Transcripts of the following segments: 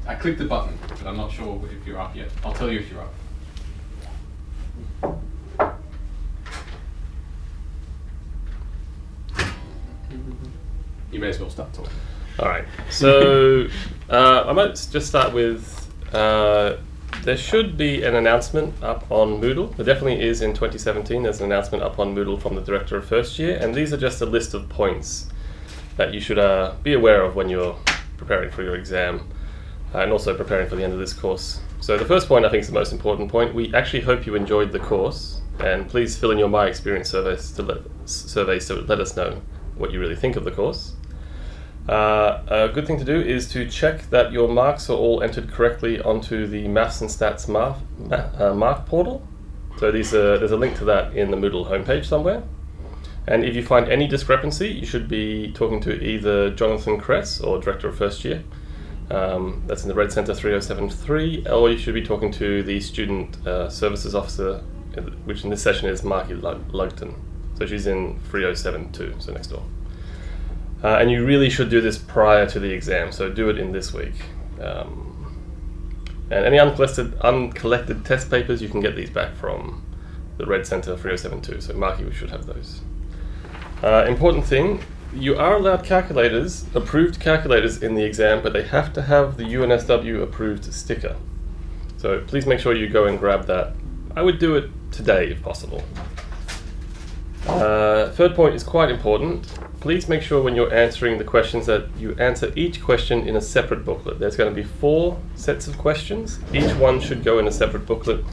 I clicked the button, but I'm not sure if you're up yet. I'll tell you if you're up. You may as well start talking. All right. So I might just start with there should be an announcement up on Moodle. There definitely is in 2017. There's an announcement up on Moodle from the director of first year, and these are just a list of points that you should be aware of when you're preparing for your exam and also preparing for the end of this course. So the first point I think is the most important point. We actually hope you enjoyed the course, and please fill in your My Experience surveys to let us know what you really think of the course. A good thing to do is to check that your marks are all entered correctly onto the Maths and Stats mark portal. So there's a link to that in the Moodle homepage somewhere. And if you find any discrepancy, you should be talking to either Jonathan Kress or Director of First Year. That's in the Red Centre 3073, or you should be talking to the Student Services Officer, which in this session is Marky Lugton. So she's in 3072, so next door. And you really should do this prior to the exam, so do it in this week. And any uncollected test papers, you can get these back from the Red Centre 3072, so Marky, we should have those. Important thing, you are allowed calculators, approved calculators in the exam, but they have to have the UNSW approved sticker. So please make sure you go and grab that. I would do it today if possible. Third point is quite important. Please make sure when you're answering the questions that you answer each question in a separate booklet. There's going to be 4 sets of questions. Each one should go in a separate booklet.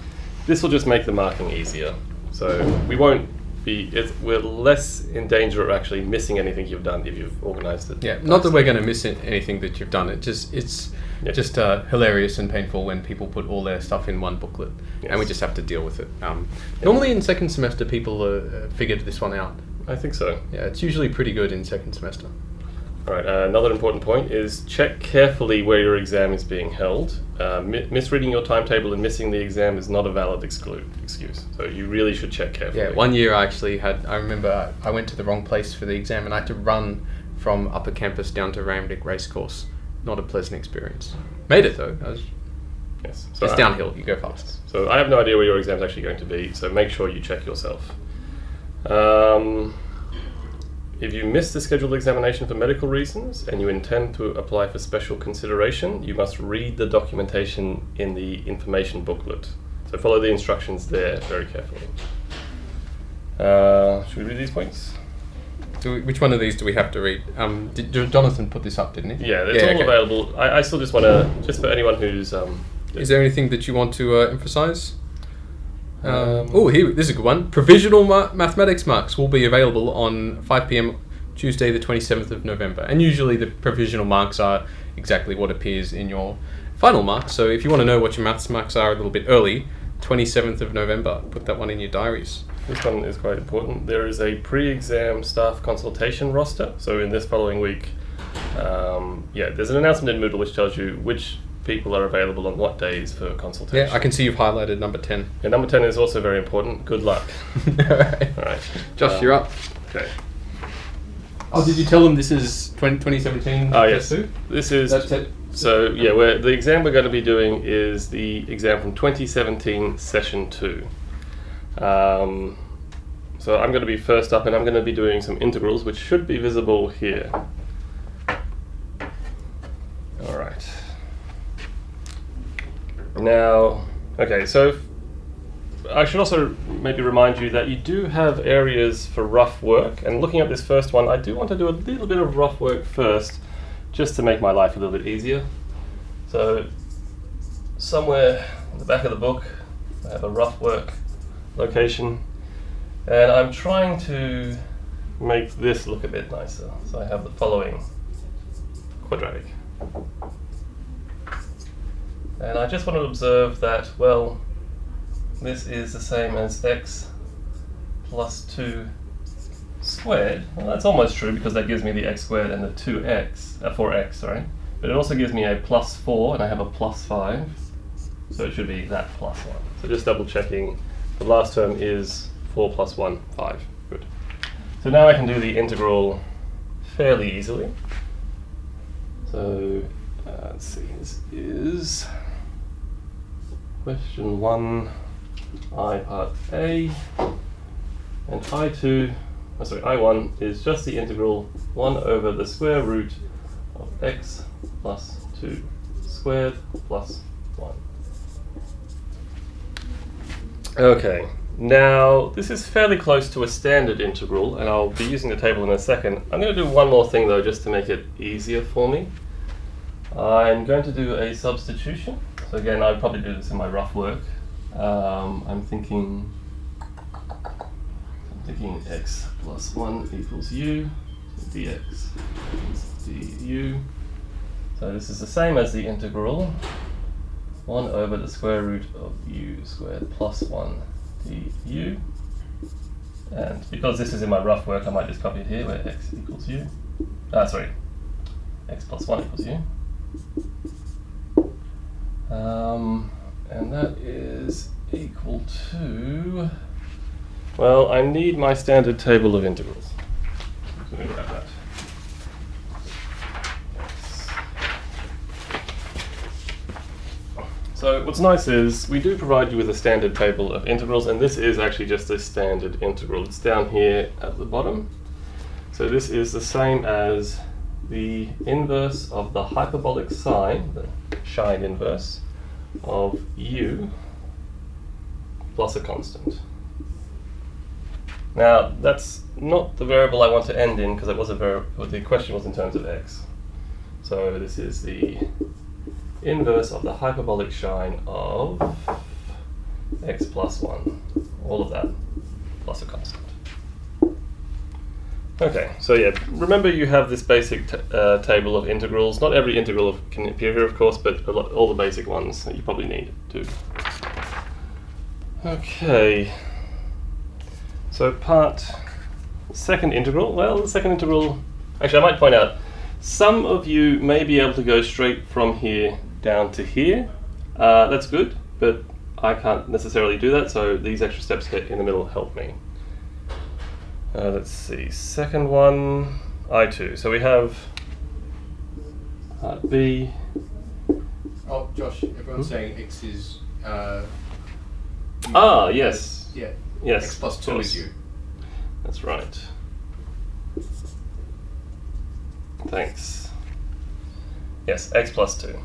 This will just make the marking easier. So we're less in danger of actually missing anything you've done if you've organised it. Yeah, not that we're going to miss anything that you've done. It's just hilarious and painful when people put all their stuff in one booklet, and we just have to deal with it. Normally in second semester, people figured this one out. I think so. Yeah, it's usually pretty good in second semester. All right, another important point is check carefully where your exam is being held. Misreading your timetable and missing the exam is not a valid excuse. So you really should check carefully. Yeah, one year I remember I went to the wrong place for the exam and I had to run from Upper Campus down to Randwick Racecourse. Not a pleasant experience. Made it though. Yes. So it's downhill, you go fast. So I have no idea where your exam's actually going to be, so make sure you check yourself. If you miss the scheduled examination for medical reasons and you intend to apply for special consideration, you must read the documentation in the information booklet. So follow the instructions there very carefully. Should we read these points? Which one of these do we have to read? Did Jonathan put this up, didn't he? Yeah, it's all available. I still just want to, just for anyone who's... Is there anything that you want to emphasise? This is a good one. Provisional mathematics marks will be available on 5 p.m. Tuesday the 27th of November. And usually the provisional marks are exactly what appears in your final marks. So if you want to know what your maths marks are a little bit early, 27th of November, put that one in your diaries. This one is quite important. There is a pre-exam staff consultation roster. So in this following week, there's an announcement in Moodle which tells you which people are available on what days for consultation. Yeah, I can see you've highlighted number 10. Yeah, number 10 is also very important. Good luck. All right. Josh, you're up. Okay. Oh, did you tell them this is 2017? Oh, yes. This is... That's it. So, the exam we're going to be doing is the exam from 2017 Session 2. So I'm going to be first up, and I'm going to be doing some integrals, which should be visible here. All right. Now, okay, so I should also maybe remind you that you do have areas for rough work, and looking at this first one, I do want to do a little bit of rough work first, just to make my life a little bit easier. So, somewhere in the back of the book, I have a rough work location, and I'm trying to make this look a bit nicer. So I have the following quadratic. And I just want to observe that, well, this is the same as x plus 2 squared. Well, that's almost true because that gives me the x squared and the 4x, sorry. But it also gives me a plus 4 and I have a plus 5. So it should be that plus 1. So just double checking, the last term is 4 plus 1, 5. Good. So now I can do the integral fairly easily. So let's see, this is question 1, I part A, and I1 is just the integral 1 over the square root of x plus 2 squared plus 1. Okay, now this is fairly close to a standard integral, and I'll be using the table in a second. I'm going to do one more thing though, just to make it easier for me. I'm going to do a substitution. So again, I'll probably do this in my rough work. I'm thinking x plus 1 equals u, dx equals du. So this is the same as the integral 1 over the square root of u squared plus 1 du. And because this is in my rough work, I might just copy it here where x equals u. X plus 1 equals u. And that is equal to, well, I need my standard table of integrals. Let me grab that. Yes. So what's nice is we do provide you with a standard table of integrals, and this is actually just a standard integral. It's down here at the bottom. So this is the same as the inverse of the hyperbolic sine, the Shine inverse, of u plus a constant. Now, that's not the variable I want to end in because it was a the question was in terms of x. So this is the inverse of the hyperbolic sine of x plus 1. All of that plus a constant. Okay, so yeah, remember you have this basic table of integrals. Not every integral can appear here, of course, but all the basic ones that you probably need to. Okay, so second integral. Well, the second integral, actually I might point out, some of you may be able to go straight from here down to here. That's good, but I can't necessarily do that, so these extra steps in the middle help me. Let's see, second one, I2. So we have part B. Oh, Josh, everyone's saying x is... yes. Yeah. Yes. X plus 2 is u. That's right. Thanks. Yes, x plus 2.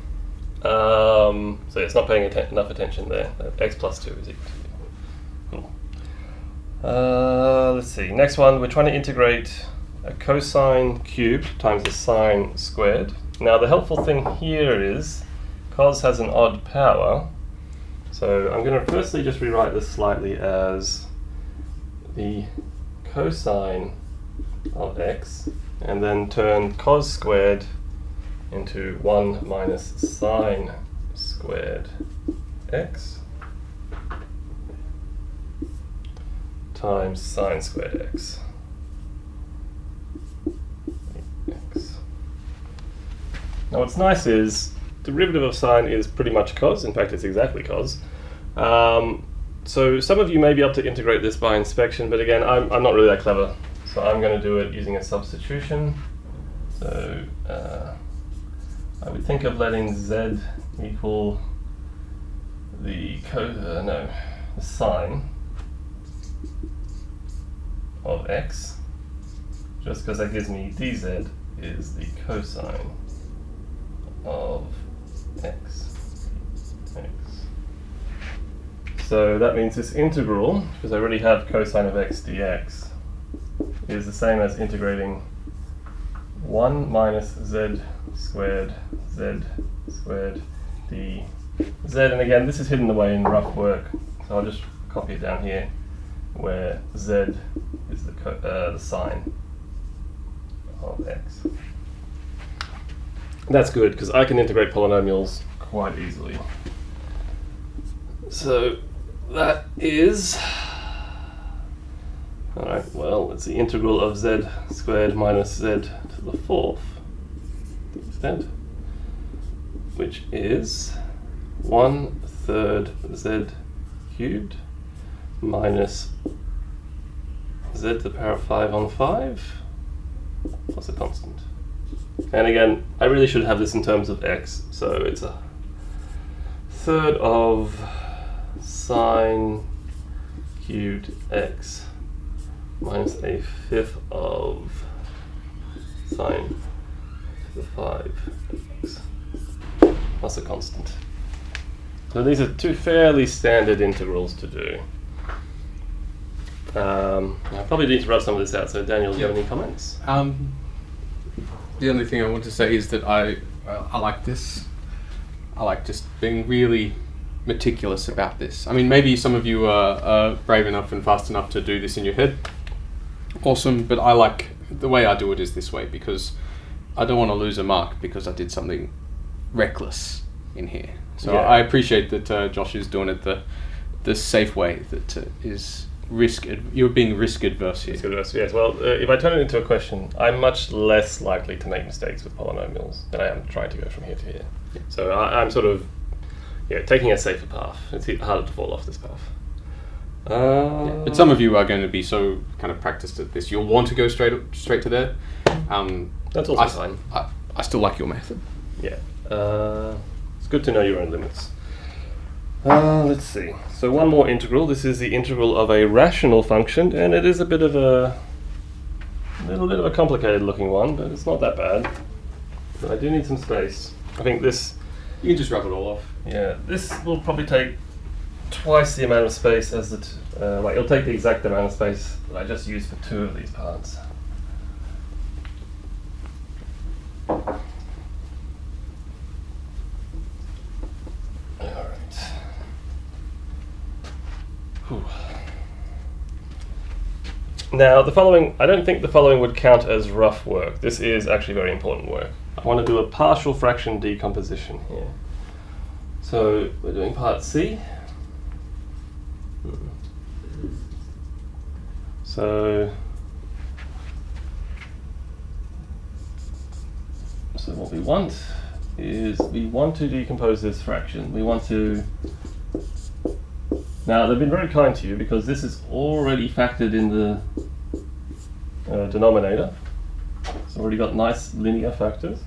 So it's not paying enough attention there. X plus 2 is equal to u. Let's see, next one, we're trying to integrate a cosine cubed times a sine squared. Now the helpful thing here is cos has an odd power, so I'm going to firstly just rewrite this slightly as the cosine of x, and then turn cos squared into 1 minus sine squared x times sine squared x. Now what's nice is derivative of sine is pretty much cos. In fact, it's exactly cos. So some of you may be able to integrate this by inspection, but again, I'm not really that clever. So I'm going to do it using a substitution. So I would think of letting z equal the sine of x, just because that gives me dz is the cosine of x. So that means this integral, because I already have cosine of x dx, is the same as integrating 1 minus z squared dz. And again, this is hidden away in rough work, so I'll just copy it down here, where z is the sine of x. That's good, because I can integrate polynomials quite easily. So that is, alright, well, it's the integral of z squared minus z to the 4th extent, which is 1/3 z cubed minus z to the power of 5 on 5 plus a constant. And again, I really should have this in terms of x, so it's a third of sine cubed x minus a fifth of sine to the 5x plus a constant. So these are two fairly standard integrals to do. I probably need to rub some of this out, so Daniel, do you have any comments? The only thing I want to say is that I like this. I like just being really meticulous about this. I mean, maybe some of you are brave enough and fast enough to do this in your head. Awesome, but I like the way I do it is this way because I don't want to lose a mark because I did something reckless in here. So Yeah. I appreciate that Josh is doing it the safe way that is you're being risk adverse here. Yes, well, if I turn it into a question, I'm much less likely to make mistakes with polynomials than I am trying to go from here to here. Yeah. So I'm sort of taking a safer path. It's harder to fall off this path. But some of you are going to be so kind of practiced at this, you'll want to go straight to there. That's also fine. I still like your method. Yeah. It's good to know your own limits. Let's see. So one more integral. This is the integral of a rational function, and it is a little bit of a complicated looking one, but it's not that bad. But I do need some space. I think this... You can just rub it all off. Yeah, this will probably take twice the amount of space as it'll take the exact amount of space that I just used for two of these parts. Now, the following, I don't think the following would count as rough work. This is actually very important work. I want to do a partial fraction decomposition here. So we're doing part C. So what we want is we want to decompose this fraction. We want to... Now, they've been very kind to you because this is already factored in the denominator. It's already got nice linear factors.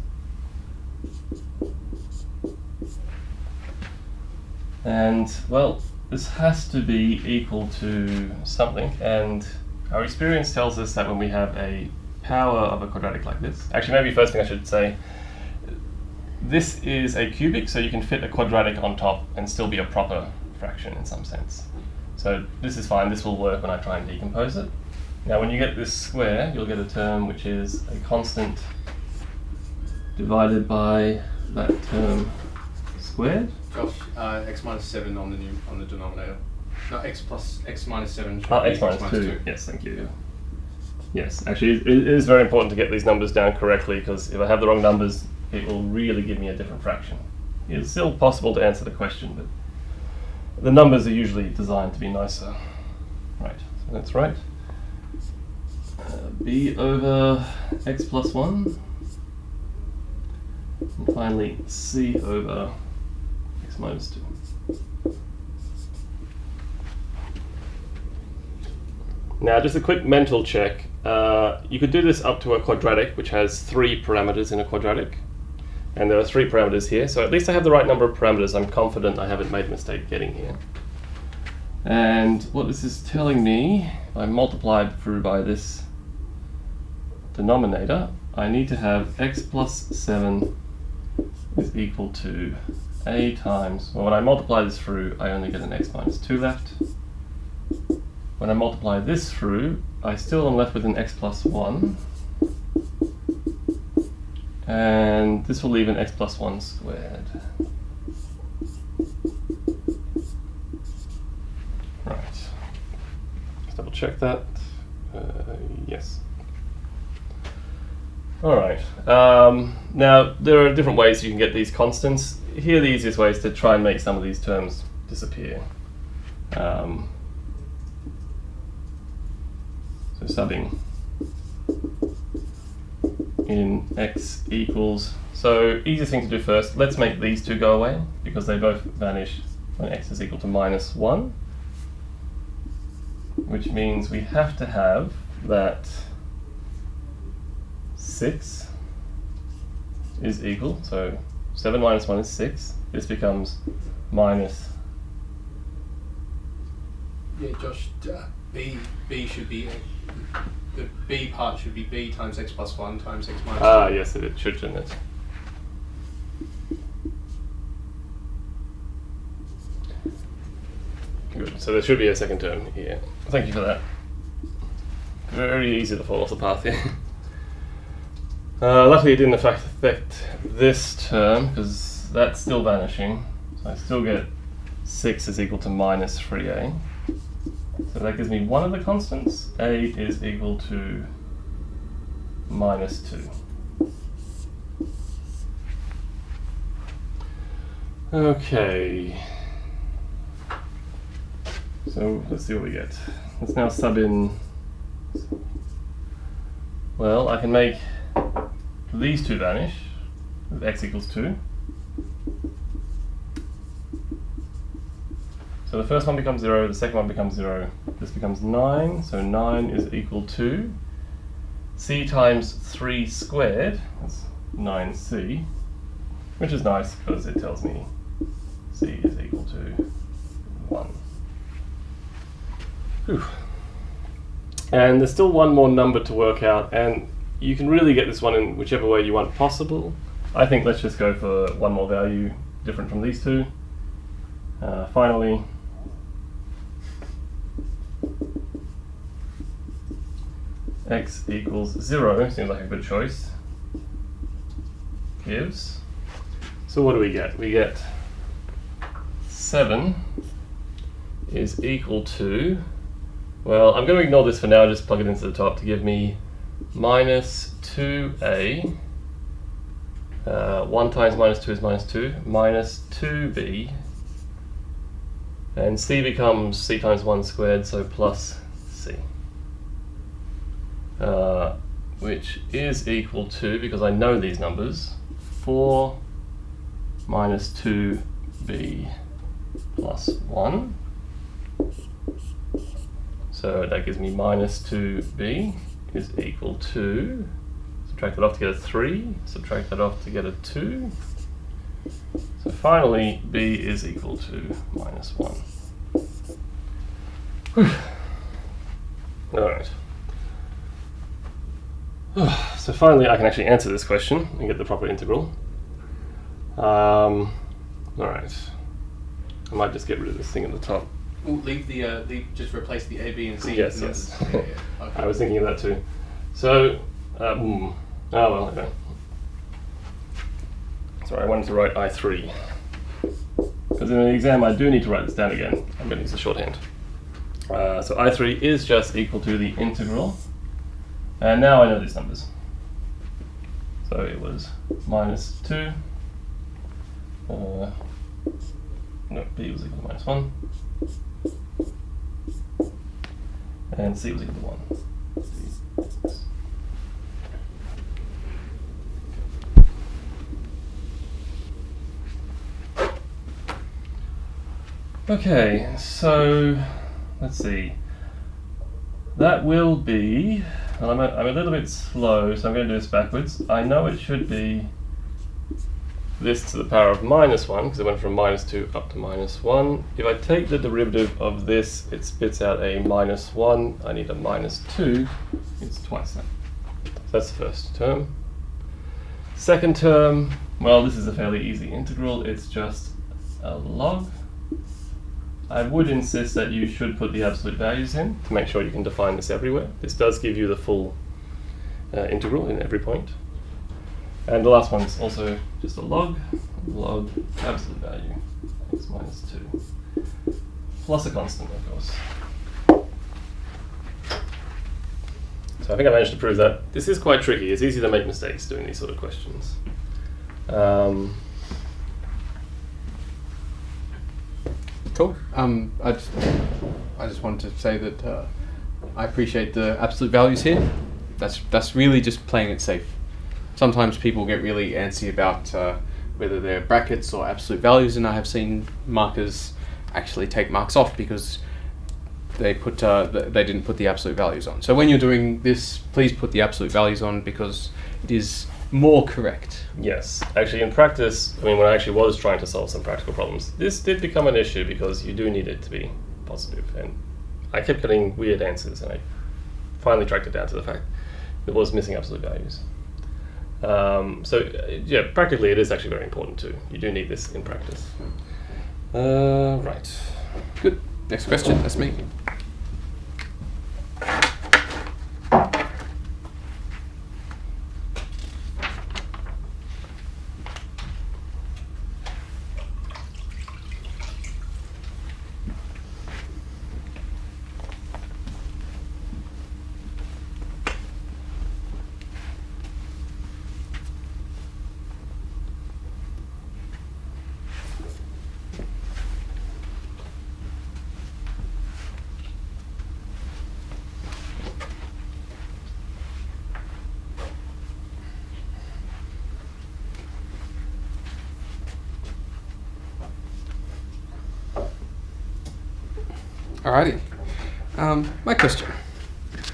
And, well, this has to be equal to something. And our experience tells us that when we have a power of a quadratic like this, actually, maybe first thing I should say, this is a cubic, so you can fit a quadratic on top and still be a proper fraction in some sense. So this is fine, this will work when I try and decompose it. Now when you get this square, you'll get a term which is a constant divided by that term squared. Josh, x minus 7 on the denominator. No, x minus 7 should X minus 2. Yes, thank you. Yes, actually it is very important to get these numbers down correctly because if I have the wrong numbers, it will really give me a different fraction. It's still possible to answer the question, but the numbers are usually designed to be nicer. Right, so that's right. B over x plus 1. And finally, C over x minus 2. Now, just a quick mental check. You could do this up to a quadratic, which has 3 parameters in a quadratic. And there are 3 parameters here, so at least I have the right number of parameters. I'm confident I haven't made a mistake getting here. And what this is telling me, if I multiply through by this denominator, I need to have x plus 7 is equal to a times, well, when I multiply this through, I only get an x minus 2 left. When I multiply this through, I still am left with an x plus 1. And this will leave an x plus 1 squared. Right. Let's double check that. Yes. All right. Now, there are different ways you can get these constants. Here, the easiest way is to try and make some of these terms disappear. So subbing in x equals, so easiest thing to do first, let's make these two go away because they both vanish when x is equal to minus 1, which means we have to have that 6 is equal, so 7 minus 1 is 6. This becomes minus. Yeah, Josh, B should be, the B part should be B times x plus 1 times x minus 2. Ah, yes, it should, shouldn't it? Good, so there should be a second term here. Thank you for that. Very easy to fall off the path here. Luckily it didn't affect this term, because that's still vanishing. So I still get 6 is equal to minus 3a. So that gives me one of the constants. A is equal to minus 2. Okay. So let's see what we get. Let's now sub in. Well, I can make these two vanish with x equals 2. So the first one becomes 0, the second one becomes 0. This becomes 9, so 9 is equal to c times 3 squared, that's 9c, which is nice because it tells me c is equal to 1. Whew. And there's still one more number to work out, and you can really get this one in whichever way you want possible. I think let's just go for one more value different from these two. Finally, x equals 0 seems like a good choice. Gives. So what do we get? We get 7 is equal to, well, I'm going to ignore this for now, just plug it into the top to give me minus 2a. 1 times minus 2 is minus 2, minus 2b. And c becomes c times 1 squared, so plus c. Which is equal to, because I know these numbers, 4 minus 2b plus 1. So that gives me minus 2b is equal to, subtract that off to get a 3, subtract that off to get a 2. So finally, b is equal to minus 1. Alright. So finally I can actually answer this question and get the proper integral. Alright. I might just get rid of this thing at the top. We'll leave just replace the A, B, and C. Yes. Yeah. Okay. I was thinking of that too. So, oh well, okay. Sorry, I wanted to write I3. Because in the exam I do need to write this down again. I'm going to use the shorthand. So I3 is just equal to the integral. And now I know these numbers. So it was minus 2. No, b was equal to minus 1. And c was equal to 1. Okay, so let's see. That will be, well, I'm a little bit slow, so I'm going to do this backwards. I know it should be this to the power of minus 1, because it went from minus 2 up to minus 1. If I take the derivative of this, it spits out a minus 1. I need a minus 2. It's twice that. So that's the first term. Second term, well, this is a fairly easy integral. It's just a log. I would insist that you should put the absolute values in to make sure you can define this everywhere. This does give you the full integral in every point. And the last one's also just a log absolute value, x minus 2, plus a constant, of course. So I think I managed to prove that. This is quite tricky. It's easy to make mistakes doing these sort of questions. Cool. I just wanted to say that I appreciate the absolute values here. That's really just playing it safe. Sometimes people get really antsy about whether they're brackets or absolute values, and I have seen markers actually take marks off because they didn't put the absolute values on. So when you're doing this, please put the absolute values on, because it is more correct. Yes. Actually, in practice, I mean, when I actually was trying to solve some practical problems, this did become an issue because you do need it to be positive. And I kept getting weird answers, and I finally tracked it down to the fact it was missing absolute values. Yeah, practically it is actually very important too. You do need this in practice. Right. Good. Next question. That's me. Alrighty. My question.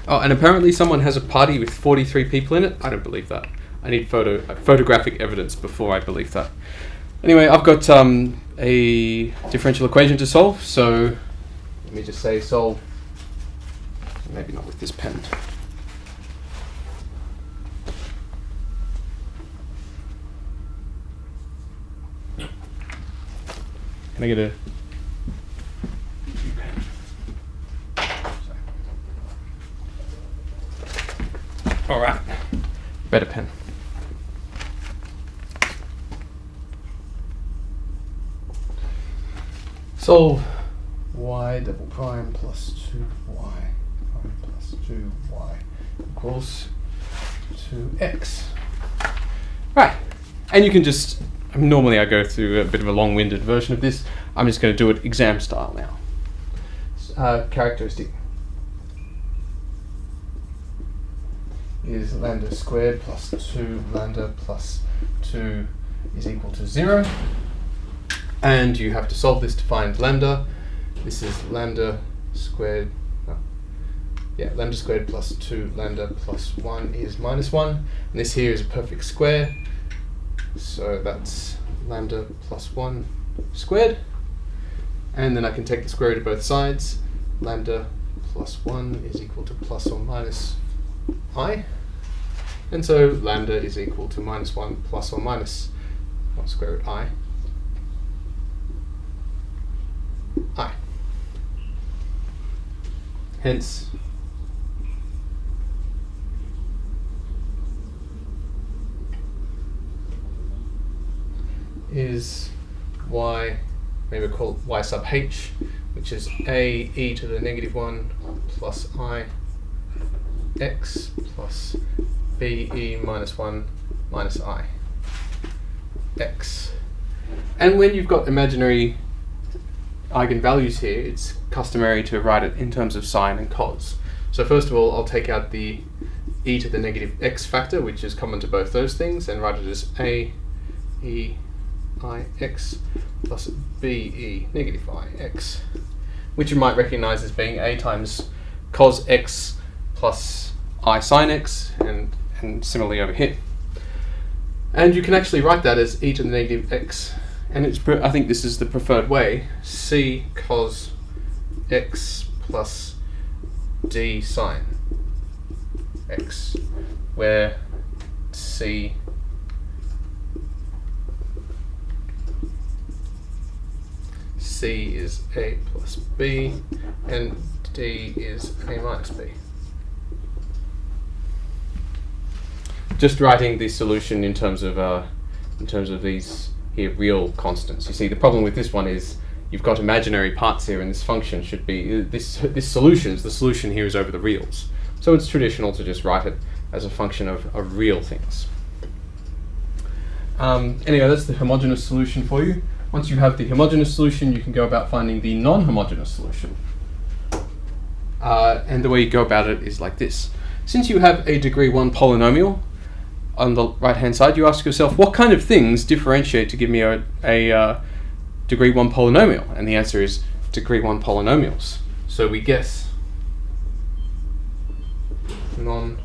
Oh, and apparently someone has a party with 43 people in it. I don't believe that. I need photographic evidence before I believe that. Anyway, I've got a differential equation to solve. So let me just say solve. Maybe not with this pen. Can I get a... All right, better pen. Solve y double prime plus 2y prime plus 2y equals 2x. Right, and you can just, normally I go through a bit of a long-winded version of this. I'm just going to do it exam style now. Characteristic is lambda squared plus 2 lambda plus 2 is equal to 0. And you have to solve this to find lambda. This is lambda squared, lambda squared plus 2 lambda plus 1 is minus 1. And this here is a perfect square. So that's lambda plus 1 squared. And then I can take the square root of both sides. Lambda plus 1 is equal to plus or minus I. And so lambda is equal to minus 1 plus or minus 1 square root I. Hence, is y, maybe we'll call it y sub h, which is a e to the negative 1 plus I x plus b e minus 1 minus I x. And when you've got imaginary eigenvalues here, it's customary to write it in terms of sine and cos. So first of all, I'll take out the e to the negative x factor, which is common to both those things, and write it as a e I x plus b e negative I x, which you might recognize as being a times cos x plus I sine x, and similarly over here. And you can actually write that as e to the negative x, and it's I think this is the preferred way, c cos x plus d sine x, where c is a plus b and d is a minus b. Just writing the solution in terms of these here real constants. You see, the problem with this one is you've got imaginary parts here, and this function should be the solution here is over the reals. So it's traditional to just write it as a function of real things. Anyway, that's the homogeneous solution for you. Once you have the homogeneous solution, you can go about finding the non-homogeneous solution. And the way you go about it is like this. Since you have a degree 1 polynomial on the right-hand side, you ask yourself, what kind of things differentiate to give me a degree 1 polynomial? And the answer is degree 1 polynomials. So we guess non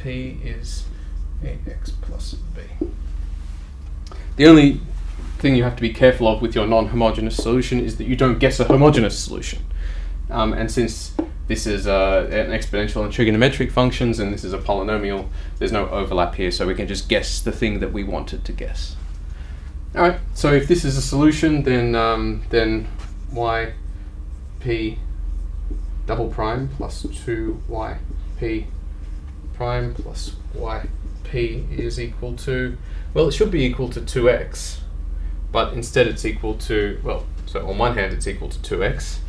P is AX plus B. The only thing you have to be careful of with your non-homogeneous solution is that you don't guess a homogeneous solution. And since this is an exponential and trigonometric functions and this is a polynomial, there's no overlap here, so we can just guess the thing that we wanted to guess. Alright, so if this is a solution, then yp double prime plus 2yp prime plus yp is equal to, well, it should be equal to 2x, but instead it's equal to, well, so on one hand it's equal to 2x,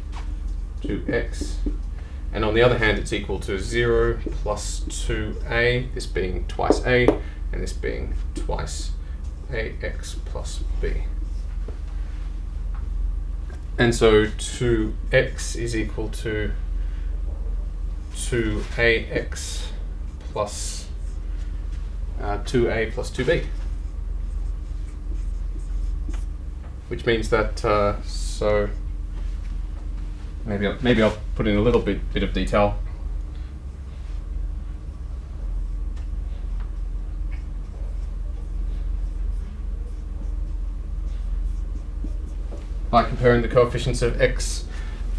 and on the other hand it's equal to 0 plus 2a, this being twice a, and this being twice ax plus b. And so 2x is equal to 2ax plus 2a plus 2b. Which means that, so maybe I'll put in a little bit of detail. By comparing the coefficients of x,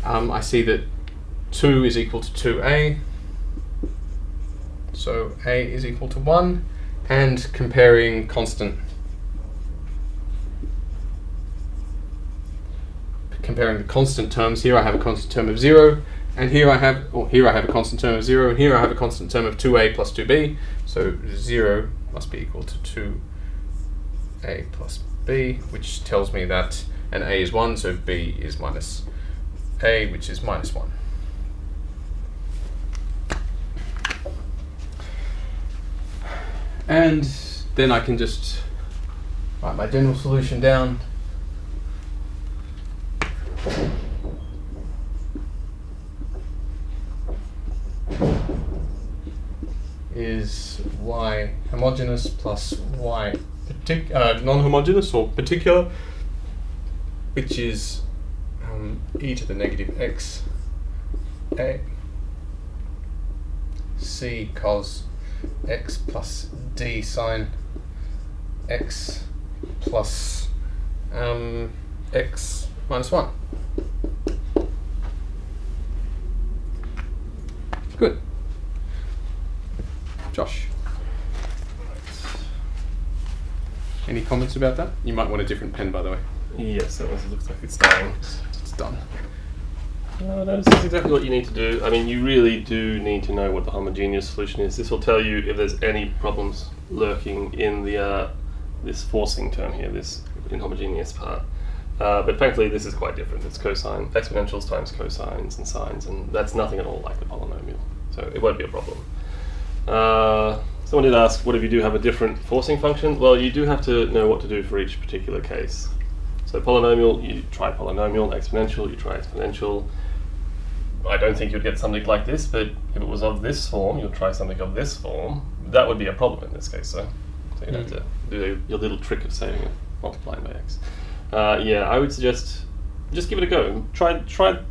I see that 2 is equal to 2a, so a is equal to 1, and comparing comparing the constant terms, here I have a constant term of 0, and here I have a constant term of 0, and here I have a constant term of 2a plus 2b, so 0 must be equal to 2a plus b, which tells me that and a is 1, so b is minus a, which is minus 1. And then I can just write my general solution down. Is y homogeneous plus y non-homogeneous or particular, which is e to the negative x a c cos x plus d sine x plus x minus 1. Good. Josh. Any comments about that? You might want a different pen, by the way. Yes, that one looks like it's dying. It's done. No, this is exactly what you need to do. I mean, you really do need to know what the homogeneous solution is. This will tell you if there's any problems lurking in the this forcing term here, this inhomogeneous part. But frankly, this is quite different. It's cosine, exponentials times cosines and sines, and that's nothing at all like the polynomial. So it won't be a problem. Someone did ask, what if you do have a different forcing function? Well, you do have to know what to do for each particular case. So polynomial, you try polynomial, exponential, you try exponential. I don't think you'd get something like this, but if it was of this form, you'll try something of this form. That would be a problem in this case, so you'd have to do your little trick of saving it, multiplying by x. Yeah, I would suggest just give it a go. Try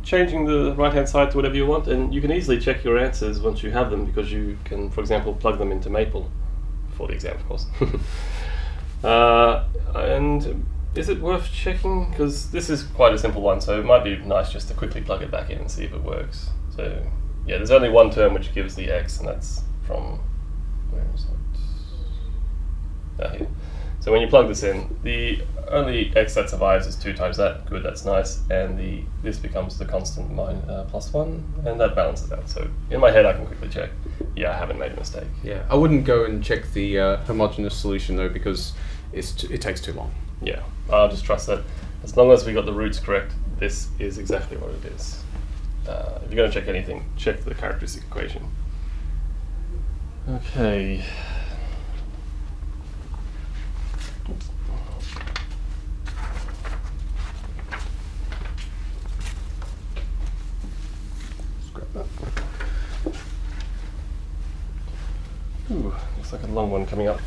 changing the right-hand side to whatever you want, and you can easily check your answers once you have them, because you can, for example, plug them into Maple before the exam, of course. And is it worth checking? Because this is quite a simple one, so it might be nice just to quickly plug it back in and see if it works. So yeah, there's only one term which gives the x, and that's from, where is it? Here. So when you plug this in, the only x that survives is 2 times that. Good, that's nice. And this becomes the constant plus 1, and that balances out. So in my head, I can quickly check. Yeah, I haven't made a mistake. Yeah, I wouldn't go and check the homogeneous solution though, because it takes too long. Yeah, I'll just trust that as long as we got the roots correct, this is exactly what it is. If you're going to check anything, check the characteristic equation. Okay. Scrap that. Ooh, looks like a long one coming up.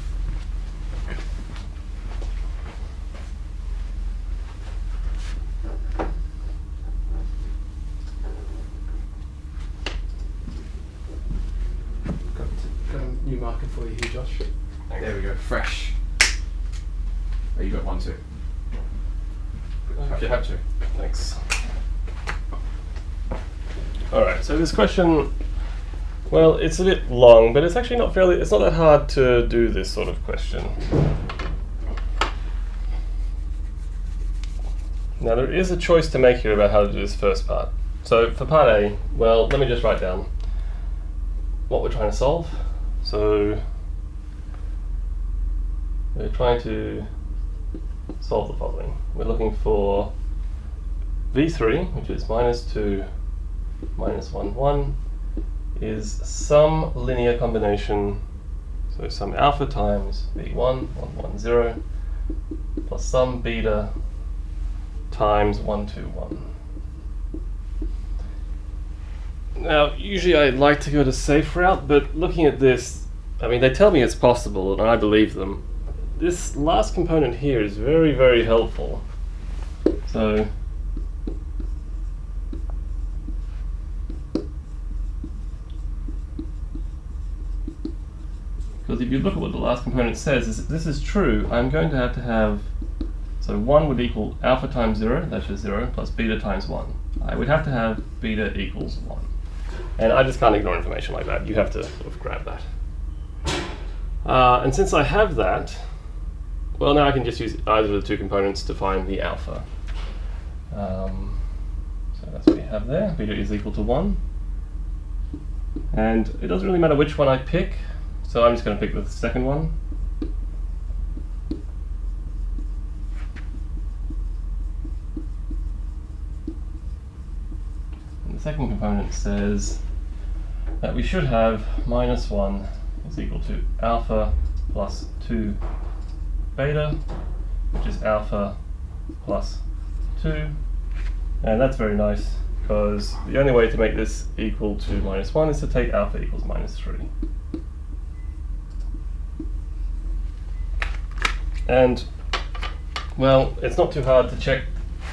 new marker for you here, Josh. There we go, fresh. Oh, you got one too. You have to. Thanks. Alright, so this question, well, it's a bit long, but it's actually it's not that hard to do this sort of question. Now there is a choice to make here about how to do this first part. So for part A, well, let me just write down what we're trying to solve. So we're trying to solve the following. We're looking for V3, which is -2, -1, 1, is some linear combination, so some alpha times V1, 1, 1, 0, plus some beta times 1, 2, 1. Now, usually I'd like to go the safe route, but looking at this, I mean, they tell me it's possible, and I believe them. This last component here is very, very helpful. So, because if you look at what the last component says, if this is true, I'm going to have, so 1 would equal alpha times 0, that's just 0, plus beta times 1. I would have to have beta equals 1. And I just can't ignore information like that. You have to sort of grab that. And since I have that, well, now I can just use either of the two components to find the alpha. So that's what we have there. Beta is equal to 1. And it doesn't really matter which one I pick, so I'm just going to pick the second one. And the second component says that we should have -1 is equal to alpha plus 2 beta, which is alpha plus 2. And that's very nice, because the only way to make this equal to -1 is to take alpha equals -3. And, well, it's not too hard to check.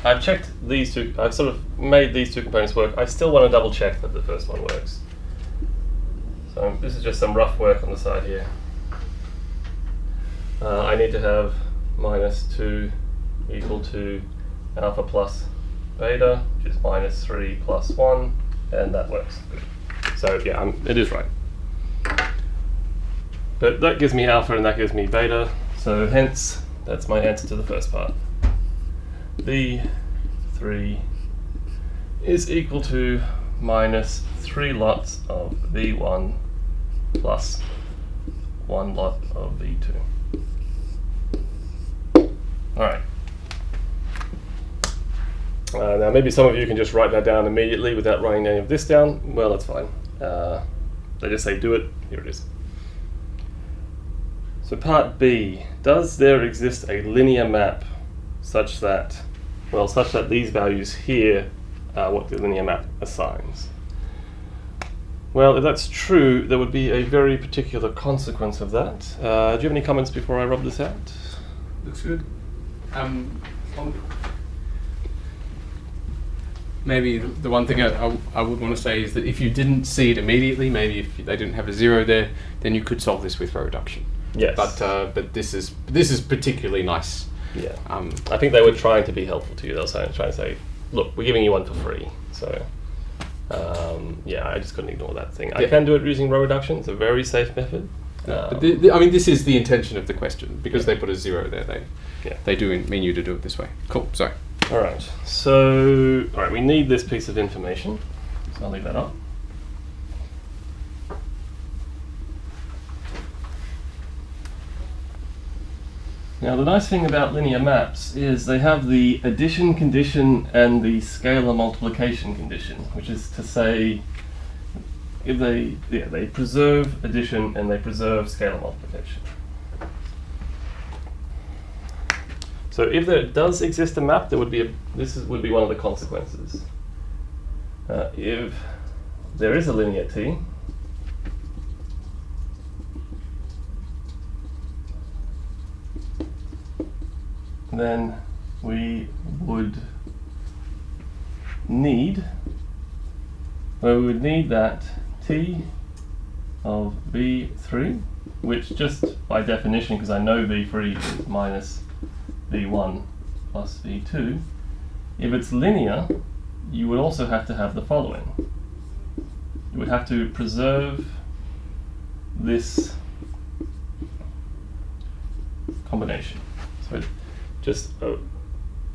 I've checked these two, I've sort of made these two components work. I still want to double check that the first one works. So this is just some rough work on the side here. I need to have -2 equal to alpha plus beta, which is -3 plus 1, and that works. Good. So yeah, it is right. But that gives me alpha and that gives me beta, so hence that's my answer to the first part. V3 is equal to -3 lots of V1 plus 1 lot of V2. Alright. Now maybe some of you can just write that down immediately without writing any of this down. Well, that's fine. They just say do it. Here it is. So part B, does there exist a linear map such that these values here are what the linear map assigns? Well, if that's true, there would be a very particular consequence of that. Do you have any comments before I rub this out? Looks good. Maybe the one thing I would want to say is that if you didn't see it immediately, maybe if they didn't have a 0 there, then you could solve this with row reduction. Yes. But this is particularly nice. Yeah. I think they were trying to be helpful to you. They were trying to say, look, we're giving you one for free. So yeah, I just couldn't ignore that thing. I can do it using row reduction. It's a very safe method. But I mean, this is the intention of the question, because they put a 0 there. They do mean you to do it this way. Cool. Sorry. All right. So, we need this piece of information. So I'll leave that up. Now, the nice thing about linear maps is they have the addition condition and the scalar multiplication condition, which is to say, if they preserve addition and they preserve scalar multiplication. So if there does exist a map, there would be this would be one of the consequences. If there is a linear T, then we would need that T of v3, which just by definition, because I know v3 is minus v1 plus v2, if it's linear, you would also have to have the following. You would have to preserve this combination. So just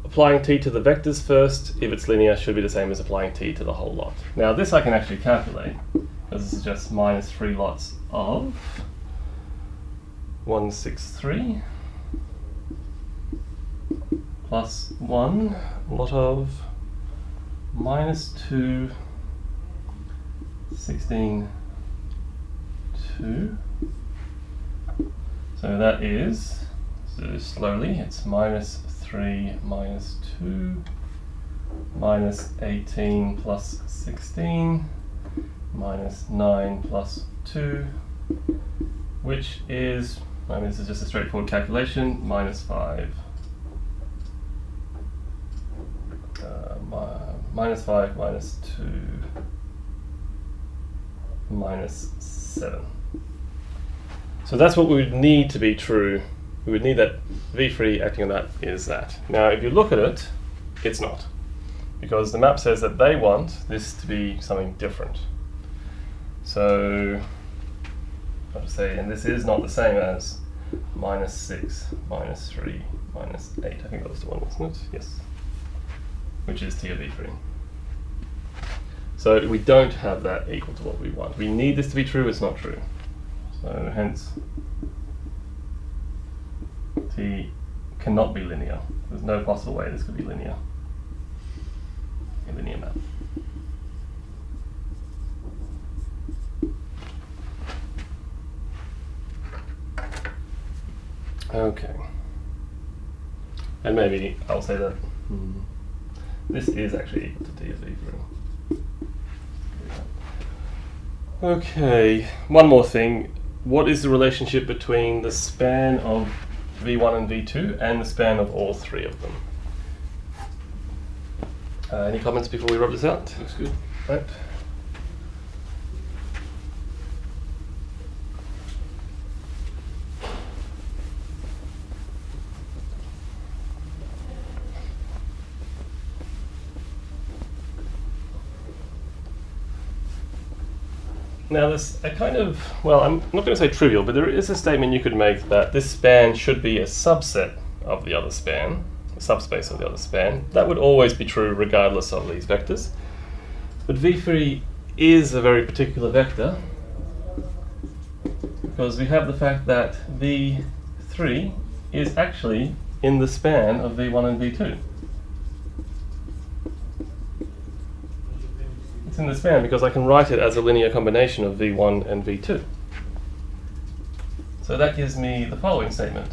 applying t to the vectors first, if it's linear, should be the same as applying t to the whole lot. Now this I can actually calculate, because this is just minus 3 lots of 163 plus 1 lot of minus 2, 16, 2. So that is, so slowly, it's minus 3 minus 2 minus 18 plus 16 minus 9 plus 2, which is, I mean, this is just a straightforward calculation, minus 5. Minus 5 minus 2 minus 7. So that's what we would need to be true. We would need that v3 acting on that is that. Now if you look at it, it's not. Because the map says that they want this to be something different. So I'll just say, and this is not the same as minus 6, minus 3, minus 8. I think that was the one, wasn't it? Yes. Which is t of v3. So we don't have that equal to what we want. We need this to be true, it's not true. So hence, t cannot be linear. There's no possible way this could be linear. A linear map. Okay. And maybe I'll say that this is actually equal to t of v3. Okay, one more thing. What is the relationship between the span of v1 and v2 and the span of all three of them? Any comments before we rub this out? Looks good. Right. Now there's a kind of, well, I'm not going to say trivial, but there is a statement you could make that this span should be a subset of the other span, a subspace of the other span. That would always be true regardless of these vectors. But v3 is a very particular vector because we have the fact that v3 is actually in the span of v1 and v2. It's in the span because I can write it as a linear combination of v1 and v2. So that gives me the following statement.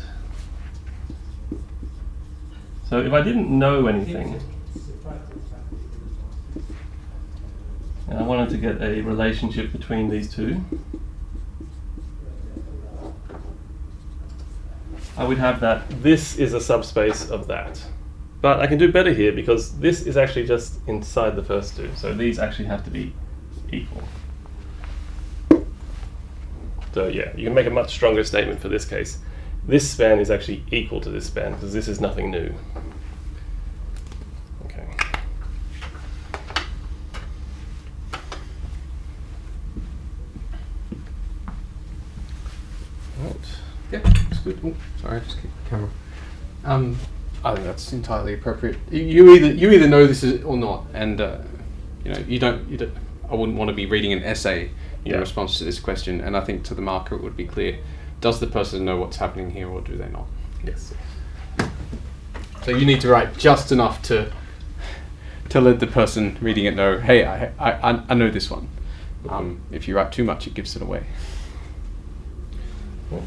So if I didn't know anything, and I wanted to get a relationship between these two, I would have that this is a subspace of that. But I can do better here because this is actually just inside the first two. So these actually have to be equal. So yeah, you can make a much stronger statement for this case. This span is actually equal to this span because this is nothing new. Okay. Right. Yeah, that's good. Oh, sorry, I just keep the camera. I think that's entirely appropriate. You either know this is or not, and you don't. I wouldn't want to be reading an essay in response to this question, and I think to the marker it would be clear: does the person know what's happening here, or do they not? Yes. So you need to write just enough to let the person reading it know, hey, I know this one. If you write too much, it gives it away. Right.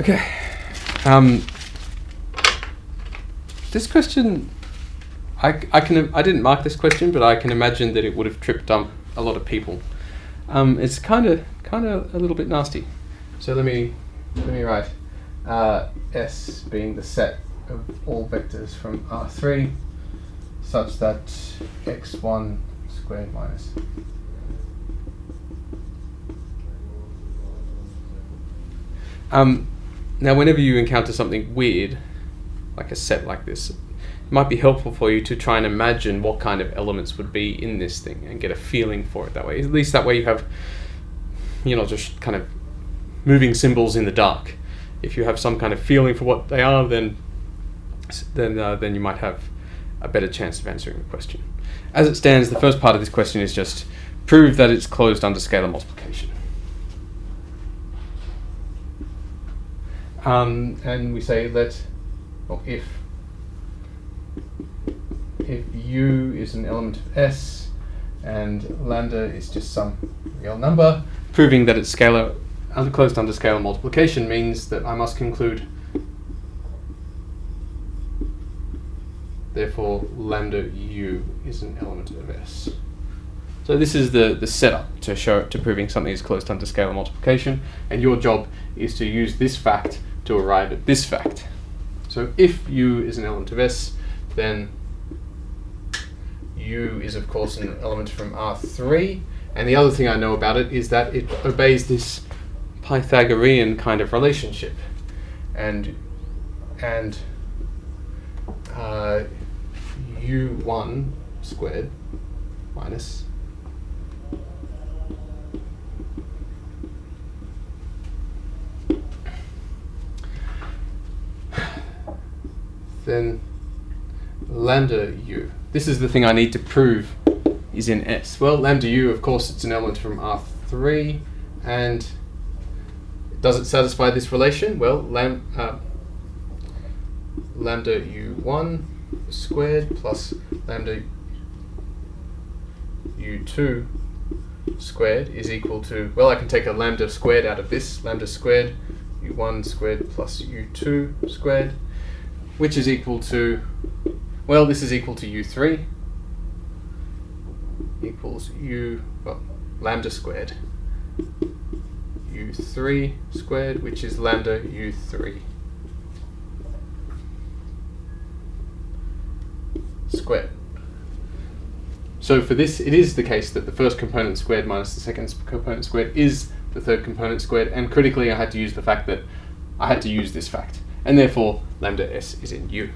Okay. This question, I didn't mark this question, but I can imagine that it would have tripped up a lot of people. It's kind of a little bit nasty. So let me write S being the set of all vectors from R3 such that x1 squared minus now whenever you encounter something weird like a set like this, it might be helpful for you to try and imagine what kind of elements would be in this thing and get a feeling for it that way. At least that way you have, just kind of moving symbols in the dark. If you have some kind of feeling for what they are, then you might have a better chance of answering the question. As it stands, the first part of this question is just prove that it's closed under scalar multiplication. And we say if U is an element of S and lambda is just some real number, proving that it's closed under scalar multiplication means that I must conclude therefore lambda U is an element of S. So this is the setup to proving something is closed under scalar multiplication, and your job is to use this fact to arrive at this fact. So if U is an element of S, then U is of course an element from R3, and the other thing I know about it is that it obeys this Pythagorean kind of relationship, and U1 squared minus then lambda U. This is the thing I need to prove is in S. Well, lambda U, of course, it's an element from R3, and does it satisfy this relation? Well, lambda U1 squared plus lambda U2 squared is equal to, well, I can take a lambda squared out of this, lambda squared U1 squared plus U2 squared, which is equal to, well, this is equal to U3 equals lambda squared U3 squared, which is lambda U3 squared. So for this, it is the case that the first component squared minus the second component squared is the third component squared, and critically I had to use the fact that I had to use this fact, and therefore lambda S is in U.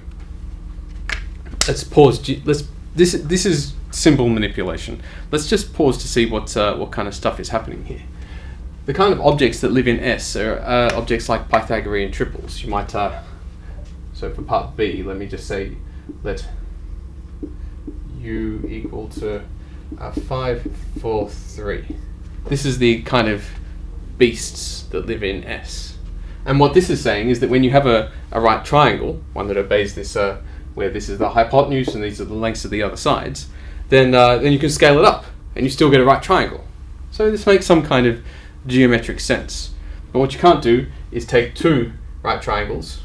Let's pause. This is symbol manipulation. Let's just pause to see what kind of stuff is happening here. The kind of objects that live in S are objects like Pythagorean triples. You might so for part B, let me just say let U equal to 5, 4, 3. This is the kind of beasts that live in S. And what this is saying is that when you have a right triangle, one that obeys this, where this is the hypotenuse and these are the lengths of the other sides, then you can scale it up and you still get a right triangle. So this makes some kind of geometric sense. But what you can't do is take two right triangles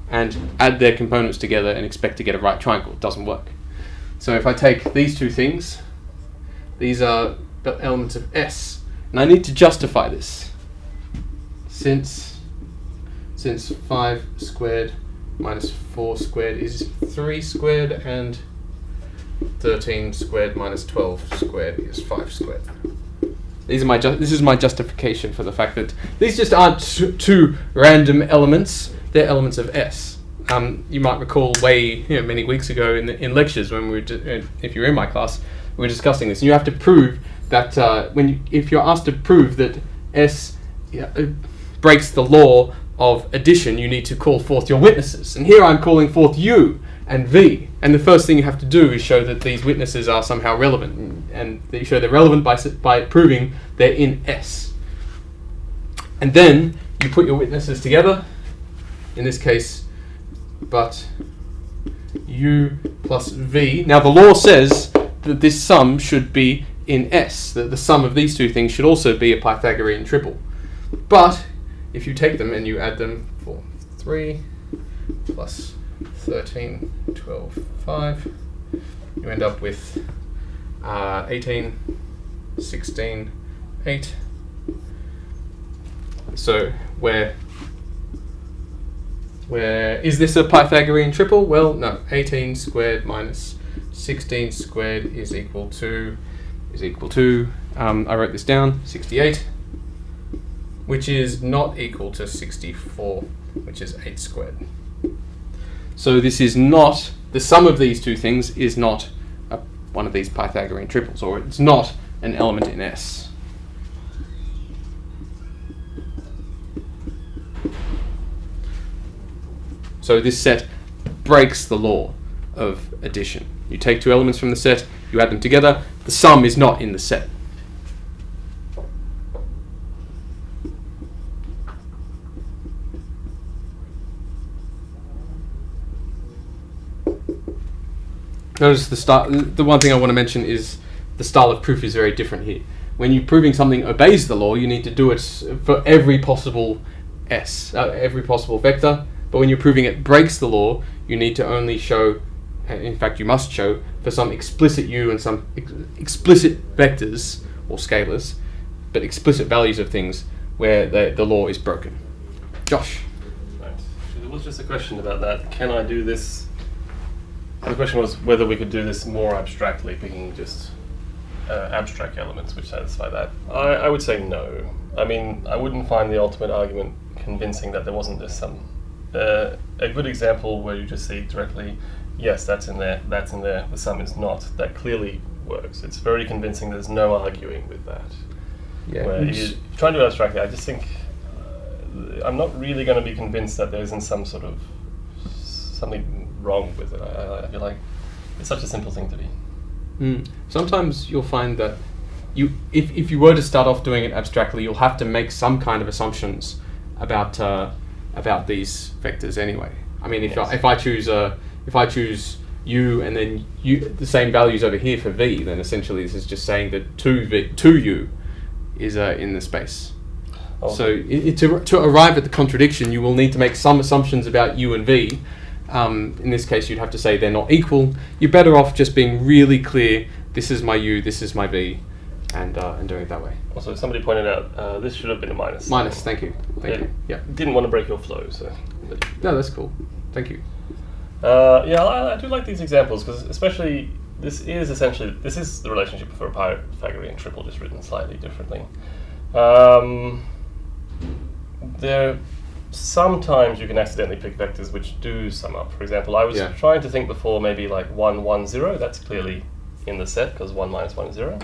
and add their components together and expect to get a right triangle. It doesn't work. So if I take these two things, these are elements of S, and I need to justify this. Since 5 squared minus 4 squared is 3 squared, and 13 squared minus 12 squared is 5 squared. This is my justification for the fact that these just aren't two random elements. They're elements of S. You might recall many weeks ago in lectures when we were, if you were in my class, we were discussing this. And you have to prove that if you're asked to prove that S breaks the law of addition, you need to call forth your witnesses. And here I'm calling forth U and V. And the first thing you have to do is show that these witnesses are somehow relevant. And you show they're relevant by proving they're in S. And then you put your witnesses together. In this case, but U plus V. Now the law says that this sum should be in S. The sum of these two things should also be a Pythagorean triple. But if you take them and you add them for 3 plus 13, 12, 5, you end up with 18, 16, 8. So where is this a Pythagorean triple? Well, no. 18 squared minus 16 squared is equal to I wrote this down, 68, which is not equal to 64, which is 8 squared. So this is not, the sum of these two things is not one of these Pythagorean triples, or it's not an element in S. So this set breaks the law of addition. You take two elements from the set, you add them together, the sum is not in the set. Notice the one thing I want to mention is the style of proof is very different here. When you're proving something obeys the law, you need to do it for every possible every possible vector. But when you're proving it breaks the law, you need to only show, in fact you must show, for some explicit u and some explicit vectors, or scalars, but explicit values of things where the law is broken. Josh? Right. There was just a question about that. Can I do this? The question was whether we could do this more abstractly, picking just abstract elements which satisfy that. I would say no. I mean, I wouldn't find the ultimate argument convincing that there wasn't just some a good example where you just see directly, yes, that's in there, the sum is not. That clearly works. It's very convincing. There's no arguing with that. Yeah. Where you're trying to abstract it, I just think I'm not really going to be convinced that there isn't something wrong with it. I feel like it's such a simple thing to be. Sometimes you'll find that if you were to start off doing it abstractly, you'll have to make some kind of assumptions about these vectors anyway. I mean, if I choose u and then the same values over here for v, then essentially this is just saying that 2u is in the space. Oh. So to arrive at the contradiction, you will need to make some assumptions about u and v. In this case, you'd have to say they're not equal. You're better off just being really clear. This is my u, this is my v, and doing it that way. Also, somebody pointed out this should have been a minus. Minus, thank you. Thank you. Yeah. Didn't want to break your flow, so. No, that's cool. Thank you. I do like these examples because, especially, this is the relationship for a Pythagorean triple, just written slightly differently. Sometimes you can accidentally pick vectors which do sum up. For example, I was trying to think before maybe like 1, 1, 0. That's clearly in the set because 1 minus 1 is 0.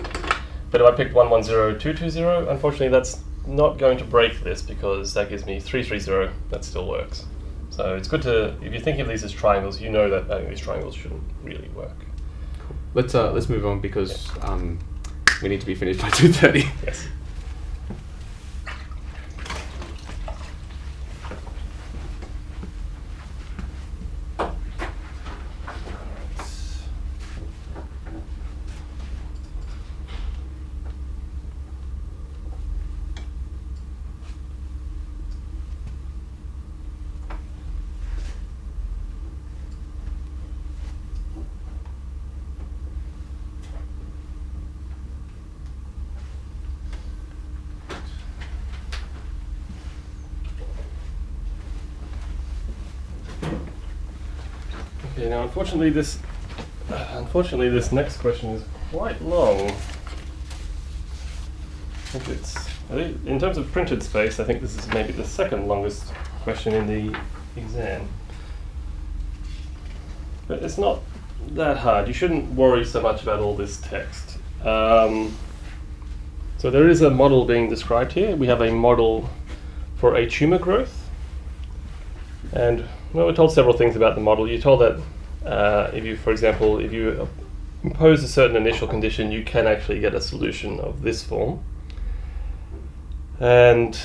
But if I picked 1, 1, 0, 2, 2, 0, unfortunately that's not going to break this because that gives me 3, 3, 0. That still works. So it's good to, if you're thinking of these as triangles, you know that these triangles shouldn't really work. Cool. Let's move on because we need to be finished by 2:30. Yes. Okay, now unfortunately this next question is quite long. I think in terms of printed space, I think this is maybe the second longest question in the exam. But it's not that hard. You shouldn't worry so much about all this text. So there is a model being described here. We have a model for a tumor growth. And we're told several things about the model. You're told that if you impose a certain initial condition, you can actually get a solution of this form. And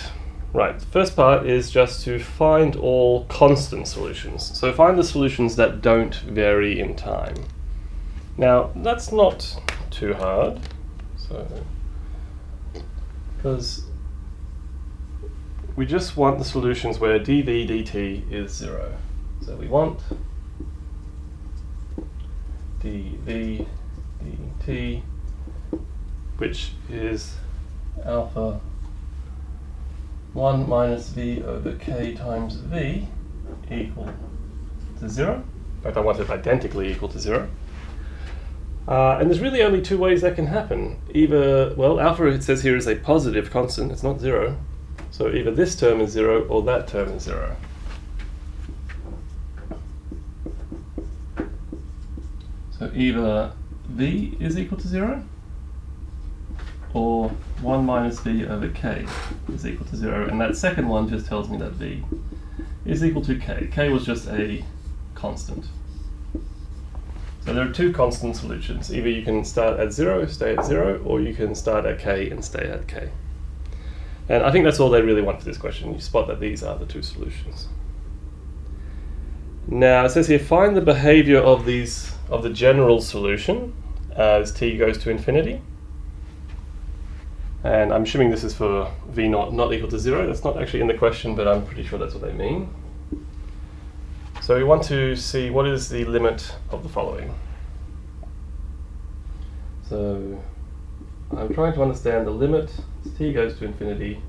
the first part is just to find all constant solutions. So find the solutions that don't vary in time. Now, that's not too hard. So, because we just want the solutions where dv dt is 0. So we want dv dt, which is alpha 1 minus v over k times v equal to 0. In fact, I want it identically equal to 0. And there's really only two ways that can happen. Either, well, alpha, it says here, is a positive constant, it's not 0. So either this term is 0 or that term is 0. So either v is equal to 0 or 1 minus v over k is equal to 0. And that second one just tells me that v is equal to k. K was just a constant. So there are two constant solutions. Either you can start at 0, stay at 0, or you can start at k and stay at k. And I think that's all they really want for this question. You spot that these are the two solutions. Now it says here, find the behavior of the general solution as t goes to infinity. And I'm assuming this is for v not equal to 0. That's not actually in the question, but I'm pretty sure that's what they mean. So we want to see what is the limit of the following. So I'm trying to understand the limit as t goes to infinity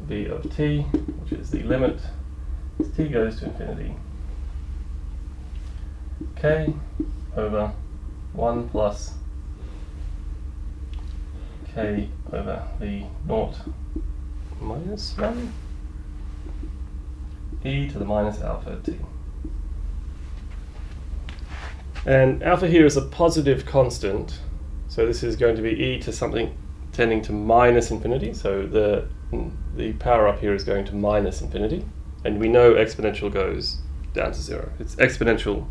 v of t, which is the limit as t goes to infinity k over 1 plus k over v naught minus 1 e to the minus alpha t. And alpha here is a positive constant, so this is going to be e to something tending to minus infinity, so the power up here is going to minus infinity, and we know exponential goes down to 0. It's exponential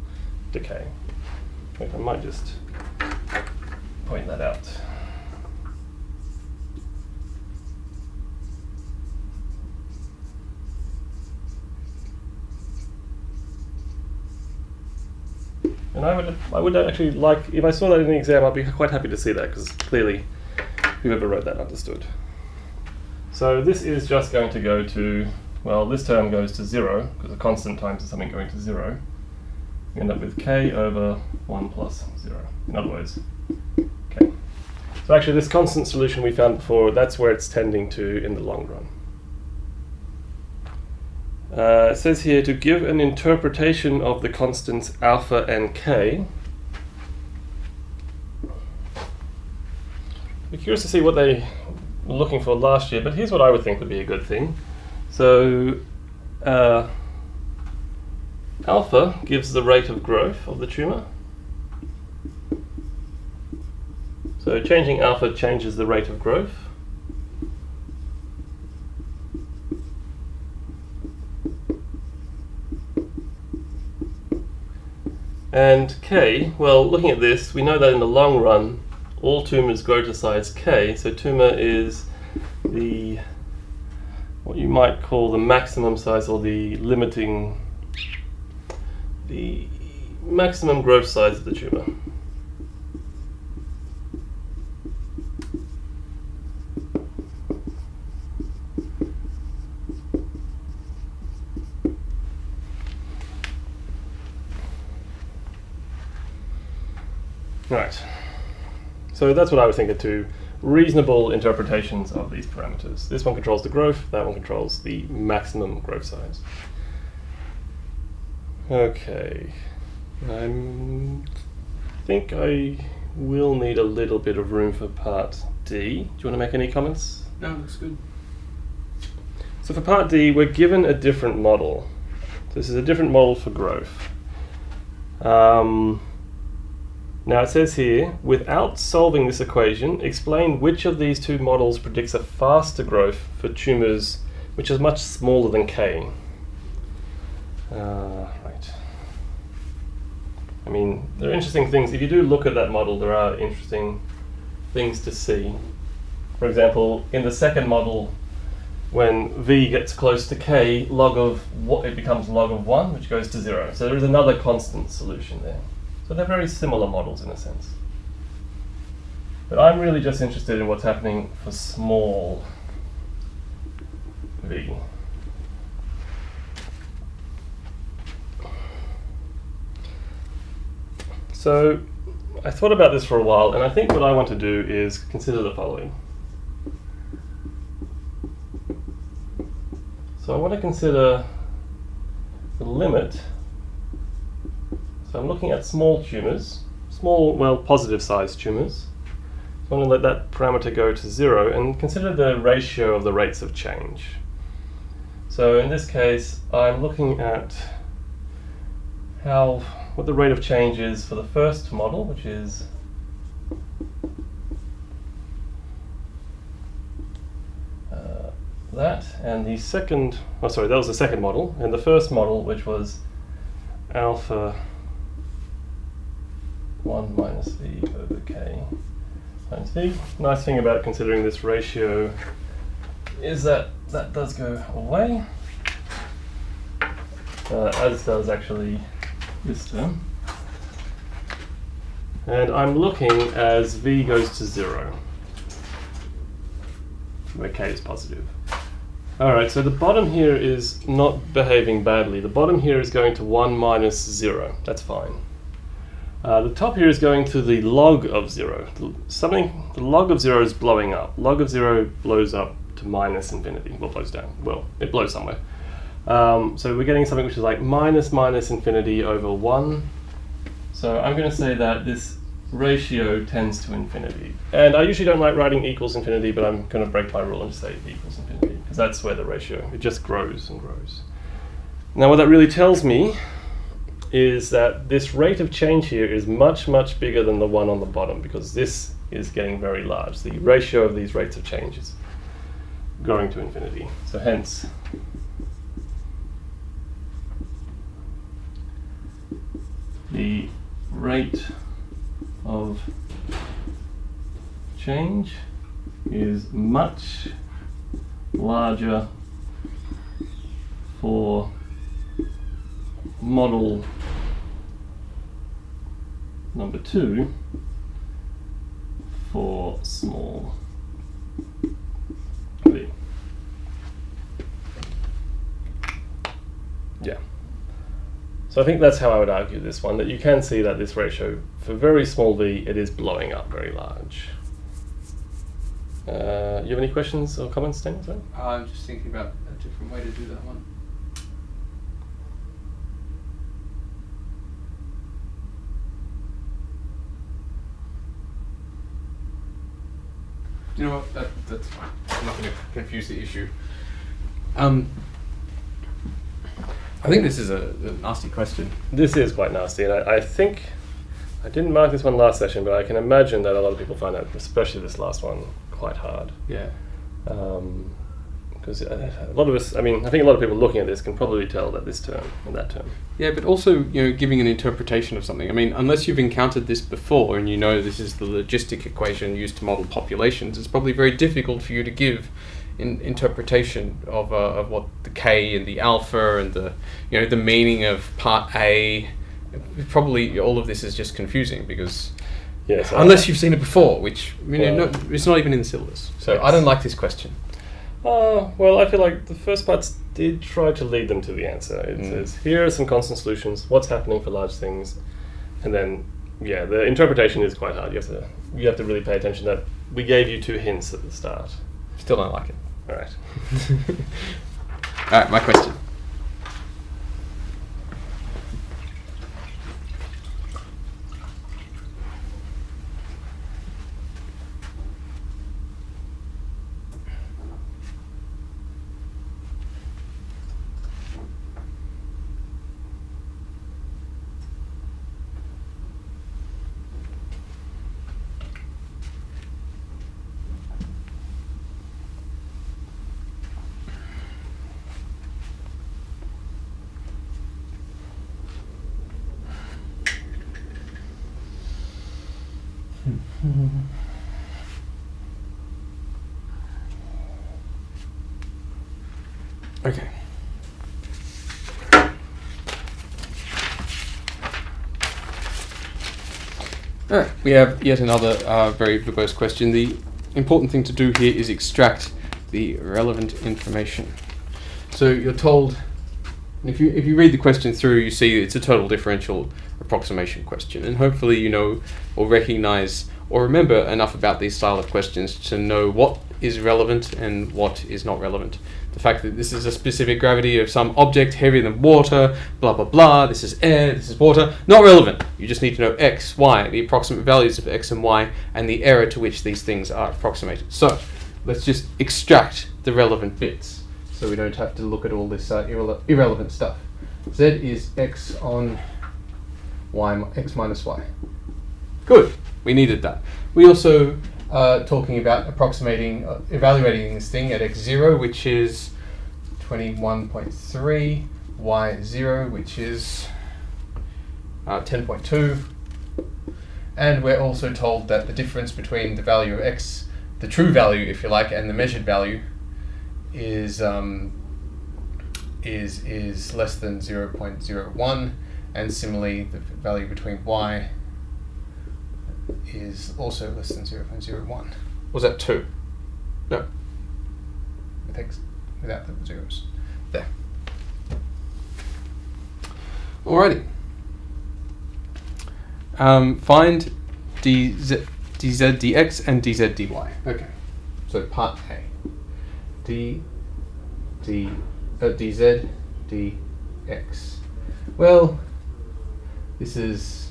decay. Wait, I might just point that out. And I would actually like, if I saw that in the exam, I'd be quite happy to see that, because clearly whoever wrote that understood. So this is just going to go to, well, this term goes to 0, because a constant times is something going to 0. We end up with k over 1 plus 0. In other words, k. So actually this constant solution we found before, that's where it's tending to in the long run. It says here, to give an interpretation of the constants alpha and k. I'm curious to see what they were looking for last year, but here's what I would think would be a good thing. So alpha gives the rate of growth of the tumor. So changing alpha changes the rate of growth. And k, well, looking at this, we know that in the long run, all tumors grow to size k, so tumor is the, what you might call the maximum size, or the maximum growth size of the tumor. Right, so that's what I would think are two reasonable interpretations of these parameters. This one controls the growth, that one controls the maximum growth size. Okay, I think I will need a little bit of room for part D. Do you want to make any comments? No, looks good. So for part D, we're given a different model. This is a different model for growth. Now it says here, without solving this equation, explain which of these two models predicts a faster growth for tumors which is much smaller than K. Right. I mean, there are interesting things. If you do look at that model, there are interesting things to see. For example, in the second model, when v gets close to k, it becomes log of 1, which goes to 0. So there is another constant solution there. So they're very similar models in a sense. But I'm really just interested in what's happening for small v. So I thought about this for a while, and I think what I want to do is consider the following. So I want to consider the limit. So I'm looking at small tumors, small, well, positive sized tumors. I want to let that parameter go to 0 and consider the ratio of the rates of change. So in this case, I'm looking at what the rate of change is for the first model, which is that, and the second, oh sorry, that was the second model, and the first model, which was alpha 1 minus v over k times v. Nice thing about considering this ratio is that that does go away, as does actually this term. And I'm looking as v goes to 0, where k is positive. Alright, so the bottom here is not behaving badly. The bottom here is going to 1 minus 0. That's fine. The top here is going to the log of 0. The log of 0 is blowing up. Log of 0 blows up to minus infinity. Well, blows down. Well, it blows somewhere. So we're getting something which is like minus infinity over 1. So I'm going to say that this ratio tends to infinity. And I usually don't like writing equals infinity, but I'm going to break my rule and just say equals infinity, because that's where the ratio, it just grows and grows. Now what that really tells me is that this rate of change here is much, much bigger than the one on the bottom, because this is getting very large. The ratio of these rates of change is going to infinity. So hence, the rate of change is much larger for model number 2 for small v. Yeah. So I think that's how I would argue this one, that you can see that this ratio, for very small v, it is blowing up very large. You have any questions or comments, Dan? I'm just thinking about a different way to do that one. You know what? That's fine. I'm not going to confuse the issue. I think this is a nasty question. This is quite nasty, and I think, I didn't mark this one last session, but I can imagine that a lot of people find that, especially this last one, quite hard. Yeah. Because a lot of us, I mean, I think a lot of people looking at this can probably tell that this term and that term. Yeah, but also, giving an interpretation of something. I mean, unless you've encountered this before and you know this is the logistic equation used to model populations, it's probably very difficult for you to give interpretation of what the k and the alpha and the the meaning of part A. Probably all of this is just confusing because unless you've seen it before, which it's not even in the syllabus. So yes. I don't like this question. Well, I feel like the first parts did try to lead them to the answer. It says, here are some constant solutions, what's happening for large things, and then, the interpretation is quite hard. You have to really pay attention that we gave you 2 hints at the start. Still don't like it. All right. All right, my question. Okay. Alright, we have yet another very verbose question. The important thing to do here is extract the relevant information. So you're told, if you read the question through, you see it's a total differential approximation question, and hopefully you know or recognize or remember enough about these style of questions to know what is relevant and what is not relevant. The fact that this is a specific gravity of some object heavier than water, blah blah blah, this is air, this is water, not relevant. You just need to know x, y, the approximate values of x and y, and the error to which these things are approximated. So let's just extract the relevant bits so we don't have to look at all this irrelevant stuff. Z is x on y, x minus y. Good, we needed that. We also talking about evaluating this thing at x0, which is 21.3, y0, which is 10.2, and we're also told that the difference between the value of x, the true value, if you like, and the measured value is less than 0.01, and similarly the value between y is also less than 0.01. Was that 2? No. With x, without the zeros. There. Alrighty. Find dz dx and dz dy. Okay. So part A. dz dx. Well, this is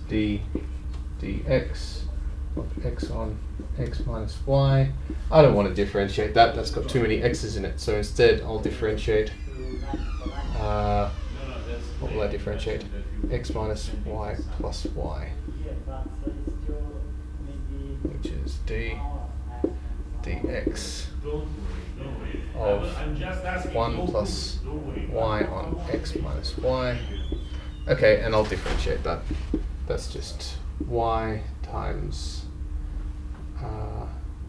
dx of x on x minus y. I don't want to differentiate that. That's got too many x's in it. So instead, I'll differentiate. What will I differentiate? X minus y plus y, which is dx of 1 plus y on x minus y. Okay, and I'll differentiate that. That's just y times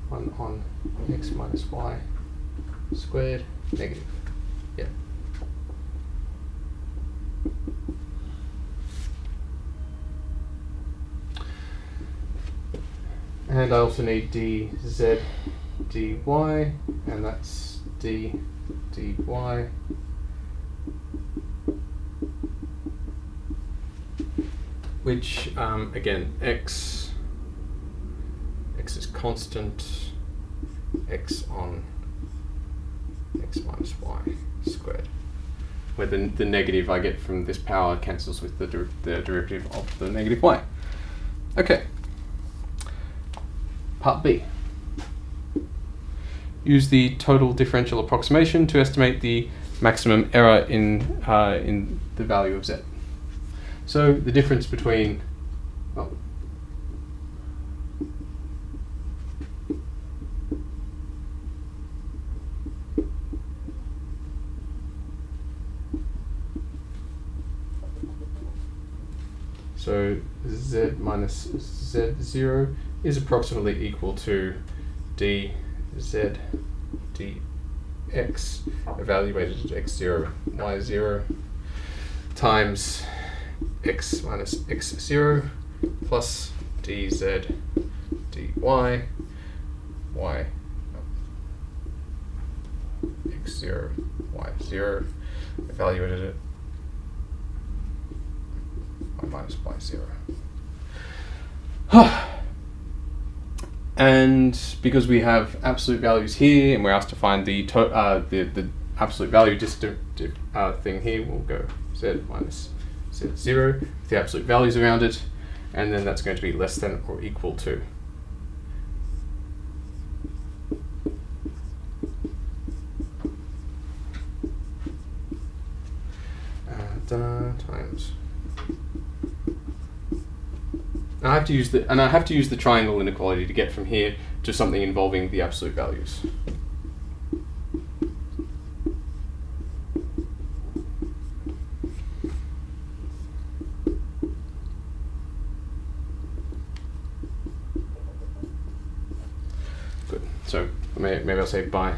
1 on x minus y squared negative. Yeah. And I also need dz dy, and that's dy, which again, x is constant, x on x minus y squared, where the negative I get from this power cancels with the derivative of the negative y. Okay. Part B. Use the total differential approximation to estimate the maximum error in the value of z. So the difference between, well, so z minus z0 is approximately equal to dz dx evaluated at x0, y0 times x minus x0 plus dz dy y x0 y0 evaluated at y minus y0. And because we have absolute values here, and we're asked to find the absolute value thing here, we'll go z minus z0 with the absolute values around it, and then that's going to be less than or equal to times. And I have to use the triangle inequality to get from here to something involving the absolute values. Good. So maybe I'll say bye.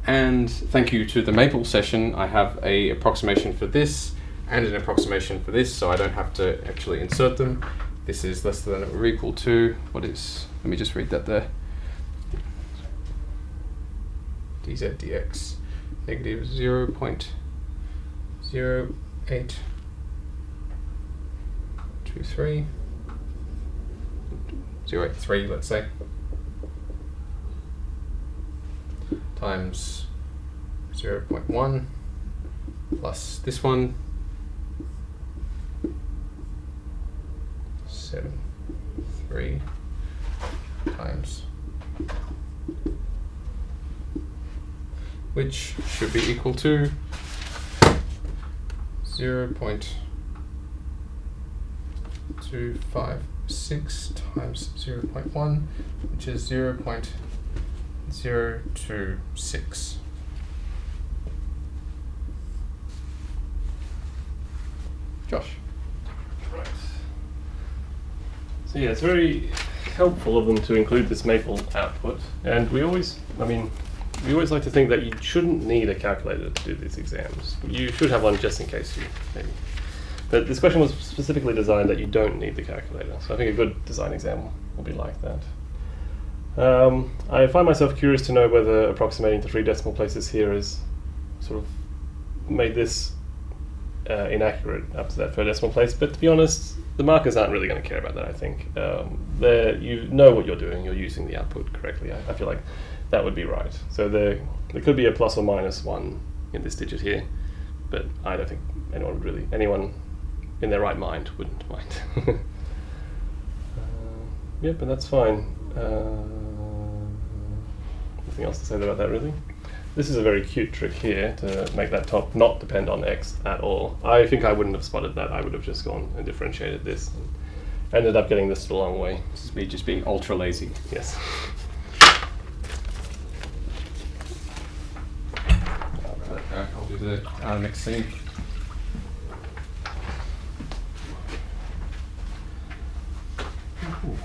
And thank you to the Maple session. I have a approximation for this and an approximation for this, so I don't have to actually insert them. This is less than or equal to, what is, let me just read that there. dz dx negative 0.0823, let's say, times 0.1 plus this one, 7.3 times, which should be equal to 0.256 times 0.1, which is 0.026. Josh. Right. So yeah, it's very helpful of them to include this Maple output, and we always like to think that you shouldn't need a calculator to do these exams. You should have one just in case you maybe. But this question was specifically designed that you don't need the calculator, so I think a good design exam will be like that. I find myself curious to know whether approximating to 3 decimal places here has sort of made this inaccurate up to that 3rd decimal place, but to be honest, the markers aren't really going to care about that, I think. You know what you're doing, you're using the output correctly. I feel like that would be right. So there could be a plus or minus 1 in this digit here, but I don't think anyone in their right mind wouldn't mind. Yep, and that's fine. Nothing else to say about that, really. This is a very cute trick here to make that top not depend on x at all. I think I wouldn't have spotted that. I would have just gone and differentiated this and ended up getting this the long way. This is me just being ultra lazy. Yes. I'll do the next scene. Ooh.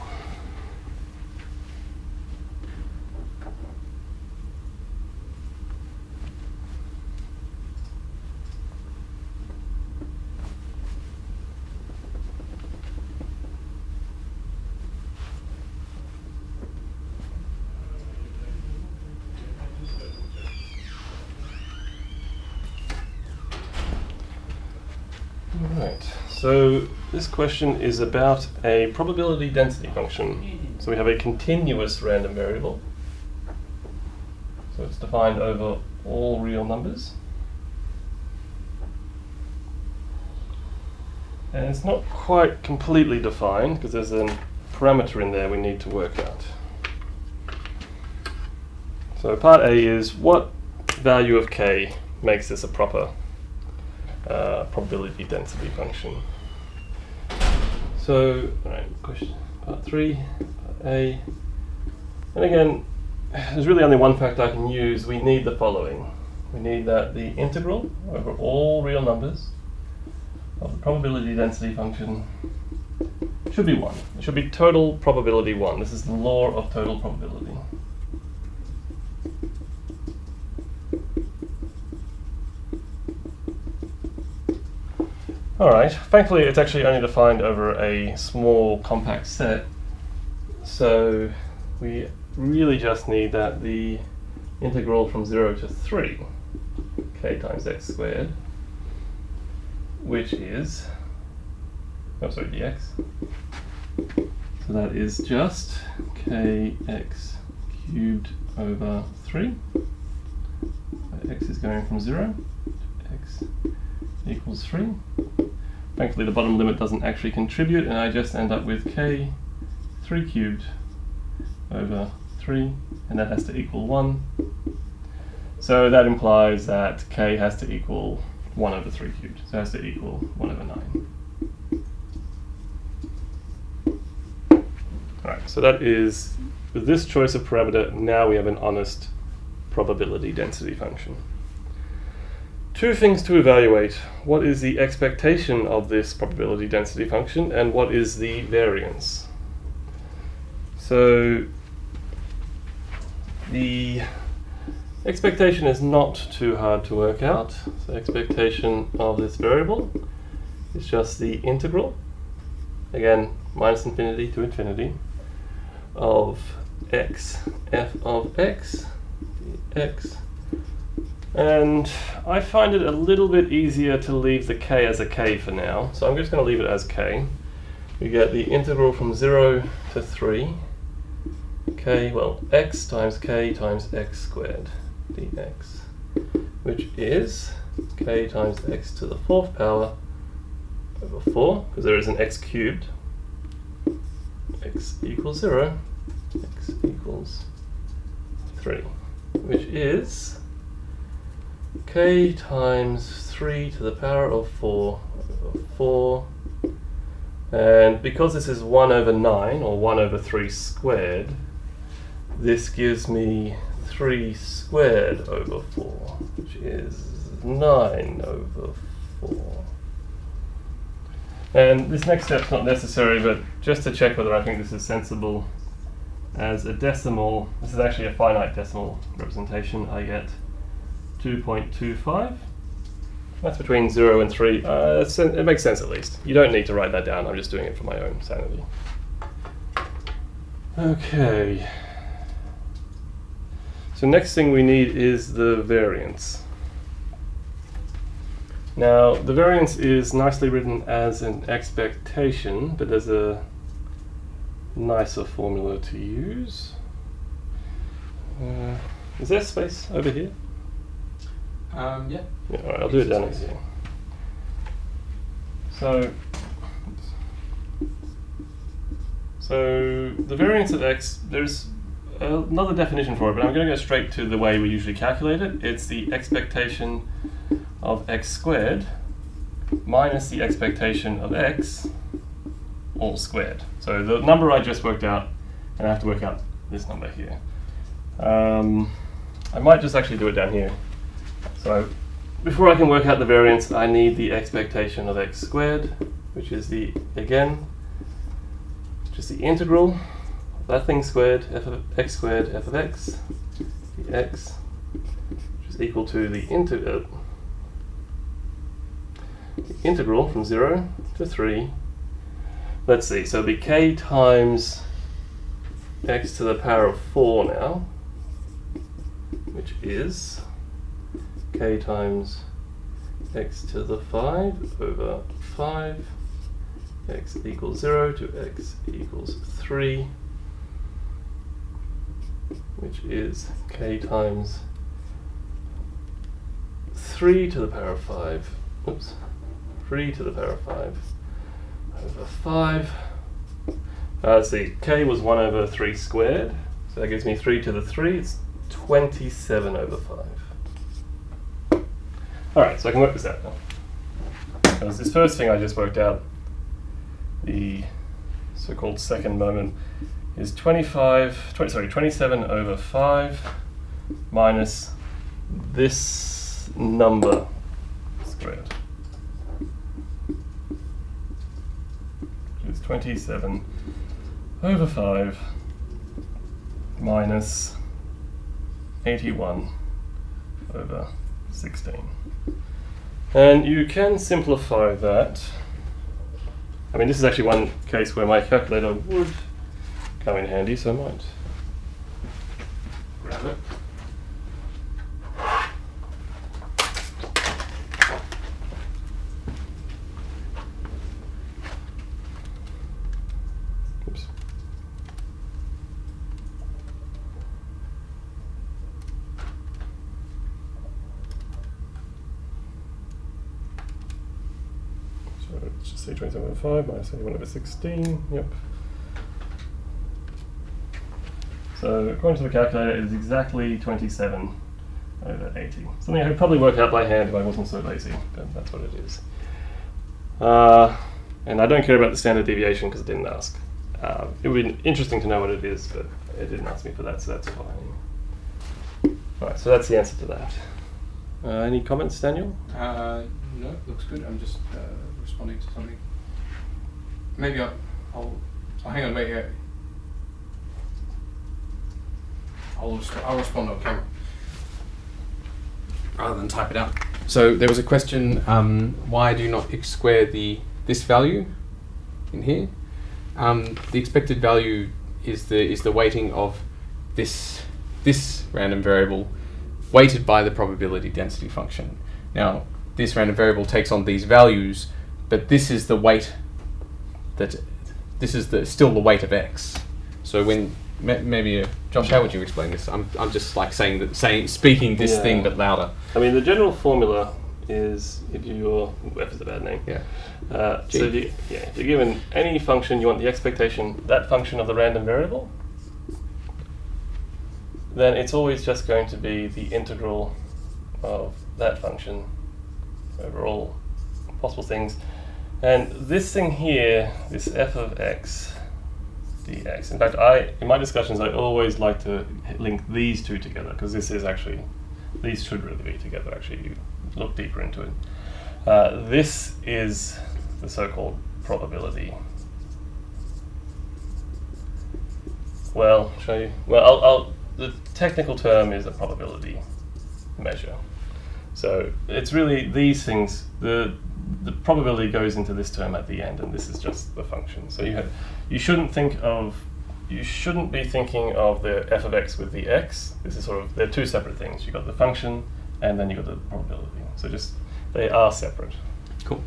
Right, so this question is about a probability density function. So we have a continuous random variable. So it's defined over all real numbers. And it's not quite completely defined because there's a parameter in there we need to work out. So part A is what value of k makes this a proper probability density function. So, alright, question part 3, part A. And again, there's really only one factor I can use. We need the following. We need that the integral over all real numbers of the probability density function should be 1. It should be total probability 1. This is the law of total probability. Alright, thankfully it's actually only defined over a small compact set, so we really just need that the integral from 0 to 3, k times x squared, which is, dx, so that is just kx cubed over 3, so x is going from 0 to x equals 3. Thankfully the bottom limit doesn't actually contribute, and I just end up with k 3 cubed over 3, and that has to equal 1. So that implies that k has to equal 1 over 3 cubed, so it has to equal 1 over 9. Alright, so that is, with this choice of parameter, now we have an honest probability density function. 2 things to evaluate. What is the expectation of this probability density function, and what is the variance? So the Expectation is not too hard to work out. So expectation of this variable is just the integral, again, minus infinity to infinity, of x f of x dx. And I find it a little bit easier to leave the k as a k for now, so I'm just going to leave it as k. We get the integral from 0 to 3, k, well, x times k times x squared dx, which is k times x to the 4th power over 4, because there is an x cubed, x equals 0, x equals 3, which is k times 3 to the power of 4 over 4, and because this is 1 over 9, or 1 over 3 squared, this gives me 3 squared over 4, which is 9 over 4. And this next step's not necessary, but just to check whether I think this is sensible as a decimal, this is actually a finite decimal representation, I get 2.25. That's between 0 and 3. It makes sense at least. You don't need to write that down, I'm just doing it for my own sanity. Okay. So next thing we need is the variance. Now, the variance is nicely written as an expectation, but there's a nicer formula to use. Is there space over here? Yeah. Yeah, all right, I'll do it down here. So the variance of x, there's another definition for it, but I'm going to go straight to the way we usually calculate it. It's the expectation of x squared minus the expectation of x all squared. So the number I just worked out, and I have to work out this number here. I might just actually do it down here. So before I can work out the variance, I need the expectation of x squared, which is the, again, just the integral of that thing squared, f of x squared, f of x, dx, which is equal to the integral from 0 to 3. Let's see, so it'll be k times x to the power of 4 now, which is k times x to the 5 over 5, x equals 0 to x equals 3, which is k times 3 to the power of 5, oops, 3 to the power of 5 over 5. Let's see, k was 1 over 3 squared, so that gives me 3 to the 3, it's 27 over 5. Alright, so I can work this out now. Because this first thing I just worked out, the so-called second moment, is 27 over 5 minus this number squared. Which is 27 over 5 minus 81 over 16. And you can simplify that. I mean, this is actually one case where my calculator would come in handy, so I might grab it. Oops. So let's just say 27 over 5 minus 81 over 16, yep. So according to the calculator, it is exactly 27 over 80. Something I could probably work out by hand if I wasn't so lazy, but that's what it is. And I don't care about the standard deviation because it didn't ask. It would be interesting to know what it is, but it didn't ask me for that, so that's fine. Alright, so that's the answer to that. Any comments, Daniel? No, looks good. I'm just responding to something. Maybe I'll hang on, wait here. I'll respond on camera. rather than type it out. So there was a question, why do you not x square this value in here? The expected value is the weighting of this random variable weighted by the probability density function. Now, this random variable takes on these values, but this is the weight still the weight of x. So when maybe Josh, how would you explain this? I'm just like speaking this thing but louder. I mean, the general formula is if f is a bad name. Yeah. So if you're given any function, you want the expectation, that function of the random variable, then it's always just going to be the integral of that function over all possible things. And this thing here, this f of x dx. In fact, in my discussions, I always like to link these two together, because this is actually, these should really be together, actually. You look deeper into it. This is the so-called probability. Well, show you. Well, the technical term is a probability measure. So it's really these things. The probability goes into this term at the end, and this is just the function. So you shouldn't be thinking of the f of x with the x. This is sort of, they're two separate things. You got the function, and then you got the probability. So just they are separate. Cool.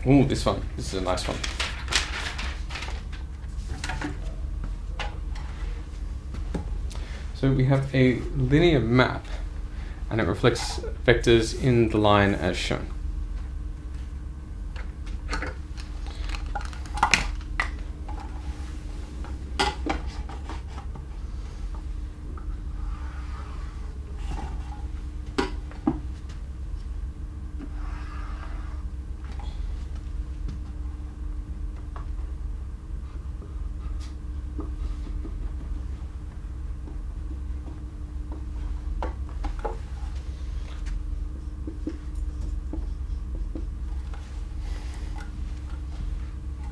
Ooh, this one. This is a nice one. So we have a linear map, and it reflects vectors in the line as shown.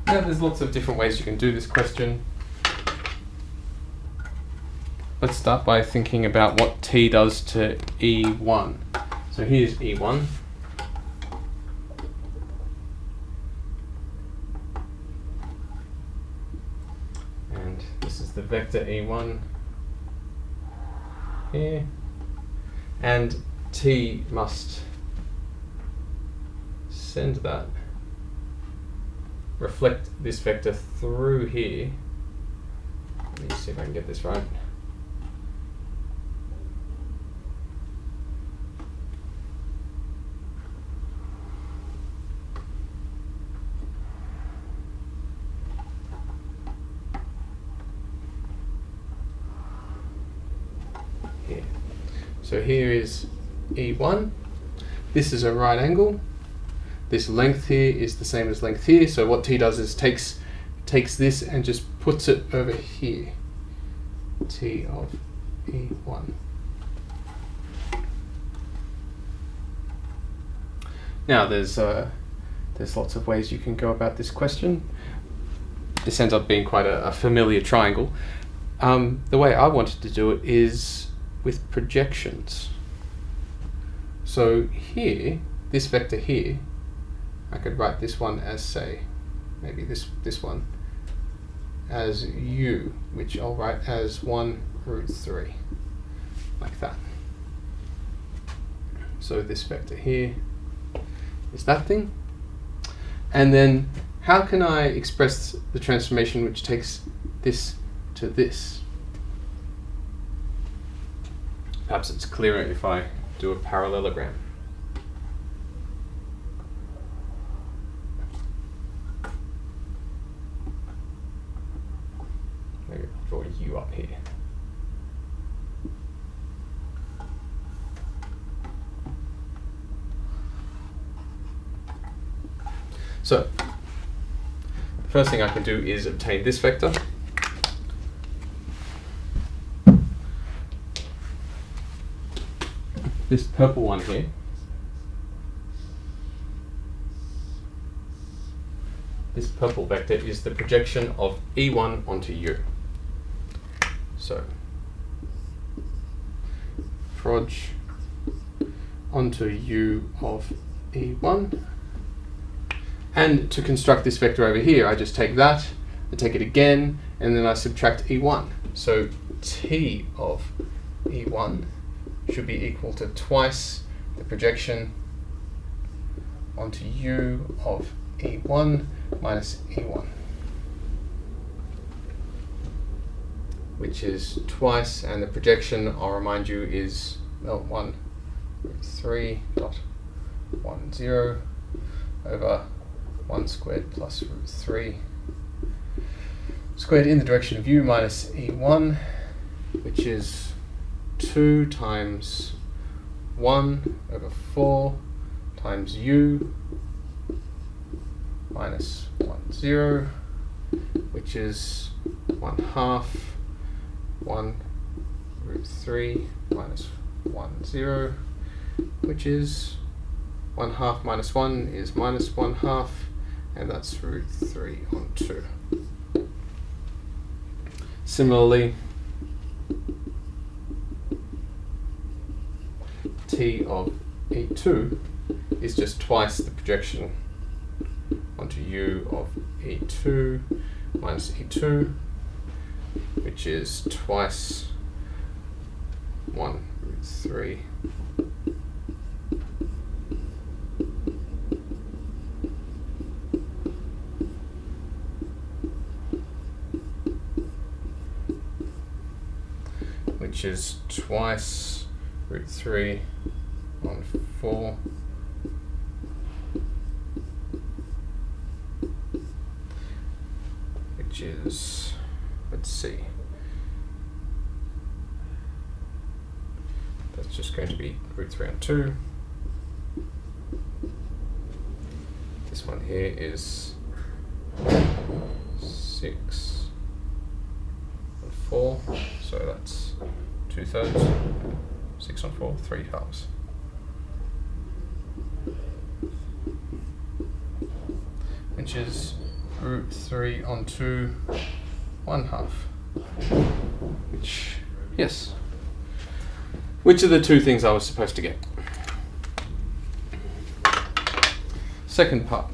Now, there's lots of different ways you can do this question. Let's start by thinking about what t does to E1. So here's E1. And this is the vector E1 here. And t must send that, reflect this vector through here. Let me see if I can get this right. Here. So here is E1. This is a right angle. This length here is the same as length here, so what t does is takes this and just puts it over here, t of E1. Now there's lots of ways you can go about this question. This ends up being quite a familiar triangle. The way I wanted to do it is with projections. So here, this vector here, I could write this one as, say, maybe this one as u, which I'll write as 1√3, like that. So this vector here is that thing. And then how can I express the transformation which takes this to this? Perhaps it's clearer if I do a parallelogram. Maybe I'll draw a U up here. So, the first thing I can do is obtain this vector. This purple one here. This purple vector is the projection of E1 onto U. So, proj onto U of E1. And to construct this vector over here, I just take that, I take it again, and then I subtract E1. So T of E1 should be equal to twice the projection onto U of E1 minus E1, which is twice, and the projection, I'll remind you, is 1/3.10 over 1 squared plus √3 squared in the direction of U minus E1, which is 2 times 1 over 4 times U minus 1/0, which is 1/2 1/3 minus 1/0, which is 1/2 minus 1 is minus 1/2, and that's √3 on 2. Similarly, T of E2 is just twice the projection onto U of E2 minus E2, which is twice 1/3. Which is twice √3 on 4, which is, let's see, that's just going to be √3 on 2. This one here is 6 on 4, so that's 2/3, 6 on 4, 3/2. Which is √3 on 2, 1/2. Which, yes. Which are the two things I was supposed to get? Second part.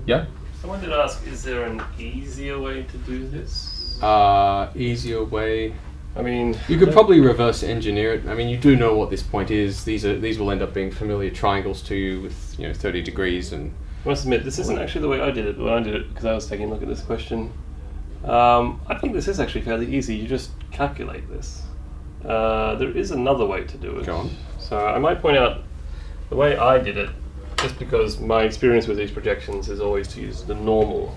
Yeah? Someone did ask, is there an easier way to do this? Easier way. I mean, you could probably reverse engineer it. I mean, you do know what this point is. These will end up being familiar triangles to you with 30 degrees and. I must admit, this isn't actually the way I did it. When I did it, because I was taking a look at this question, I think this is actually fairly easy. You just calculate this. There is another way to do it. Go on. So I might point out the way I did it, just because my experience with these projections is always to use the normal.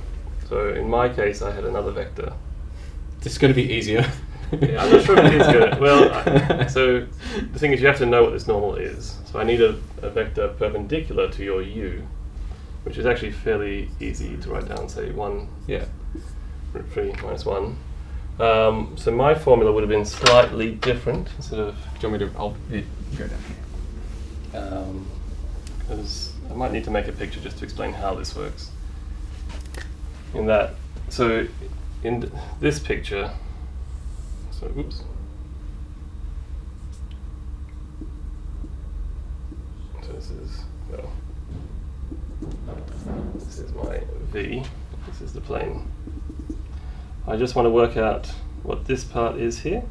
So in my case, I had another vector. This is going to be easier. Yeah, I'm not sure if it is good. Well, so the thing is, you have to know what this normal is. So I need a vector perpendicular to your u, which is actually fairly easy to write down. Say 1, √3 minus 1. So my formula would have been slightly different. Instead of, do you want me to? I'll go down here. Because I might need to make a picture just to explain how this works. So in this picture, so oops. So this is my V. This is the plane. I just want to work out what this part is here.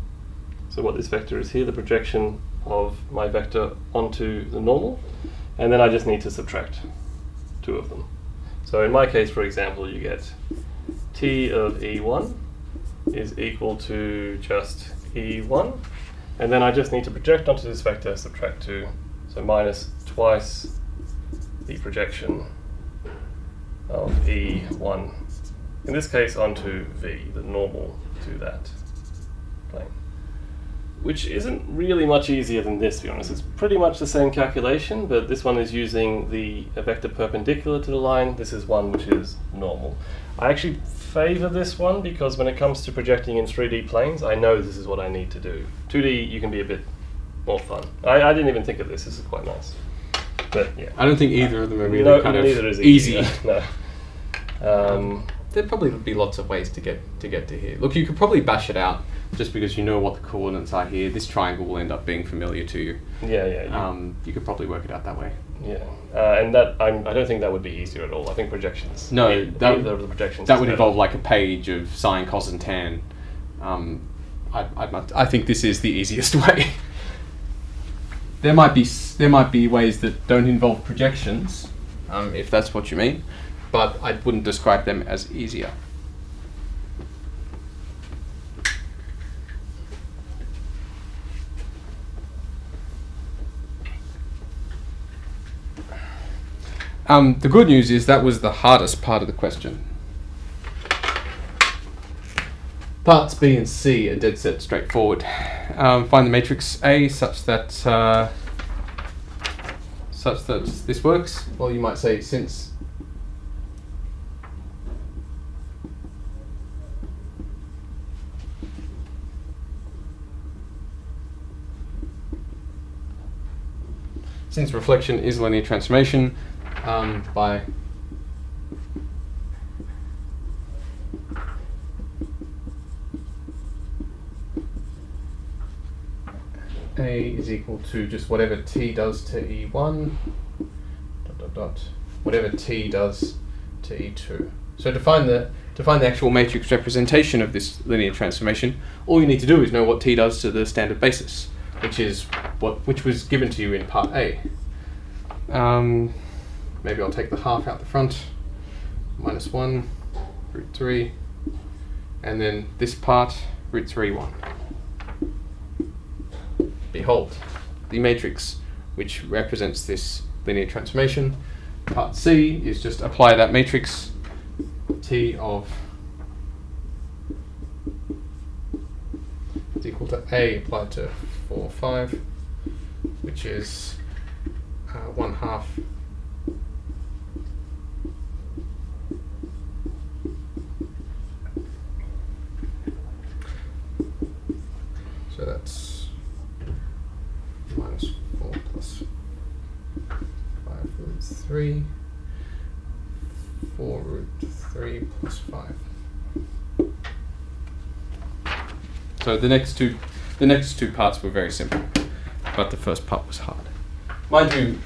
So what this vector is here, the projection of my vector onto the normal, and then I just need to subtract two of them. So in my case, for example, you get t of e1 is equal to just e1, and then I just need to project onto this vector, subtract 2, so minus twice the projection of e1, in this case onto v, the normal to that plane. Which isn't really much easier than this, to be honest. It's pretty much the same calculation, but this one is using a vector perpendicular to the line. This is one which is normal. I actually favour this one because when it comes to projecting in 3D planes, I know this is what I need to do. 2D, you can be a bit more fun. I didn't even think of this. This is quite nice. But yeah, I don't think either of them are really kind of easy. No. There probably would be lots of ways to get to here. Look, you could probably bash it out just because you know what the coordinates are here. This triangle will end up being familiar to you. Yeah. You could probably work it out that way. Yeah, and that I don't think that would be easier at all. I think projections. No, either of the projections. That would involve like a page of sine, cos, and tan. I think this is the easiest way. There might be ways that don't involve projections, if that's what you mean, but I wouldn't describe them as easier. The good news is that was the hardest part of the question. Parts B and C are dead set straightforward. Find the matrix A such that this works. Well, you might say since reflection is linear transformation by A is equal to just whatever t does to E1, whatever t does to E2. So to find the actual matrix representation of this linear transformation, all you need to do is know what t does to the standard basis, which was given to you in part A. Maybe I'll take the half out the front, minus 1, root 3, and then this part, root 3, 1. Behold, the matrix which represents this linear transformation. Part C is just apply that matrix, t of is equal to A applied to 4, 5, which is 1/2 so that's minus 4 plus 5 root 3, 4 root 3 plus 5. So the next two parts were very simple, but the first part was hard. Mind you,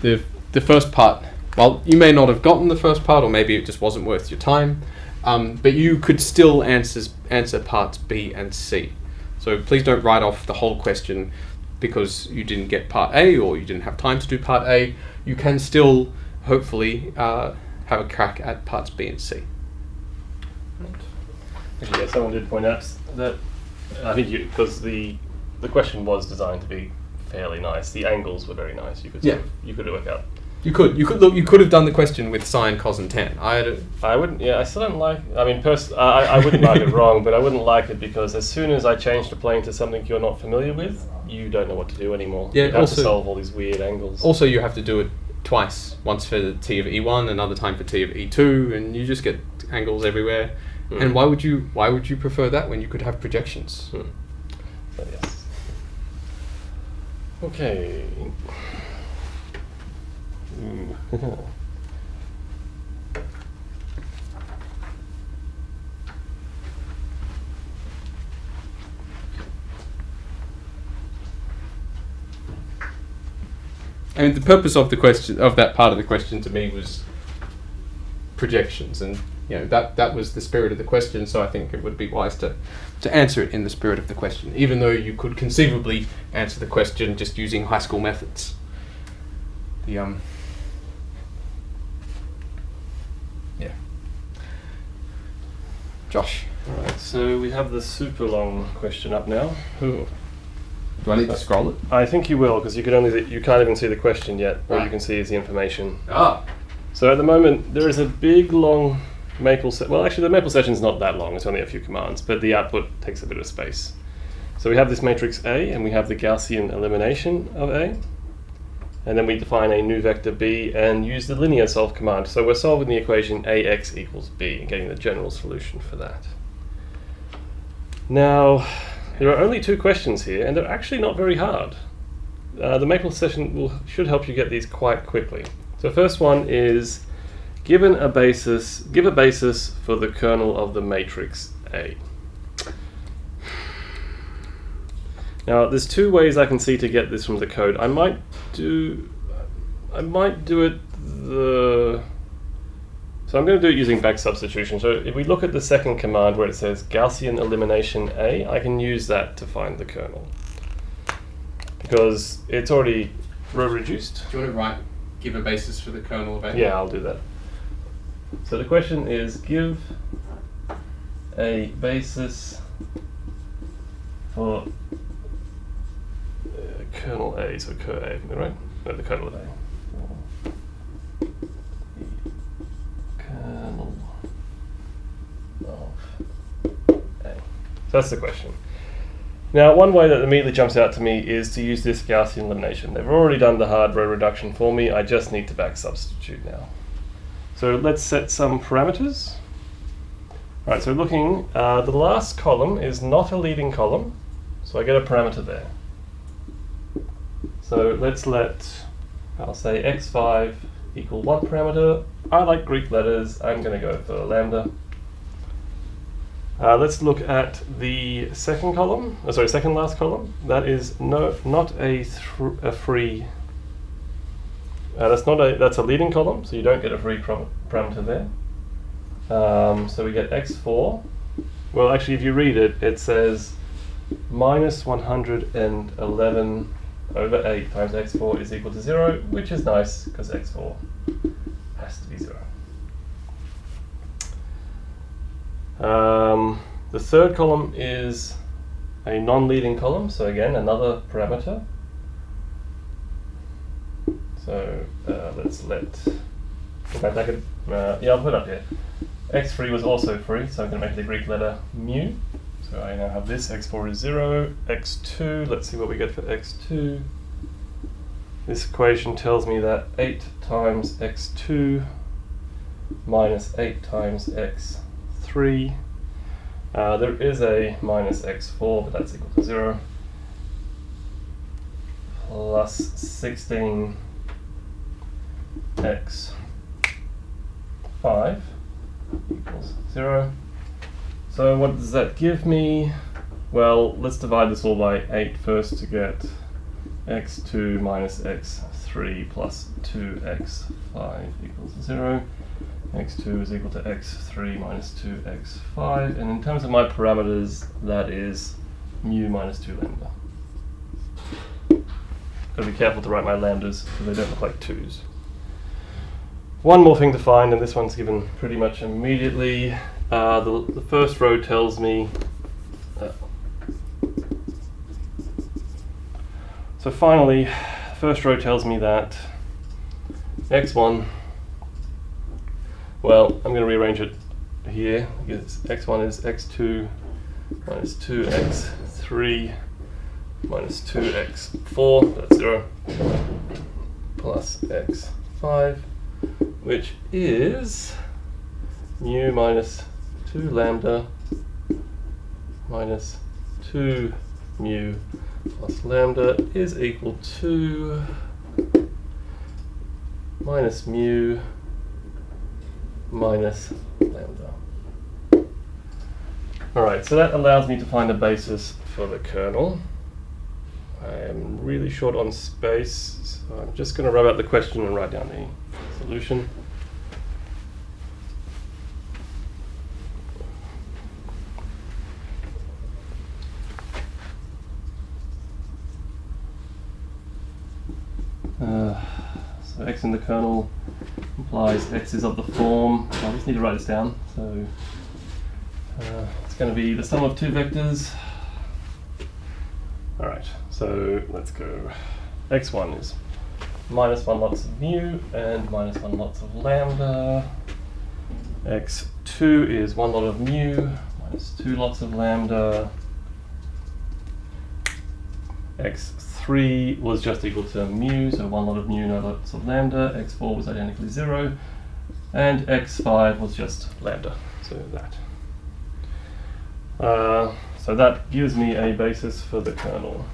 the first part, well, you may not have gotten the first part, or maybe it just wasn't worth your time, but you could still answer parts B and C. So please don't write off the whole question because you didn't get part A or you didn't have time to do part A. You can still, hopefully, have a crack at parts B and C. Actually, yeah, someone did point out that I think because the question was designed to be fairly nice. The angles were very nice. You could work out. You could have done the question with sine, cos, and tan. I wouldn't. Yeah, I still don't like. I mean, I wouldn't like it wrong, but I wouldn't like it because as soon as I change the plane to something you're not familiar with, you don't know what to do anymore. Yeah, you have to solve all these weird angles. Also, you have to do it twice. Once for the t of E1, another time for t of E2, and you just get angles everywhere. And why would you prefer that when you could have projections? So yes. Okay. And the purpose of the question, of that part of the question, to me was projections, and that was the spirit of the question. So I think it would be wise to answer it in the spirit of the question, even though you could conceivably answer the question just using high school methods. Yeah. Josh. Alright, so we have the super long question up now. Ooh. Do I need to scroll it? I think you will, because you can't even see the question yet. All you can see is the information. So at the moment, there is a big, long maple well, actually, the maple session is not that long. It's only a few commands, but the output takes a bit of space. So we have this matrix A, and we have the Gaussian elimination of A. And then we define a new vector B and use the linear solve command. So we're solving the equation AX equals B and getting the general solution for that. Now, there are only 2 questions here, and they're actually not very hard. The maple session should help you get these quite quickly. So the first one is give a basis for the kernel of the matrix A. Now, there's 2 ways I can see to get this from the code. I might do it so I'm going to do it using back substitution. So if we look at the second command where it says Gaussian elimination A, I can use that to find the kernel, because it's already row reduced. Do you want to give a basis for the kernel of A? Yeah, I'll do that. So the question is, give a basis for kernel A, so ker A, right? No, the kernel of A. Kernel of A. So that's the question. Now, one way that immediately jumps out to me is to use this Gaussian elimination. They've already done the hard row reduction for me. I just need to back substitute now. So let's set some parameters. All right, so looking, the last column is not a leading column, so I get a parameter there. So let's I'll say x5 equal 1 parameter. I like Greek letters. I'm going to go for lambda. Let's look at the second last column. That is not a free. That's a leading column, so you don't get a free parameter there. So we get x4. Well, actually, if you read it, it says minus 111 over 8 times x4 is equal to 0, which is nice because x4 has to be 0. The third column is a non-leading column, so again another parameter. So let's in fact I could, I'll put it up here. x3 was also free, so I'm going to make the Greek letter mu. So I now have this, x4 is 0, x2, let's see what we get for x2. This equation tells me that 8 times x2 minus 8 times x3. There is a minus x4, but that's equal to 0. Plus 16 x5 equals 0. So what does that give me? Well, let's divide this all by 8 first to get x2 minus x3 plus 2x5 equals 0. x2 is equal to x3 minus 2x5. And in terms of my parameters, that is mu minus 2 lambda. Got to be careful to write my lambdas because they don't look like 2's. One more thing to find, and this one's given pretty much immediately. The first row tells me. So finally, the first row tells me that x1. Well, I'm going to rearrange it here because x1 is x2 minus 2x3 minus 2x4, that's 0, plus x5, which is mu minus 2 lambda minus 2 mu plus lambda is equal to minus mu minus lambda. Alright, so that allows me to find a basis for the kernel. I am really short on space, so I'm just going to rub out the question and write down the solution. So x in the kernel implies x is of the form. I just need to write this down. So it's going to be the sum of two vectors. All right. So let's go. X1 is -1 lots of mu and -1 lots of lambda. X2 is 1 lot of mu minus 2 lots of lambda. X3 was just equal to mu, so 1 lot of mu, no lots of lambda. X4 was identically 0. And X5 was just lambda, so that. So that gives me a basis for the kernel.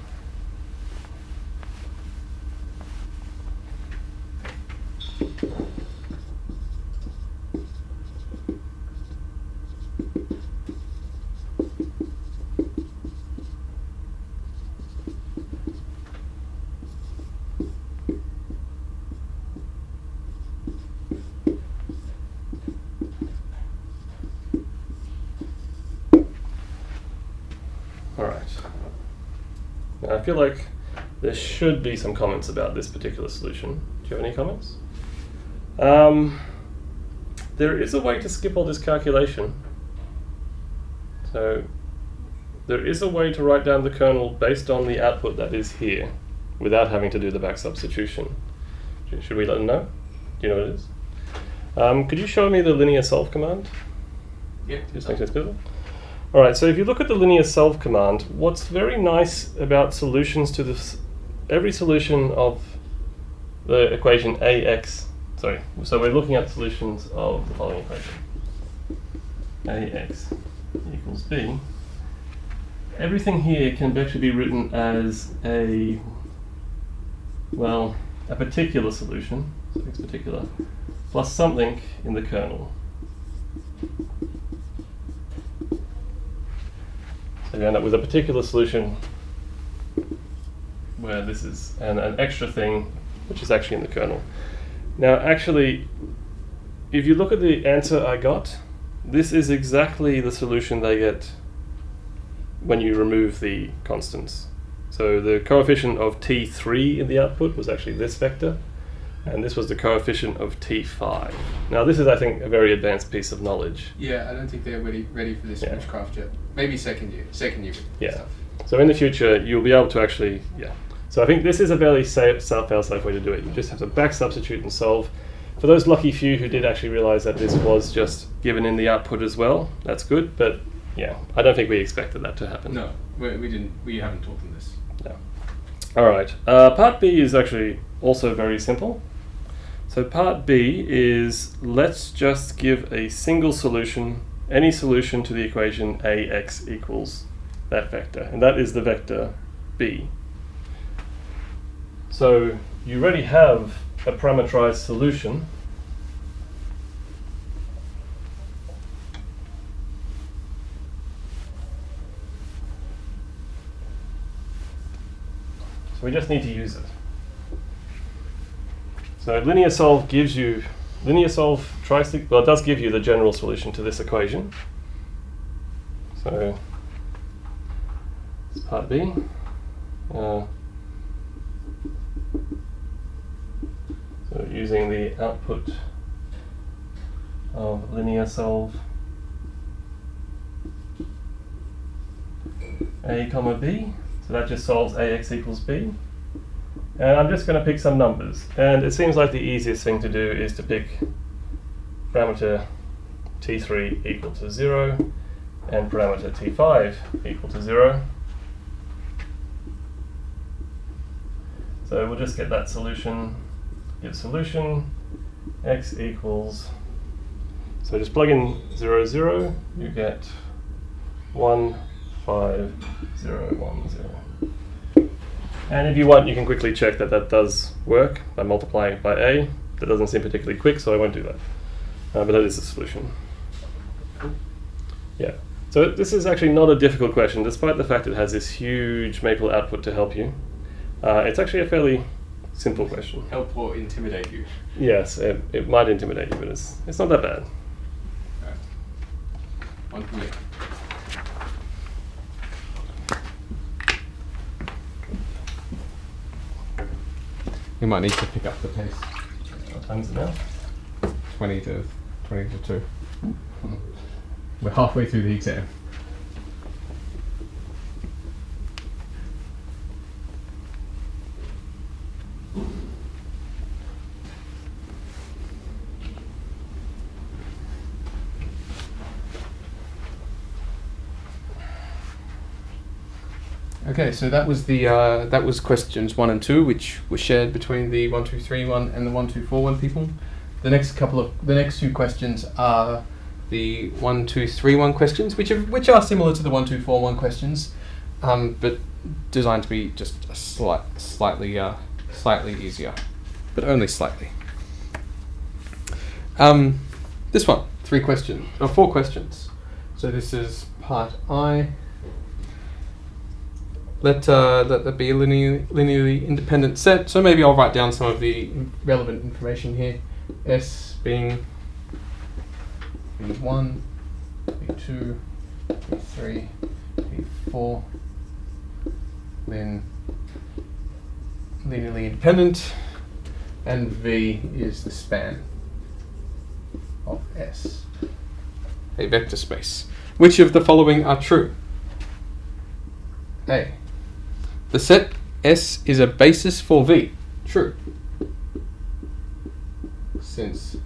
I feel like there should be some comments about this particular solution. Do you have any comments? There is a way to skip all this calculation. So there is a way to write down the kernel based on the output that is here without having to do the back substitution. Should we let them know? Do you know what it is? Could you show me the linear solve command? Yeah. Just make sense better. All right, so if you look at the linear solve command, what's very nice about solutions to this, every solution of the equation AX, so we're looking at solutions of the following equation. AX equals B. Everything here can actually be written as a particular solution, so X particular, plus something in the kernel. So you end up with a particular solution where this is an extra thing which is actually in the kernel. Now actually, if you look at the answer I got, this is exactly the solution they get when you remove the constants. So the coefficient of T3 in the output was actually this vector, and this was the coefficient of T5. Now this is, I think, a very advanced piece of knowledge. Yeah, I don't think they're ready for this witchcraft yet. Maybe second year stuff. So in the future, you'll be able to actually, So I think this is a fairly fail-safe way to do it. You just have to back substitute and solve. For those lucky few who did actually realize that this was just given in the output as well, that's good, but I don't think we expected that to happen. No, we didn't. We haven't taught them this. No. All right. Part B is actually also very simple. So part B is, let's just give a single solution, any solution to the equation AX equals that vector, and that is the vector B. So you already have a parameterized solution. So we just need to use it. So linear solve gives you, it does give you the general solution to this equation. So it's part B. So using the output of linear solve A comma B, so that just solves AX equals B. And I'm just going to pick some numbers, and it seems like the easiest thing to do is to pick parameter T3 equal to 0 and parameter T5 equal to 0. So we'll just get that solution, give solution, x equals, so just plug in 0, 0, you get 1, 5, 0, 1, 0. And if you want, you can quickly check that that does work by multiplying it by a. That doesn't seem particularly quick, so I won't do that. But that is the solution. Yeah. So this is actually not a difficult question, despite the fact it has this huge maple output to help you. It's actually a fairly simple question. Help or intimidate you? Yes, it might intimidate you, but it's not that bad. Right. One for me. You might need to pick up the pace. What time is it now? 20 to 2. We're halfway through the exam. Okay, so that was questions 1 and 2, which were shared between the 1231 and the 1241 people. The next two questions are the 1231 questions, which are similar to the 1241 questions, but designed to be just a slightly easier, but only slightly. This one, 4 questions. So this is part I. Let that be a linearly independent set. So maybe I'll write down some of the relevant information here. S being V1, V2, V3, V4, then linearly independent, and V is the span of S, a vector space. Which of the following are true? A. The set S is a basis for V. True. Since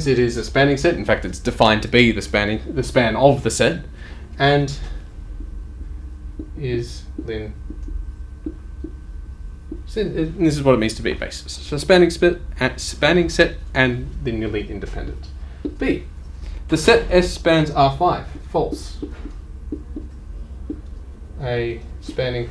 it is a spanning set, in fact it's defined to be the span of the set, and is then. And this is what it means to be a basis. So spanning set and linearly independent. B. The set S spans R5. False. A spanning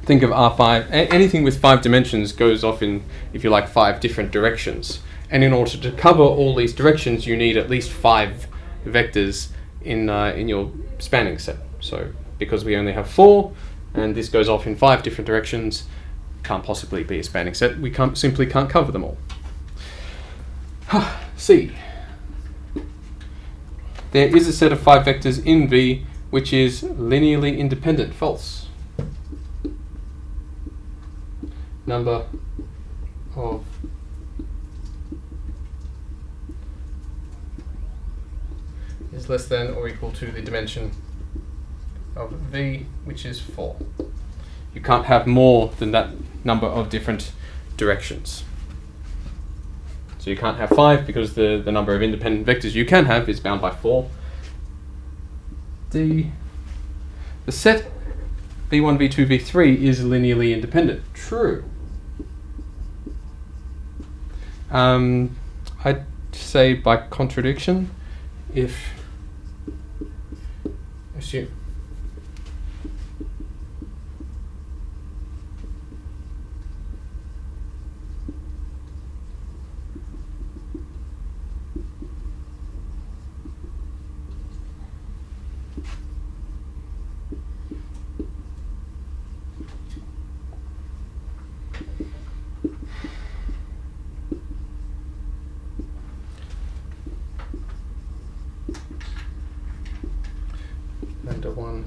think of R5, anything with 5 dimensions goes off in, if you like, 5 different directions. And in order to cover all these directions, you need at least 5 vectors in your spanning set. So because we only have 4, and this goes off in 5 different directions, can't possibly be a spanning set. We simply can't cover them all. C. There is a set of 5 vectors in V which is linearly independent. False. Number of is less than or equal to the dimension of V, which is 4. You can't have more than that number of different directions. So you can't have 5 because the number of independent vectors you can have is bound by 4. D. The set V1, V2, V3 is linearly independent. True. I'd say by contradiction, assume lambda 1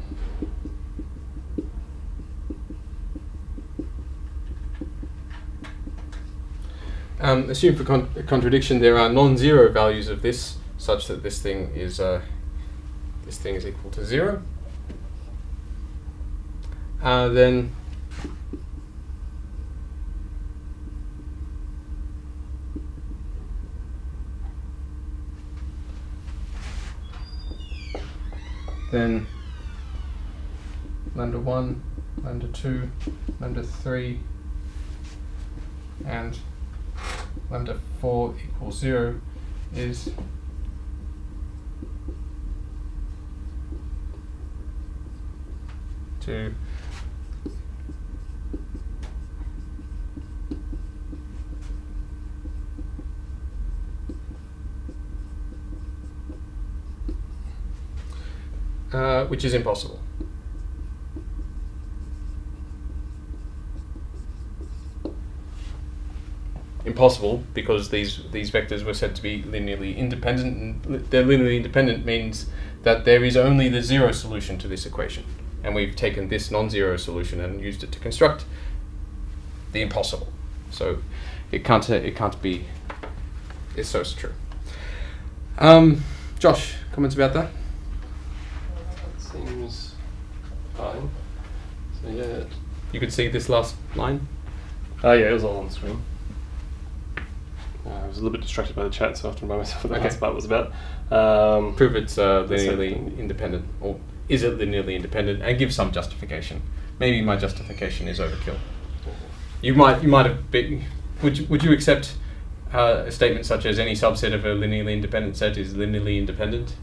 assume for contradiction there are non-zero values of this such that this thing is equal to 0. Then lambda 1, lambda 2, lambda 3, and lambda 4 equals 0 is to which is impossible. Impossible because these vectors were said to be linearly independent, and they're linearly independent means that there is only the zero solution to this equation, and we've taken this non-zero solution and used it to construct the impossible. So it can't be. So it's true. Josh, comments about that? Seems fine. So yeah. You could see this last line? Oh yeah, it was all on the screen. I was a little bit distracted by the chat, so I have to remind myself what the last part was about. Prove it's linearly independent, or is it linearly independent, and give some justification. Maybe my justification is overkill. You might have been. Would you accept a statement such as any subset of a linearly independent set is linearly independent?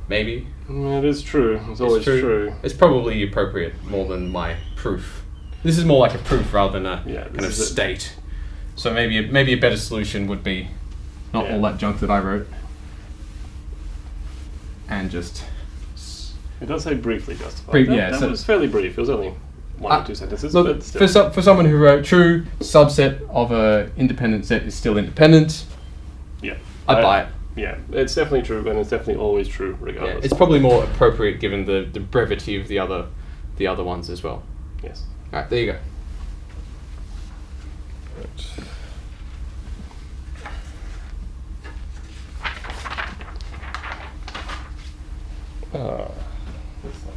Maybe. It is true. It's always true. It's probably appropriate more than my proof. This is more like a proof rather than a kind of state. So maybe a better solution would be not all that junk that I wrote, and just. It does say briefly justified. That was fairly brief. It was only 1 or 2 sentences. Look, but still. For someone who wrote true subset of a independent set is still independent. Yeah, I'd buy it. Yeah, it's definitely true, and it's definitely always true, regardless. Yeah, it's probably more appropriate given the brevity of the other ones as well. Yes. All right, there you go. This one.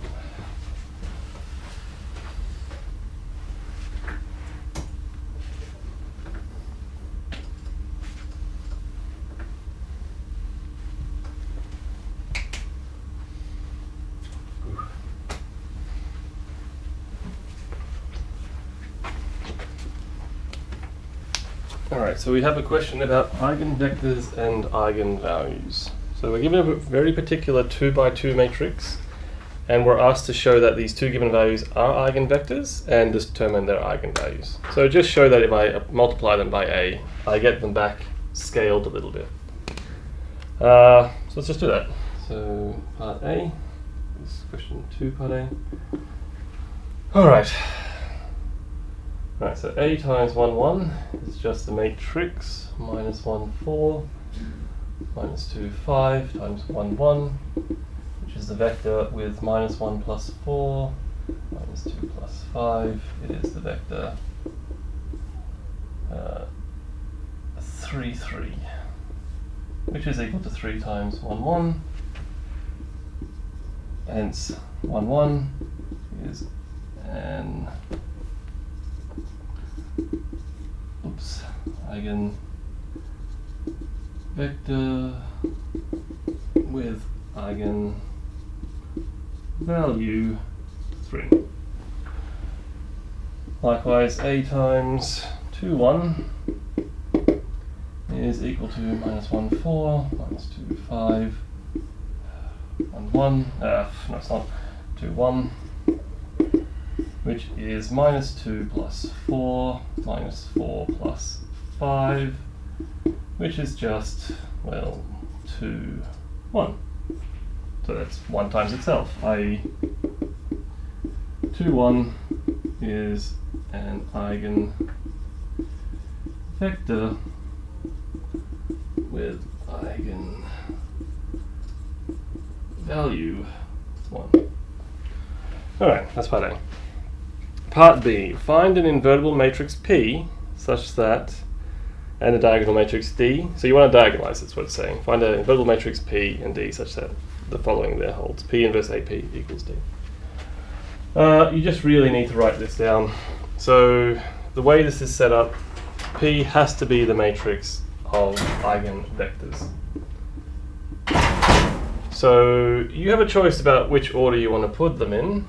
Alright, so we have a question about eigenvectors and eigenvalues. So we're given a very particular 2x2 matrix, and we're asked to show that these two given values are eigenvectors and determine their eigenvalues. So just show that if I multiply them by A, I get them back scaled a little bit. So let's just do that. So part A, this is question 2, part A. Alright. Alright, so A times 1, 1 is just the matrix, minus 1, 4, minus 2, 5, times 1, 1, which is the vector with minus 1 plus 4, minus 2 plus 5. It is the vector 3, 3, which is equal to 3 times 1, 1. Hence, 1, 1 is an eigenvector with eigenvalue 3. Likewise, A times 2, 1 is equal to minus 1, 4, minus 2, 5, 1, 1, no it's not, 2, 1, which is minus 2 plus 4, minus 4 plus 5, which is just, well, 2, 1. So that's 1 times itself, i.e. 2, 1 is an eigenvector with eigenvalue 1. Alright, that's part A. Part B, find an invertible matrix P such that, and a diagonal matrix D. So you want to diagonalize, that's what it's saying. Find an invertible matrix P and D such that the following there holds. P inverse AP equals D. You just really need to write this down. So the way this is set up, P has to be the matrix of eigenvectors. So you have a choice about which order you want to put them in.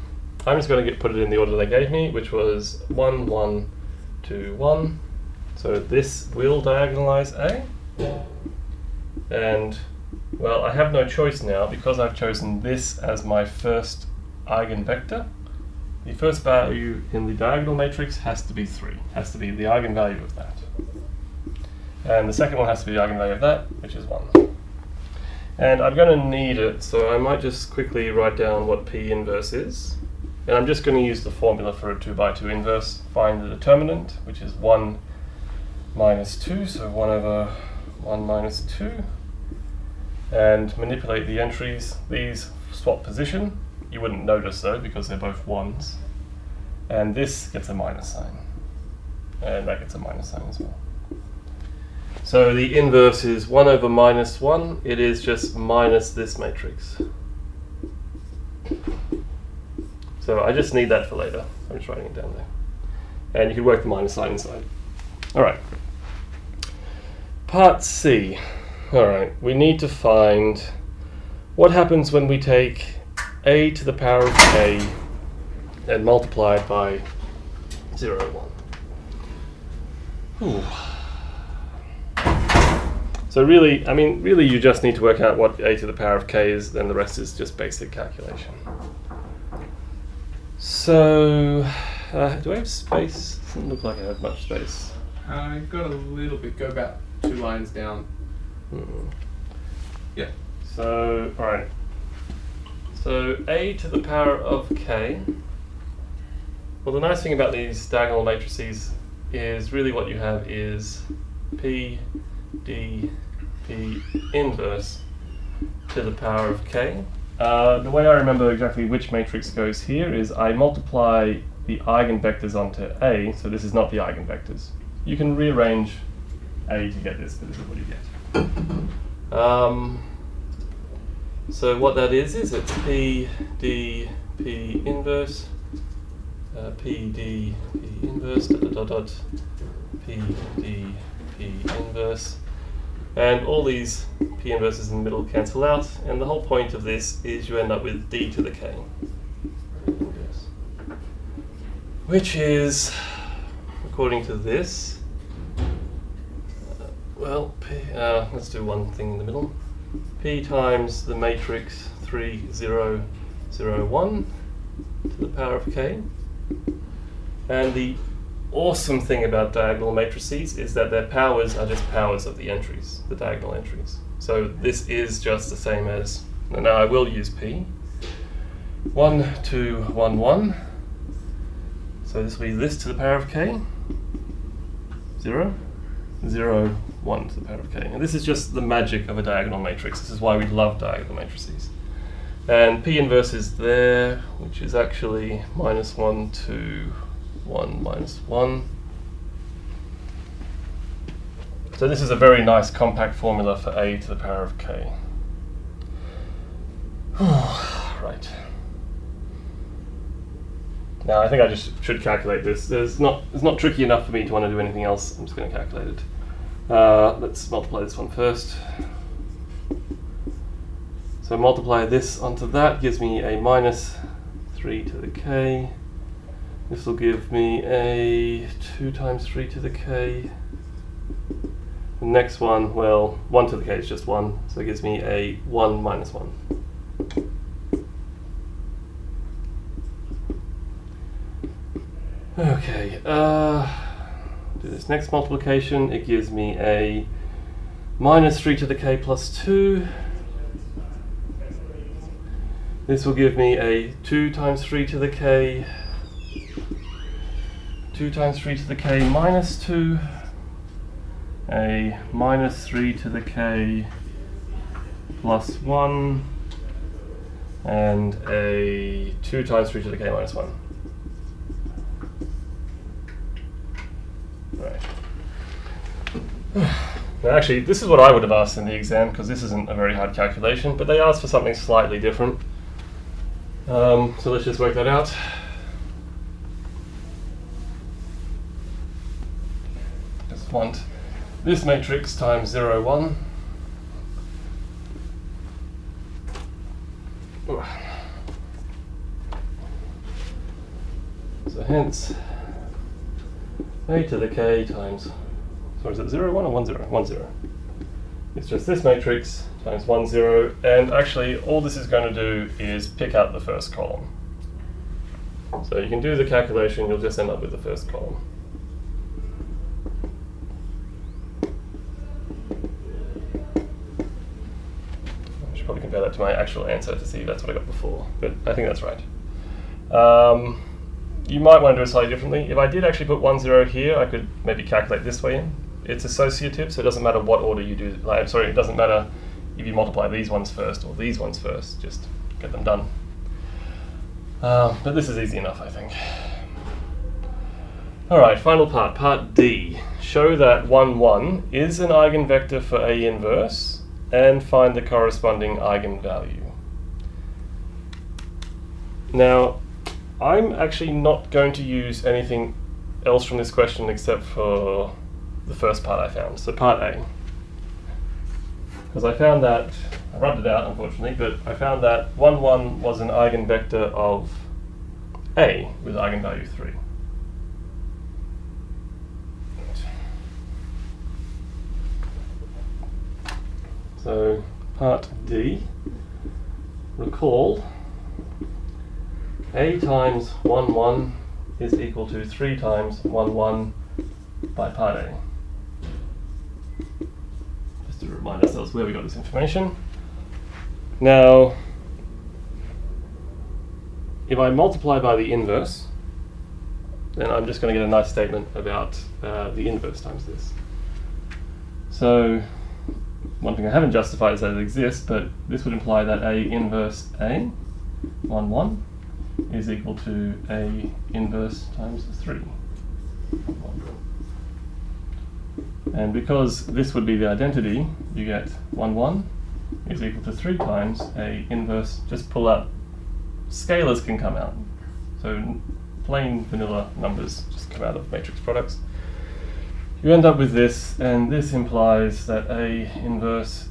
I'm just going to put it in the order they gave me, which was 1, 1, 2, 1. So this will diagonalize A. And, well, I have no choice now because I've chosen this as my first eigenvector. The first value in the diagonal matrix has to be 3, has to be the eigenvalue of that. And the second one has to be the eigenvalue of that, which is 1. And I'm going to need it, so I might just quickly write down what P inverse is. And I'm just going to use the formula for a 2 by 2 inverse. Find the determinant, which is 1 minus 2, so 1 over 1 minus 2. And manipulate the entries. These swap position. You wouldn't notice though, because they're both 1s. And this gets a minus sign. And that gets a minus sign as well. So the inverse is 1 over minus 1. It is just minus this matrix. So I just need that for later. I'm just writing it down there. And you can work the minus sign inside. All right. Part C. All right. We need to find what happens when we take a to the power of k and multiply it by 0, 1. Ooh. So really you just need to work out what a to the power of k is, then the rest is just basic calculation. So, do I have space? Doesn't look like I have much space. I got a little bit. Go about 2 lines down. Yeah. So, all right. So a to the power of k. Well, the nice thing about these diagonal matrices is really what you have is p d p inverse to the power of k. The way I remember exactly which matrix goes here is I multiply the eigenvectors onto A, so this is not the eigenvectors. You can rearrange A to get this, but this is what you get. So what that is it's P, D, P inverse, P, D, P inverse, dot, dot, dot, P, D, P inverse. And all these P inverses in the middle cancel out, and the whole point of this is you end up with D to the K. Which is, according to this, let's do one thing in the middle. P times the matrix 3, 0, 0, 1 to the power of K. And the awesome thing about diagonal matrices is that their powers are just powers of the entries, the diagonal entries. So this is just the same as, now I will use P. 1, 2, 1, 1. So this will be this to the power of K. 0, 0, 1 to the power of K. And this is just the magic of a diagonal matrix. This is why we love diagonal matrices. And P inverse is there, which is actually minus 1, 2, 1, minus 1. So this is a very nice compact formula for a to the power of k. Right. Now I think I just should calculate this. It's not tricky enough for me to want to do anything else. I'm just going to calculate it. Let's multiply this one first. So multiply this onto that gives me a minus 3 to the k. This will give me a 2 times 3 to the k. The next one, well, 1 to the k is just 1, so it gives me a 1 minus 1. Okay, do this next multiplication. It gives me a minus 3 to the k plus 2. This will give me a 2 times 3 to the k. 2 times 3 to the k minus 2, a minus 3 to the k plus 1, and a 2 times 3 to the k minus 1. Right. Now actually, this is what I would have asked in the exam, because this isn't a very hard calculation, but they asked for something slightly different. So let's just work that out. Want this matrix times 0, 1. So hence a to the k times, so is it 0, 1 or 1, 0? 1, 0. It's just this matrix times 1, 0, and actually all this is going to do is pick out the first column. So you can do the calculation, you'll just end up with the first column. compare that to my actual answer to see if that's what I got before. But I think that's right. You might want to do it slightly differently. If I did actually put 1, 0 here, I could maybe calculate this way in. It's associative, so it doesn't matter what order you do. It doesn't matter if you multiply these ones first or these ones first. Just get them done. But this is easy enough, I think. All right, final part, part D. Show that 1, 1 is an eigenvector for A inverse and find the corresponding eigenvalue. Now, I'm actually not going to use anything else from this question except for the first part I found, so part A. Because I found that, I rubbed it out unfortunately, but I found that 1, 1 was an eigenvector of A with eigenvalue 3. So, part D, recall A times 1, 1 is equal to 3 times 1, 1 by part A. Just to remind ourselves where we got this information. Now, if I multiply by the inverse, then I'm just going to get a nice statement about the inverse times this. So, one thing I haven't justified is that it exists, but this would imply that A inverse A, 1, 1, is equal to A inverse times 3. And because this would be the identity, you get 1, 1 is equal to 3 times A inverse. Just pull out, scalars can come out. So plain vanilla numbers just come out of matrix products. You end up with this, and this implies that A inverse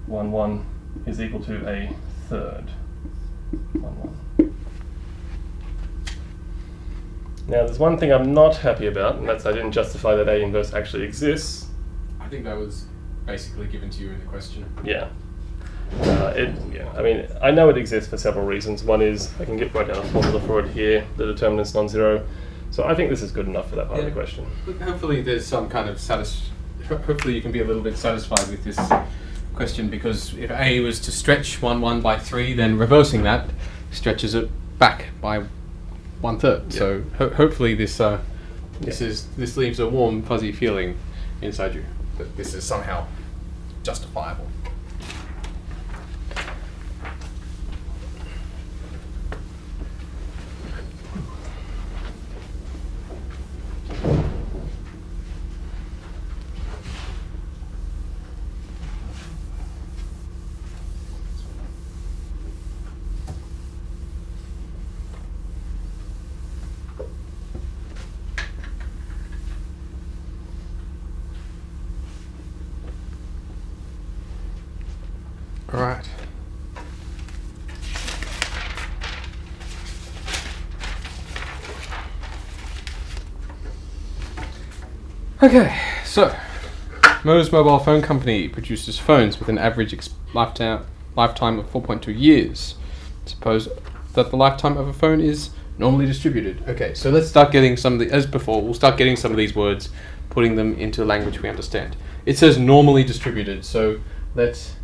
1, 1 is equal to a third 1, 1. Now there's one thing I'm not happy about, and that's I didn't justify that A inverse actually exists. I think that was basically given to you in the question. Yeah. I mean, I know it exists for several reasons. One is I can write down a formula for it here, the determinant's non-zero. So I think this is good enough for that part of the question. Look, hopefully there's some kind of hopefully you can be a little bit satisfied with this question, because if A was to stretch 1, 1 by 3, then reversing that stretches it back by 1/3. Yeah. So hopefully this leaves a warm, fuzzy feeling inside you that this is somehow justifiable. All right. Okay, so Mo's mobile phone company produces phones with an average lifetime of 4.2 years. Suppose that the lifetime of a phone is normally distributed. Okay, so let's start getting as before, we'll start getting some of these words, putting them into language we understand. It says normally distributed, so let's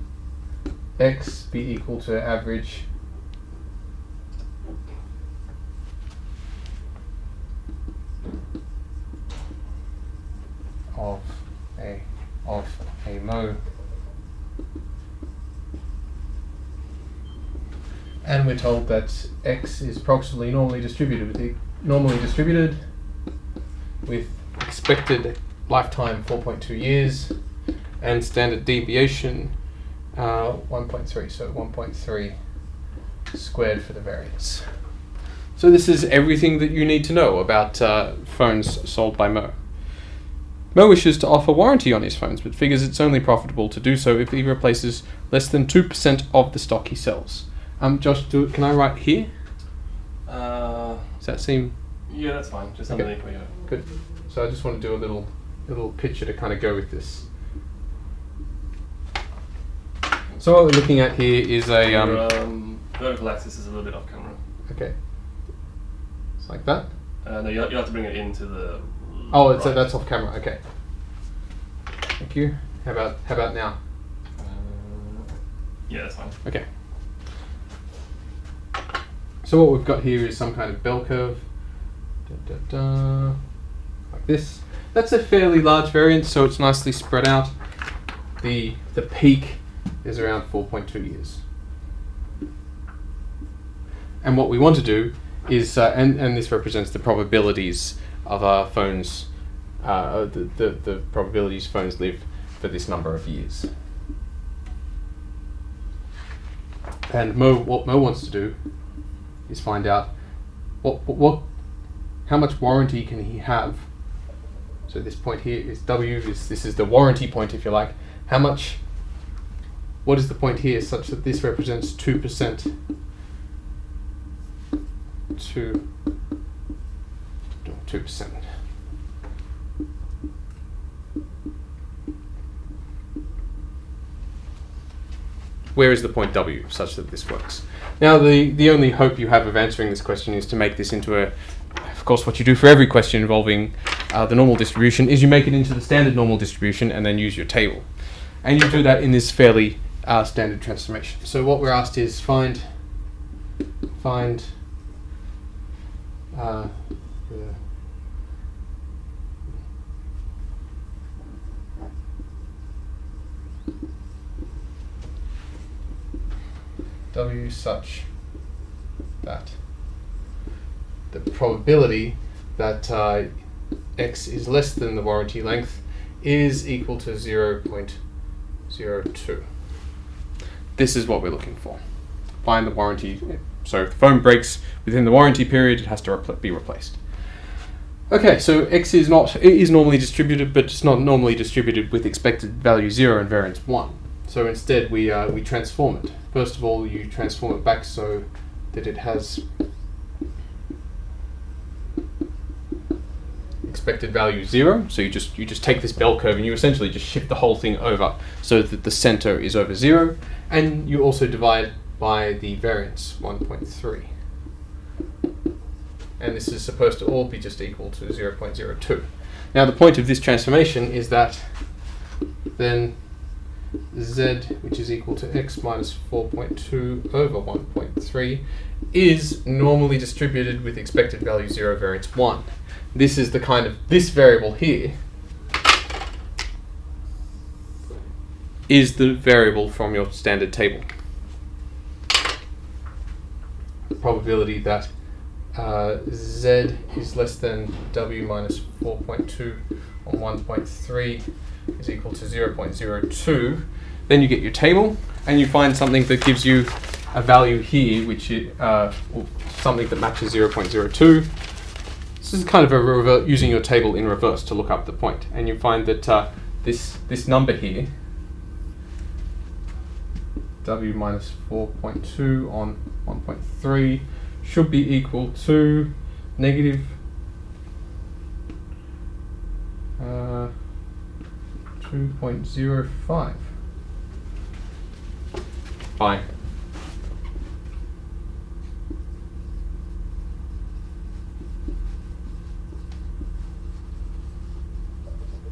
X be equal to average of a Mo, and we're told that X is approximately normally distributed with expected lifetime 4.2 years and standard deviation 1.3, so 1.3 squared for the variance. So this is everything that you need to know about phones sold by Mo. Mo wishes to offer warranty on his phones, but figures it's only profitable to do so if he replaces less than 2% of the stock he sells. Josh, can I write here? Does that seem? Yeah, that's fine. Just underneath where you are. Good. So I just want to do a little picture to kind of go with this. So what we're looking at here is a vertical axis is a little bit off camera. Okay. It's like that. No, you have to bring it into the. Oh, right. So that's off camera. Okay. Thank you. How about now? Yeah, that's fine. Okay. So what we've got here is some kind of bell curve, like this. That's a fairly large variance, so it's nicely spread out. The peak is around 4.2 years. And what we want to do is, and this represents the probabilities of our phones, the probabilities phones live for this number of years. And what Mo wants to do is find out how much warranty can he have. So this point here is W. This is the warranty point, if you like. What is the point here such that this represents 2%? 2%. Where is the point W such that this works? Now, the only hope you have of answering this question is to make this into of course, what you do for every question involving the normal distribution is you make it into the standard normal distribution and then use your table. And you do that in this fairly standard transformation. So what we're asked is find the W such that the probability that X is less than the warranty length is equal to 0.02. This is what we're looking for. Find the warranty. So if the phone breaks within the warranty period, it has to be replaced. Okay, so X is normally distributed, but it's not normally distributed with expected value 0 and variance 1. So instead we transform it. First of all, you transform it back so that it has expected value 0. So you just take this bell curve and you essentially just shift the whole thing over so that the center is over 0, and you also divide by the variance 1.3. And this is supposed to all be just equal to 0.02. Now the point of this transformation is that then Z, which is equal to X minus 4.2 over 1.3, is normally distributed with expected value 0, variance 1. This is this variable here is the variable from your standard table. Probability that Z is less than W minus 4.2 on 1.3 is equal to 0.02. Then you get your table and you find something that gives you a value here, which is something that matches 0.02. This is kind of using your table in reverse to look up the point, and you find that this number here, W minus 4.2 on 1.3, should be equal to negative 2.05. Fine.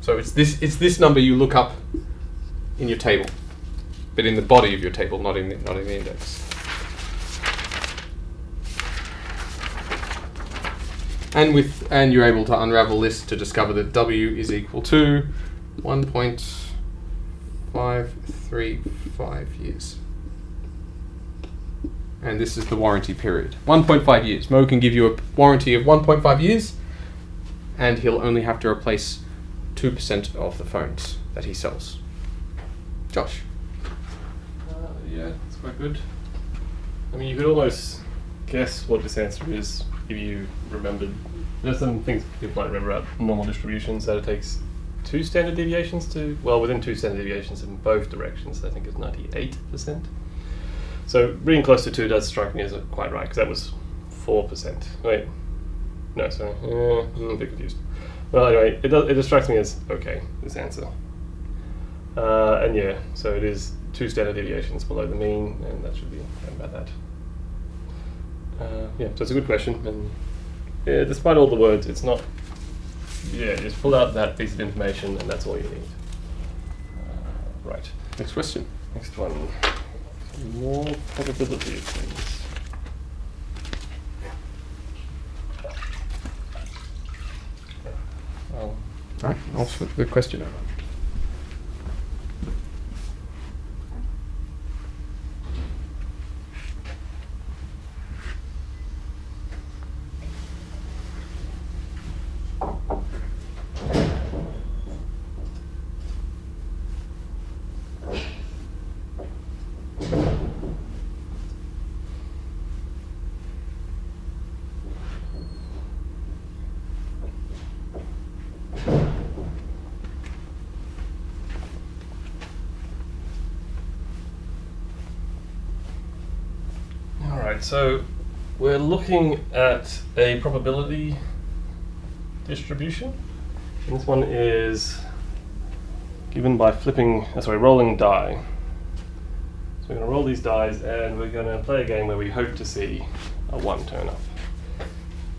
So it's this number you look up in your table, but in the body of your table, not in the index. And you're able to unravel this to discover that W is equal to 1.535 years. And this is the warranty period. 1.5 years. Mo can give you a warranty of 1.5 years, and he'll only have to replace 2% of the phones that he sells. Josh? Yeah, that's quite good. I mean, you could almost guess what this answer is if you remembered. There's some things people might remember about normal distributions, that it takes 2 standard deviations within 2 standard deviations in both directions, I think it's 98%. So being close to 2 does strike me as quite right, because that was 4%. Wait, no, sorry, I'm a bit confused. Well, anyway, it strikes me as okay, this answer. And yeah, so it is 2 standard deviations below the mean, and that should be about that. Yeah, so it's a good question, and yeah, despite all the words, it's not. Yeah, just pull out that piece of information, and that's all you need. Right. Next question. Next one. more probability of things. Well, Right, I'll flip the question over. So we're looking at a probability distribution. And this one is given by rolling die. So we're going to roll these dice and we're going to play a game where we hope to see a 1 turn up.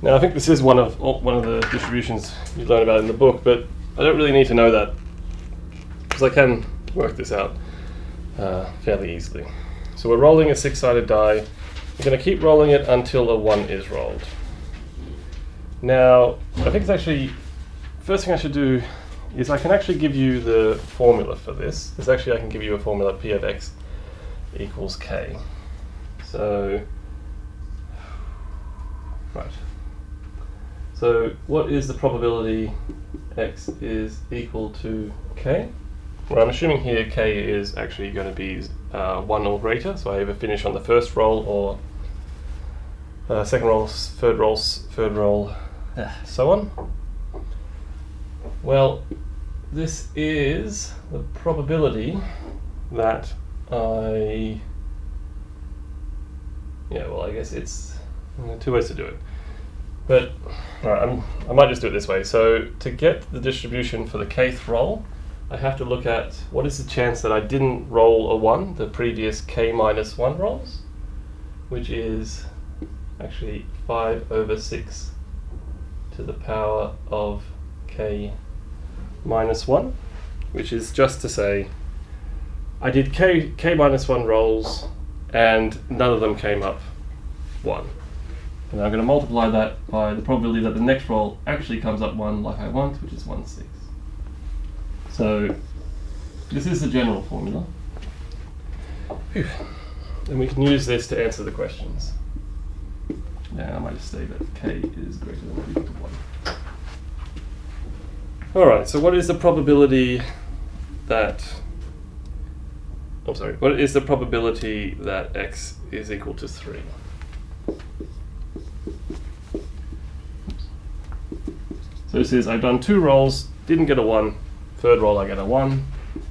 Now I think this is one of the distributions you learn about in the book, but I don't really need to know that because I can work this out fairly easily. So we're rolling a 6-sided die. We're going to keep rolling it until a 1 is rolled. Now, I think it's actually, first thing I should do is I can actually give you the formula for this. I can give you a formula, P of X equals K. So, right. So, what is the probability X is equal to K? Well, I'm assuming here K is actually going to be 1 or greater, so I either finish on the first roll or second roll, third roll, so on. Well, this is the probability that I guess it's two ways to do it. But I might just do it this way. So to get the distribution for the kth roll, I have to look at what is the chance that I didn't roll a 1, the previous k minus 1 rolls, which is actually 5 over 6 to the power of k minus 1, which is just to say I did k minus 1 rolls and none of them came up 1. And I'm going to multiply that by the probability that the next roll actually comes up 1 like I want, which is 1/6. So this is the general formula. Whew. And we can use this to answer the questions. Now I might just say that k is greater than or equal to 1. Alright, so what is the probability that what is the probability that x is equal to 3? So this is, I've done 2 rolls, didn't get a 1, third roll I get a 1.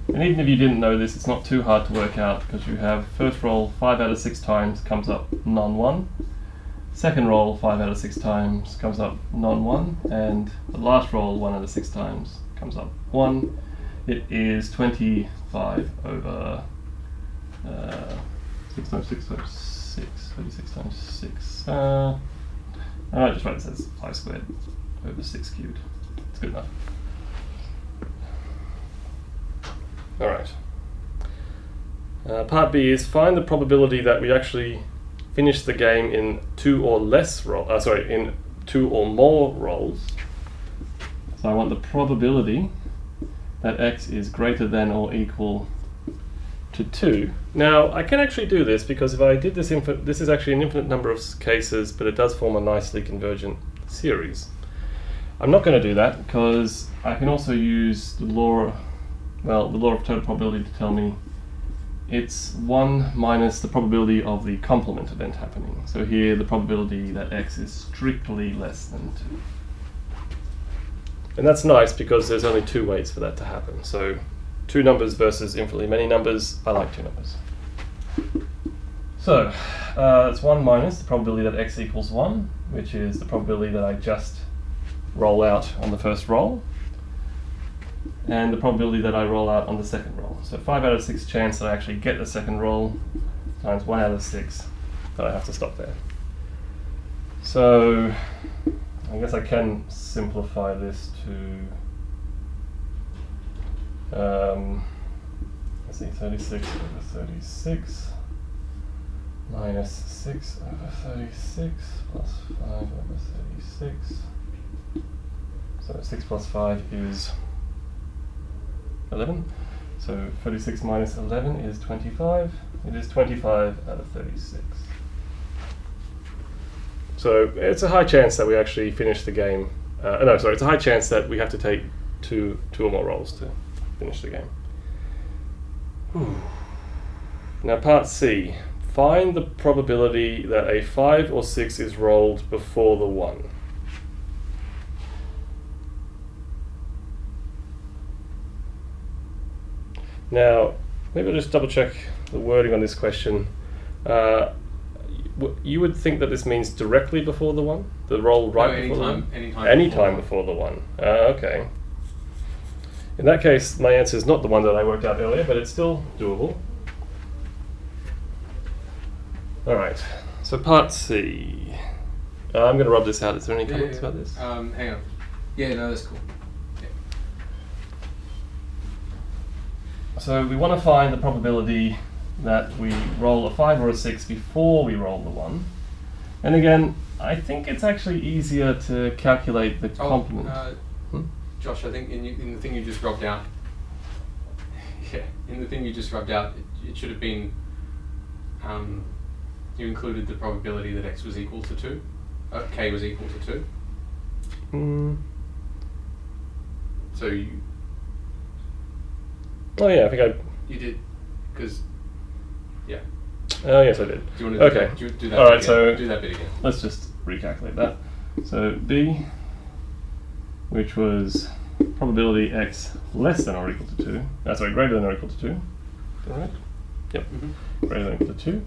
And even if you didn't know this, it's not too hard to work out because you have first roll 5 out of 6 times comes up non-1. Second roll 5 out of 6 times comes up non-1. And the last roll 1 out of 6 times comes up 1. It is 25 over 6 times 6 times 6, 36 times 6. I might just write this as 5 squared over 6 cubed. It's good enough. Alright. Part B is find the probability that we actually finish the game in 2 or more rolls. So I want the probability that x is greater than or equal to 2. Now I can actually do this because if I did this, this is actually an infinite number of cases, but it does form a nicely convergent series. I'm not going to do that because I can also use the law of total probability to tell me it's 1 minus the probability of the complement event happening. So here the probability that x is strictly less than 2. And that's nice because there's only 2 ways for that to happen. So 2 numbers versus infinitely many numbers, I like 2 numbers. So it's 1 minus the probability that x equals 1, which is the probability that I just roll out on the first roll, and the probability that I roll out on the second roll. So 5 out of 6 chance that I actually get the second roll times 1 out of 6 that I have to stop there. So I guess I can simplify this to let's see, 36 over 36 minus 6 over 36 plus 5 over 36. So 6 plus 5 is 11. So 36 minus 11 is 25. It is 25 out of 36. So it's a high chance that we actually finish the game. No, sorry, it's a high chance that we have to take two or more rolls to finish the game. Now part C. Find the probability that a 5 or 6 is rolled before the 1. Now, maybe I'll just double check the wording on this question. You would think that this means directly before the 1? The roll right before the 1? Anytime before the 1. Okay. In that case, my answer is not the one that I worked out earlier, but it's still doable. Alright, so part C. I'm going to rub this out. Is there any comments about this? Hang on. Yeah, no, that's cool. Yeah. So we want to find the probability that we roll a 5 or a 6 before we roll the 1. And again, I think it's actually easier to calculate the complement. Josh, I think in the thing you just rubbed out, it should have been, you included the probability that x was equal to 2, k was equal to 2. So you... Oh yeah, I think You did, because... Yeah. Oh yes, I did. Do you want to do that? Do that all right, again? so do that bit again. Let's just recalculate that. So B, which was probability x less than or equal to 2. Sorry, greater than or equal to 2. All right. Yep. Greater than or equal to 2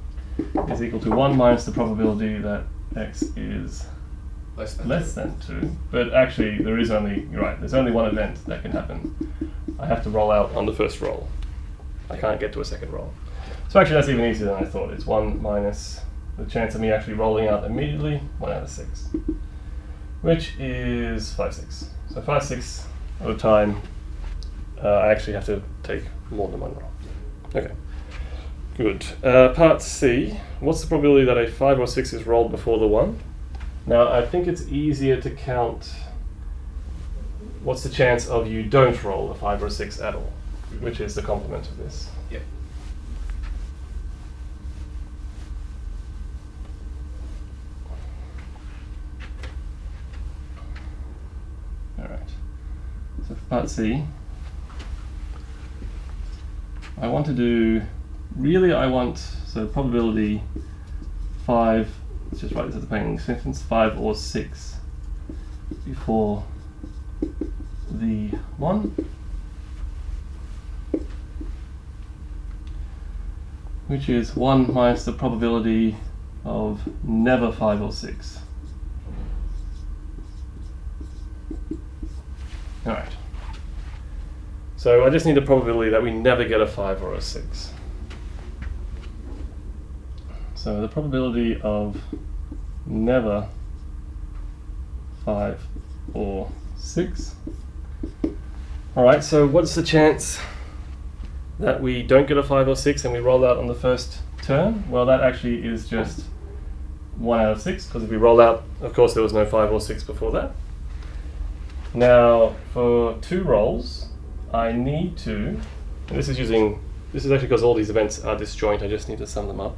is equal to 1 minus the probability that x is less than 2. But actually, there is only there's only one event that can happen. I have to roll out on the first roll. I can't get to a second roll. So actually that's even easier than I thought. It's 1 minus the chance of me actually rolling out immediately, 1 out of 6. Which is 5, 6. So 5, 6 at a time, I actually have to take more than one roll. Okay, good. Part C, what's the probability that a 5 or 6 is rolled before the 1? Now I think it's easier to count what's the chance of you don't roll a 5 or a 6 at all, which is the complement of this. Yep. Alright, so for part C, I want to do, so probability 5, let's just write this as a plain English sentence, 5 or 6 before the 1, which is 1 minus the probability of never 5 or 6. Alright. So I just need a probability that we never get a 5 or a 6. So the probability of never 5 or 6. Alright, so what's the chance that we don't get a 5 or 6 and we roll out on the first turn? Well, that actually is just 1 out of 6, because if we roll out, of course there was no 5 or 6 before that. Now, for 2 rolls, I need to, and this is actually because all these events are disjoint, I just need to sum them up.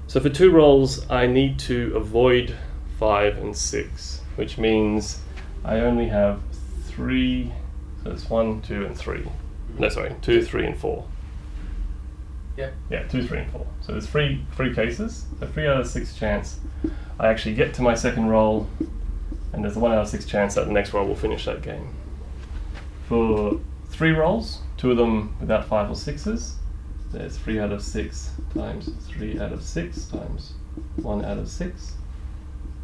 So for 2 rolls, I need to avoid 5 and 6, which means I only have 3, so it's 1, 2, and 3. No, sorry, 2, 3, and 4. Yeah. Yeah, 2, 3, and 4. So there's three cases, so 3 out of 6 chance I actually get to my second roll, and there's a 1 out of 6 chance that the next roll will finish that game. For 3 rolls, 2 of them without 5 or 6s, there's 3 out of 6 times 3 out of 6 times 1 out of 6,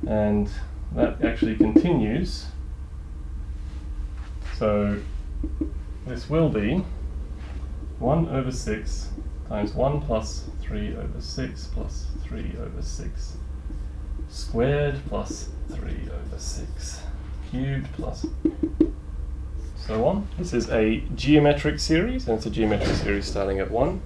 and that actually continues. So this will be 1 over 6 times 1 plus 3 over 6 plus 3 over 6 squared plus 3 over 6 cubed plus so on. This is a geometric series, and it's a geometric series starting at 1.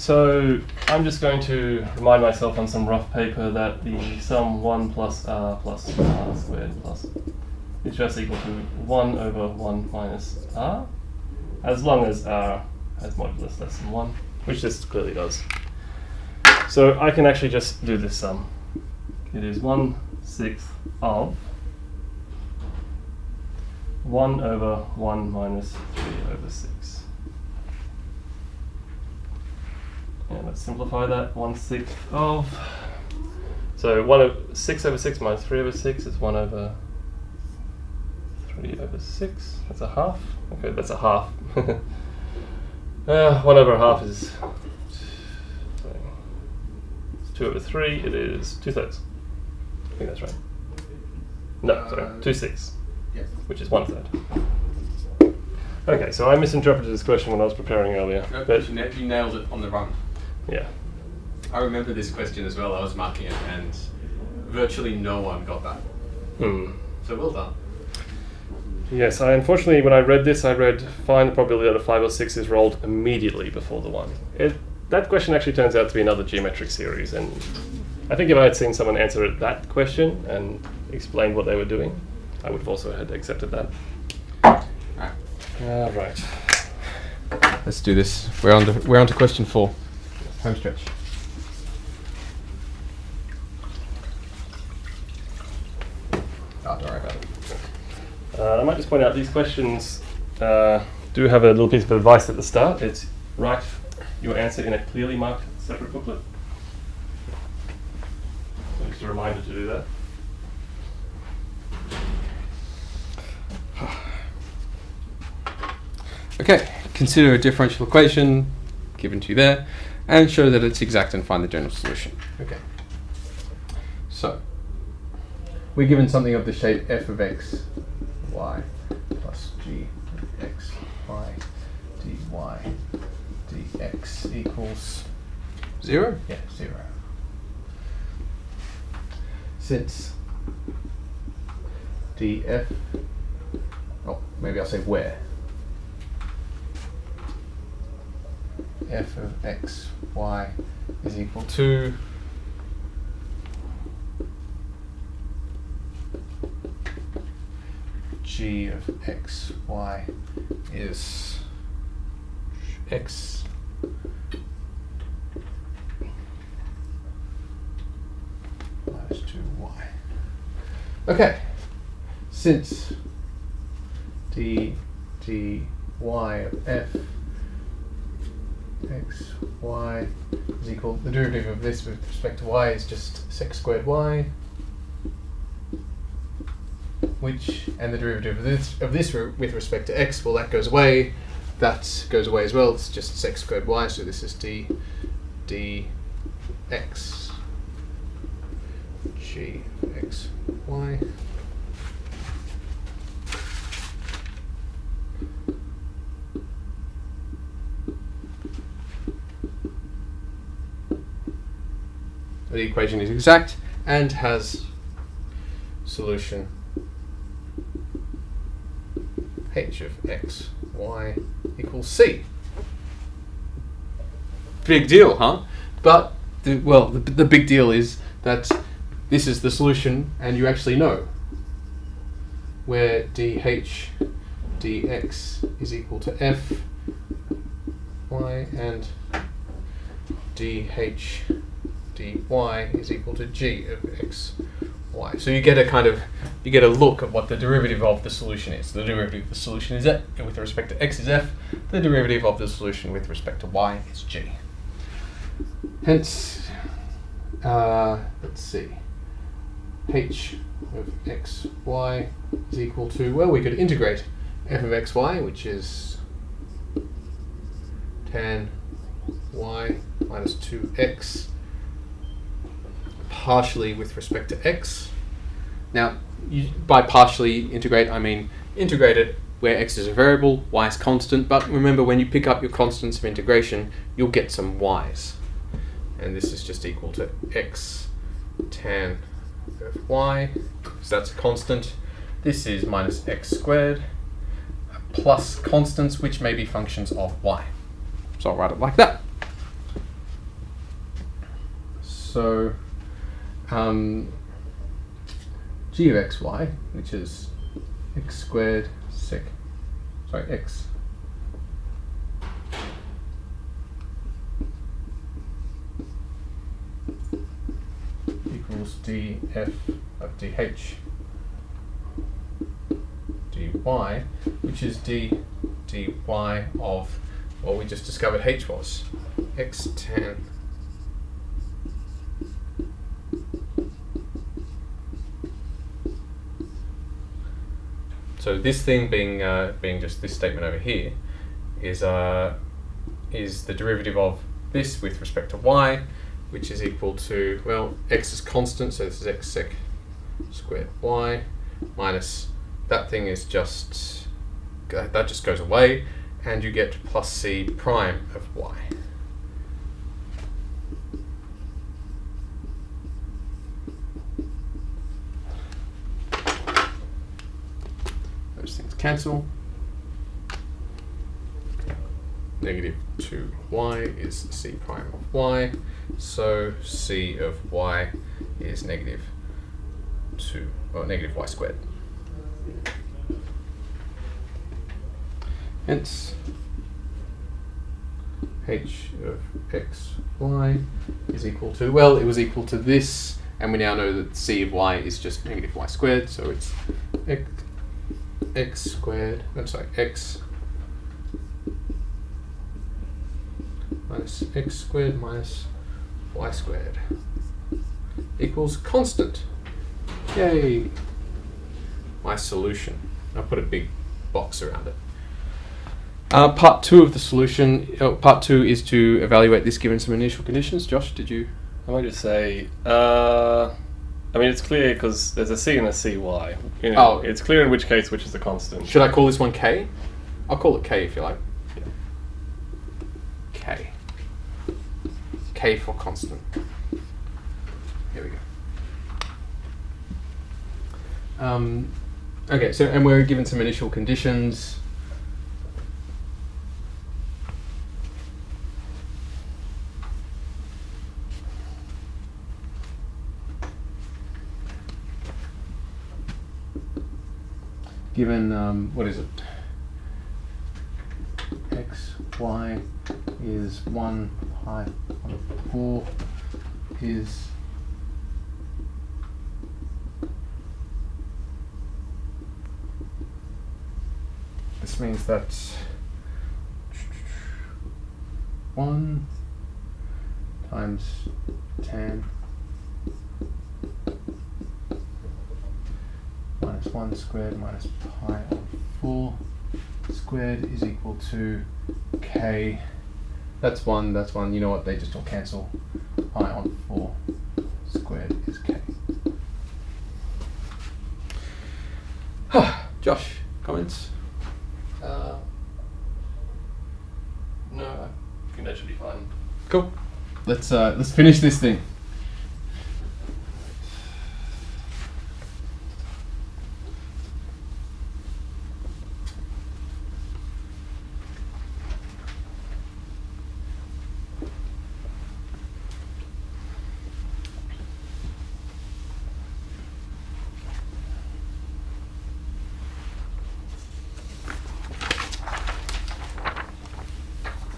So I'm just going to remind myself on some rough paper that the sum 1 plus r squared plus is just equal to 1 over 1 minus r, as long as r has modulus less than 1, which this clearly does. So I can actually just do this sum. It is 1/6 of 1 over 1 minus 3 over 6. And let's simplify that. 1/6 of, so 6 over 6 minus 3 over 6 is 1 over 3 over 6. That's a half. Okay, that's a half. 1 over a half is 2 over 3. It is 2/3. I think that's right. No, sorry, 2/6. Yes. Which is 1/3. Okay, so I misinterpreted this question when I was preparing earlier. No, But you nailed it on the run. yeah. I remember this question as well. I was marking it, and virtually no one got that. So well done. Yes, unfortunately, when I read this, I read find the probability that a 5 or 6 is rolled immediately before the 1. That question actually turns out to be another geometric series, and I think if I had seen someone answer that question and explained what they were doing, I would have also had accepted that. All right. Let's do this. We're on to question 4. Home stretch. Don't worry about it. I might just point out these questions do have a little piece of advice at the start. It's write your answer in a clearly marked separate booklet. So just a reminder to do that. Okay, consider a differential equation given to you there, and show that it's exact and find the general solution. Okay. So, we're given something of the shape f of x, y, plus g of x, y, dy, dx equals 0? Yeah, 0. Since df, oh, maybe I'll say where. F of x, y is equal to g of x, y is x minus 2y. Okay, since dy of f x, y is equal, the derivative of this with respect to y is just sec squared y, which, and the derivative of this with respect to x, well, that goes away as well, it's just sec squared y, so this is dx g x y. The equation is exact and has solution h of x, y equals c. Big deal, huh? But, the big deal is that this is the solution and you actually know where dh dx is equal to f y and dh dy is equal to g of x, y. So you get a look at what the derivative of the solution is. The derivative of the solution is f with respect to x is f. The derivative of the solution with respect to y is g. Hence, let's see, h of x, y is equal to, well, we could integrate f of x, y, which is tan y minus 2x partially with respect to x. Now, by partially integrate, I mean integrate it where x is a variable, y is constant, but remember when you pick up your constants of integration, you'll get some y's. And this is just equal to x tan of y, so that's a constant. This is minus x squared plus constants, which may be functions of y. So I'll write it like that. So g of xy, which is x squared sec, x equals df of dh dy, which is dy of what we just discovered h was, x tan so this thing being just this statement over here is the derivative of this with respect to y, which is equal to, well, x is constant, so this is x sec squared y minus that thing is just, that just goes away, and you get plus c prime of y. Those things cancel. Negative 2y is c prime of y, so c of y is negative y squared. Hence, h of x, y is equal to, well, it was equal to this, and we now know that c of y is just negative y squared, so it's x squared, x minus x squared minus y squared equals constant. Yay! My solution. I'll put a big box around it. Part 2 of the solution, part 2 is to evaluate this given some initial conditions. Josh, did you? I might just say, I mean, it's clear because there's a c and a cy. You know, it's clear in which case which is the constant. Should I call this one k? I'll call it k if you like. Yeah. K. K for constant. Here we go. Okay, so, and we're given some initial conditions. Given, what is it? X, y is 1 pi 4 is this means that 1 times tan minus 1 squared minus pi on 4 squared is equal to k. That's one, you know what, they just all cancel. Pi on 4 squared is k. Josh, comments? No, I think that should be fine. Cool. Let's finish this thing.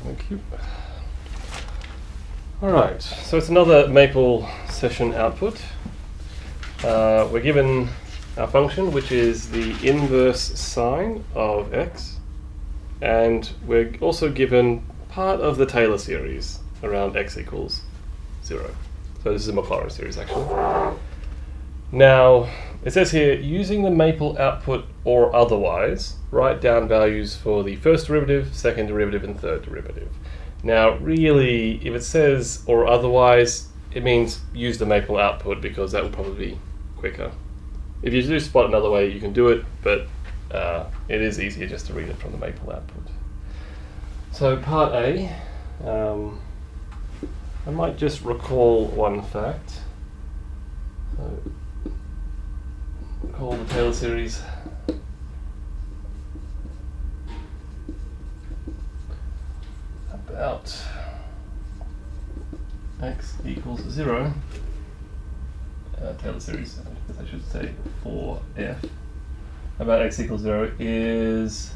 Thank you. Alright, so it's another Maple session output. We're given our function, which is the inverse sine of x, and we're also given part of the Taylor series around x equals 0. So this is a Maclaurin series, actually. Now, it says here, using the Maple output or otherwise, write down values for the first derivative, second derivative, and third derivative. Now, really, if it says or otherwise, it means use the Maple output because that will probably be quicker. If you do spot another way, you can do it, but it is easier just to read it from the Maple output. So part A, I might just recall one fact. So, recall the Taylor series. About x equals 0, Taylor series, I guess I should say for f, about x equals 0 is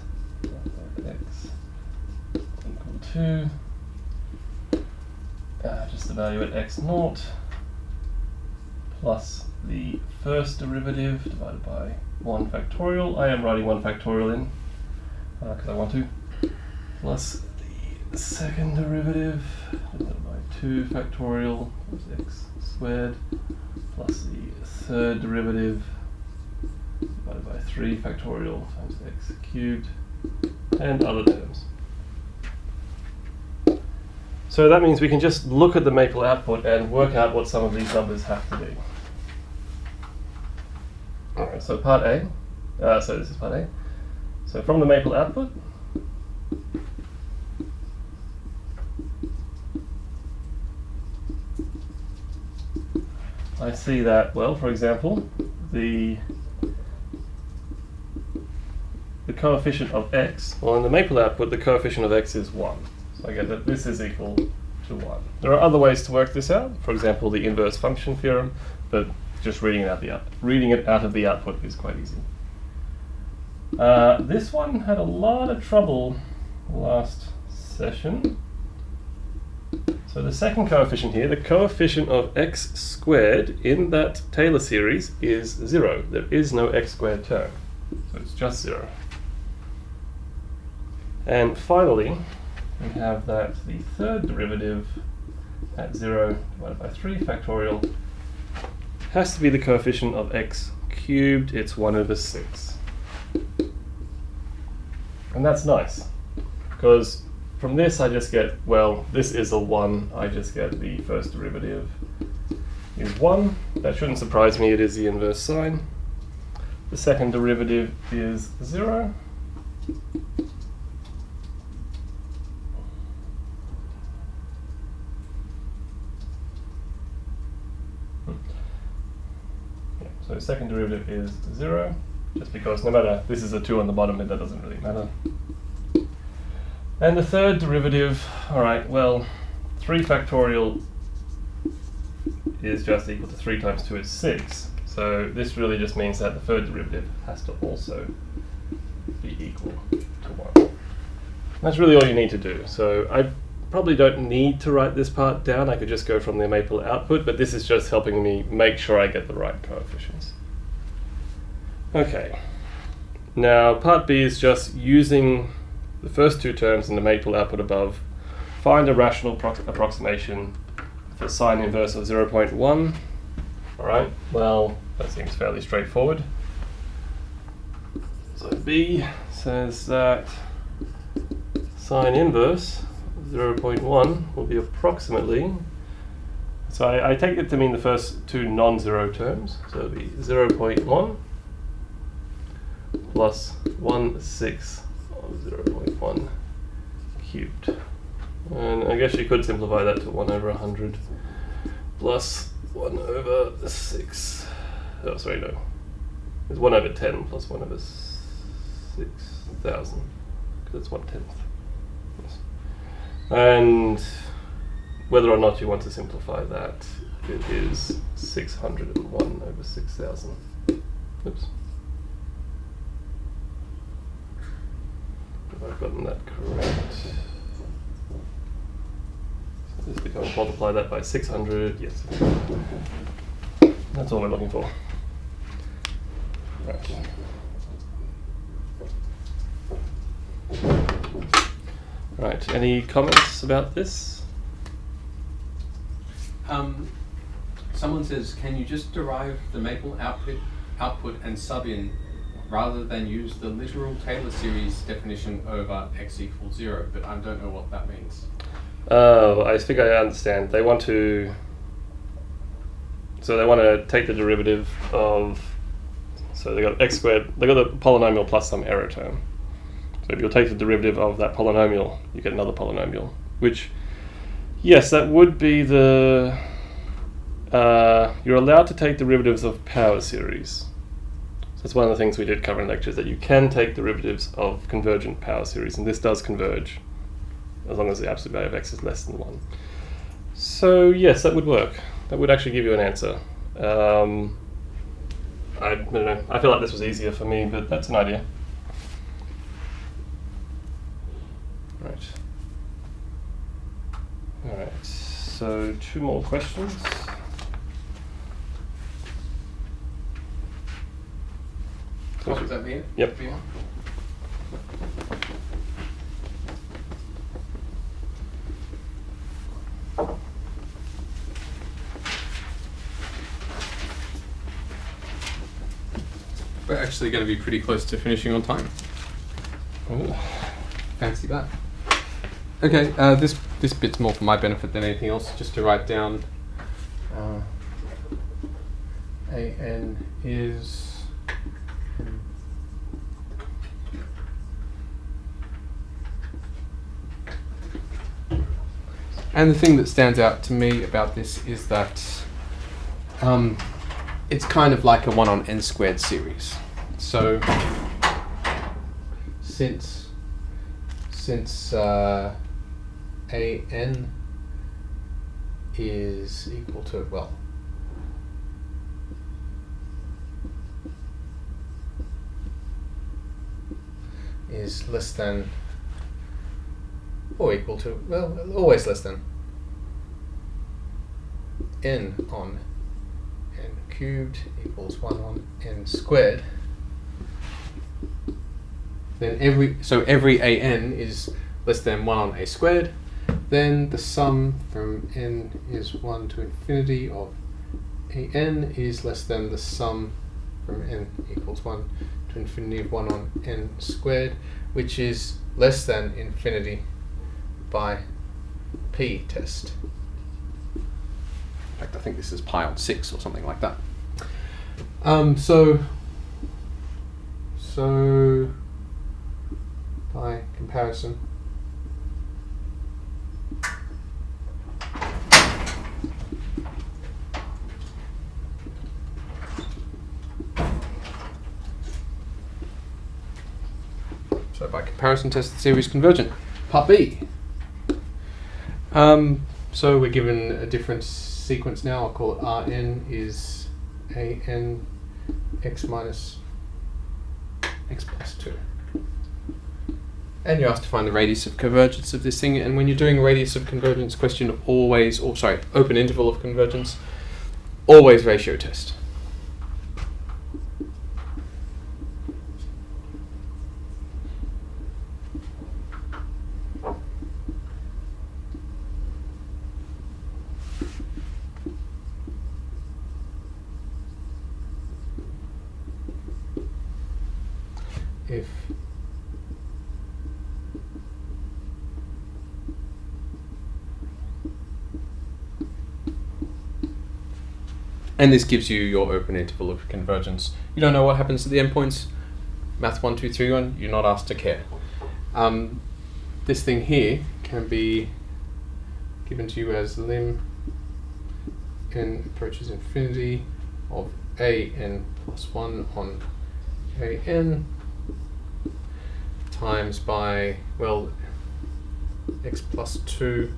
x equal to just evaluate x naught plus the first derivative divided by 1 factorial. I am writing 1 factorial in because I want to, plus the second derivative divided by 2 factorial times x squared plus the third derivative divided by 3 factorial times x cubed and other terms. So that means we can just look at the maple output and work out what some of these numbers have to be. Alright, so part A, so this is part A. So from the maple output, I see that, well, for example, the coefficient of x, well, in the maple output, the coefficient of x is 1. So I get that this is equal to 1. There are other ways to work this out. For example, the inverse function theorem, but just reading it out of the output is quite easy. This one had a lot of trouble last session. So the second coefficient here, the coefficient of x squared in that Taylor series is 0. There is no x squared term, so it's just 0. And finally, we have that the third derivative at 0 divided by 3 factorial has to be the coefficient of x cubed. It's 1 over 6. And that's nice, because from this I just get, well, this is a 1. I just get the first derivative is 1. That shouldn't surprise me, it is the inverse sign. The second derivative is 0. So second derivative is 0, just because no matter, this is a 2 on the bottom, that doesn't really matter. And the third derivative, alright, well, 3 factorial is just equal to 3 times 2 is 6. So this really just means that the third derivative has to also be equal to 1. That's really all you need to do. So I probably don't need to write this part down. I could just go from the maple output, but this is just helping me make sure I get the right coefficients. Okay. Now part B is just using the first two terms in the maple output above. Find a rational approximation for sine inverse of 0.1. Alright, well, that seems fairly straightforward. So B says that sine inverse 0.1 will be approximately, so I take it to mean the first two non-zero terms, so it'll be 0.1 plus 1/6 of 0.1 cubed. And I guess you could simplify that to 1 over 100 plus 1 over 6. Oh, sorry, no. It's 1 over 10 plus 1 over 6,000, because it's 1/10. Yes. And whether or not you want to simplify that, it is 601 over 6,000. Oops. Have I gotten that correct? So this becomes, multiply that by 600, yes. That's all we're looking for. Right. Right, any comments about this? Someone says, can you just derive the maple output and sub in rather than use the literal Taylor series definition over x equals 0, but I don't know what that means. I think I understand. They want to take the derivative of, so they got x squared, they got the polynomial plus some error term. So if you'll take the derivative of that polynomial, you get another polynomial, which, yes, that would be the, you're allowed to take derivatives of power series. So that's one of the things we did cover in lectures, that you can take derivatives of convergent power series, and this does converge, as long as the absolute value of x is less than 1. So yes, that would work. That would actually give you an answer. I don't know. I feel like this was easier for me, but that's an idea. Right. All right. So 2 more questions. What does that mean? Yep. We're actually going to be pretty close to finishing on time. Oh, fancy that. Okay, this bit's more for my benefit than anything else. Just to write down, AN is and the thing that stands out to me about this is that it's kind of like a 1 on n squared series. So since AN is equal to, well, is less than or equal to, well, always less than n on n cubed equals 1 on n squared, then every AN is less than 1 on a squared, then the sum from n is 1 to infinity of AN is less than the sum from n equals 1 to infinity of 1 on n squared, which is less than infinity by p test. In fact, I think this is pi on 6 or something like that. So by comparison, test the series convergent. Part B. So we're given a different sequence now. I'll call it Rn is AN x minus x plus 2. And you're asked to find the radius of convergence of this thing. And when you're doing a radius of convergence question, always, or sorry, open interval of convergence, always ratio test. If and this gives you your open interval of convergence. You don't know what happens to the endpoints. MATH1231, you're not asked to care. This thing here can be given to you as lim n approaches infinity of AN plus 1 on AN times by, well, x plus 2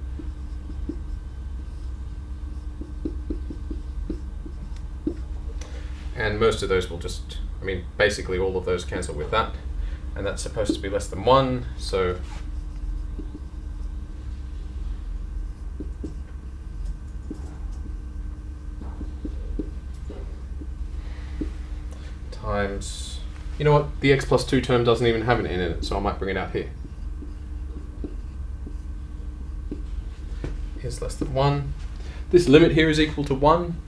and most of those will just, I mean, basically all of those cancel with that, and that's supposed to be less than 1, so times, you know what, the x plus 2 term doesn't even have an n in it, so I might bring it out here. Is less than 1. This limit here is equal to 1.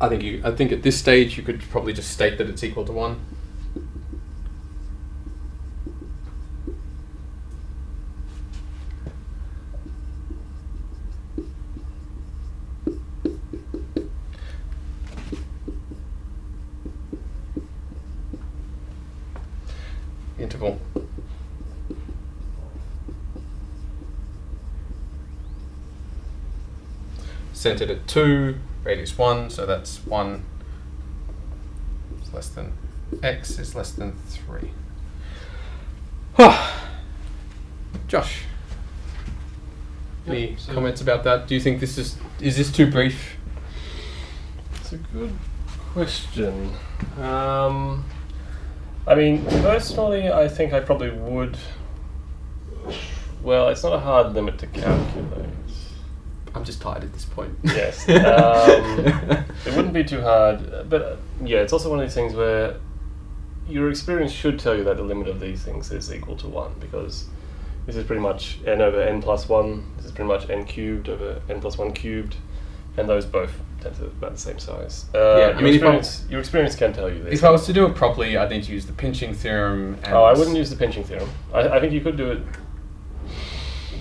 I think at this stage you could probably just state that it's equal to 1. Interval. Centered at 2, radius 1, so that's 1 is less than x is less than 3. Josh. Any comments about that? Do you think this is this too brief? It's a good question. I mean, personally, I think I probably would. Well, it's not a hard limit to calculate. I'm just tired at this point. Yes. It wouldn't be too hard, but yeah, it's also one of these things where your experience should tell you that the limit of these things is equal to 1, because this is pretty much n over n plus 1, this is pretty much n cubed over n plus 1 cubed, and those both tend to be about the same size. Yeah, I mean, your experience can tell you this. If I was to do it properly, I'd need to use the pinching theorem. And I wouldn't use the pinching theorem. I think you could do it.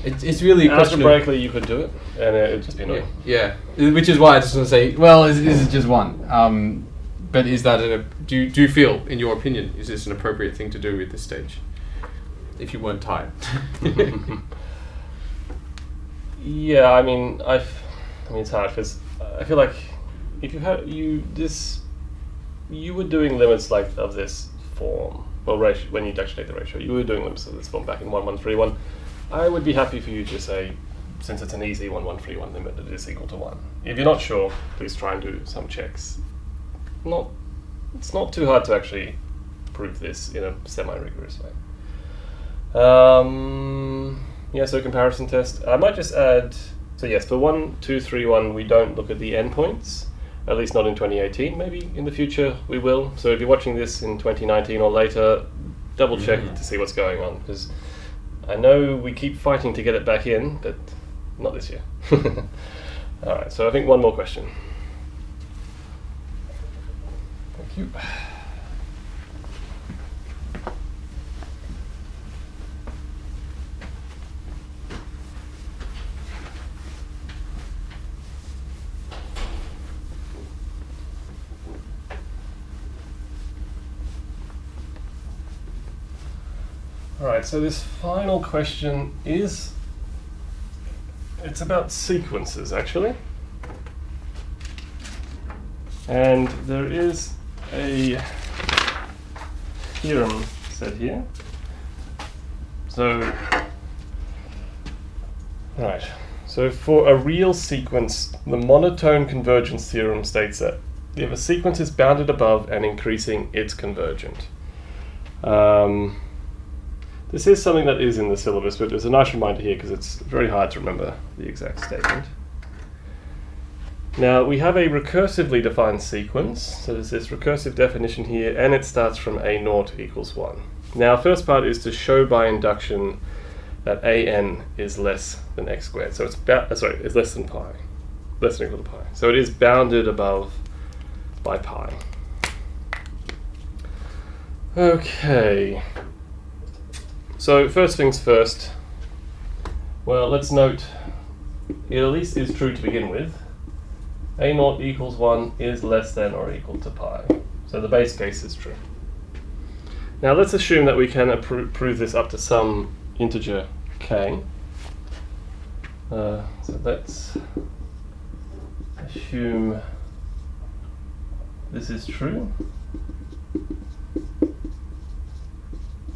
It's really a question algebraically you could do it, and it would just be annoying. Yeah, which is why I just want to say, well, is it just 1? But is that do you feel, in your opinion, is this an appropriate thing to do at this stage? If you weren't tired. Yeah, I mean, it's hard because I feel like if you were doing limits like of this form, well, when you actually take the ratio, you were doing limits of this form back in 1131. I would be happy for you to say, since it's an easy 1131 limit, that it is equal to 1. If you're not sure, please try and do some checks. It's not too hard to actually prove this in a semi-rigorous way. Yeah, so comparison test. I might just add, so yes, for 1231 we don't look at the endpoints, at least not in 2018. Maybe in the future we will. So if you're watching this in 2019 or later, double check to see what's going on, because I know we keep fighting to get it back in, but not this year. Alright, so I think one more question. Thank you. Alright, so this final question it's about sequences, actually. And there is a theorem said here. So, right. So for a real sequence, the monotone convergence theorem states that if a sequence is bounded above and increasing, it's convergent. This is something that is in the syllabus, but there's a nice reminder here because it's very hard to remember the exact statement. Now, we have a recursively defined sequence, so there's this recursive definition here, and it starts from a0 equals 1. Now, first part is to show by induction that an is less than x squared, so it's it's less than pi, less than or equal to pi. So it is bounded above by pi. Okay. So first things first, well, let's note it at least is true to begin with. a0 equals 1 is less than or equal to pi. So the base case is true. Now let's assume that we can prove this up to some integer k. So let's assume this is true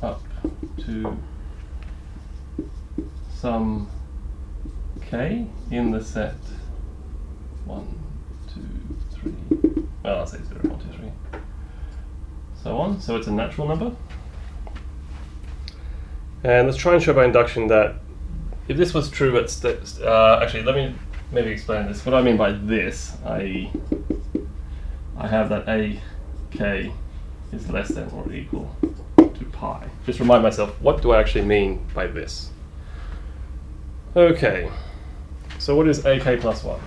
up to some k in the set 1, 2, 3. Well, I'll say 0, 1, 2, 3. So on. So it's a natural number. And let's try and show by induction that if this was true at actually, let me maybe explain this. What I mean by this, I have that ak is less than or equal to pi. Just remind myself, what do I actually mean by this? Okay, so what is ak plus 1?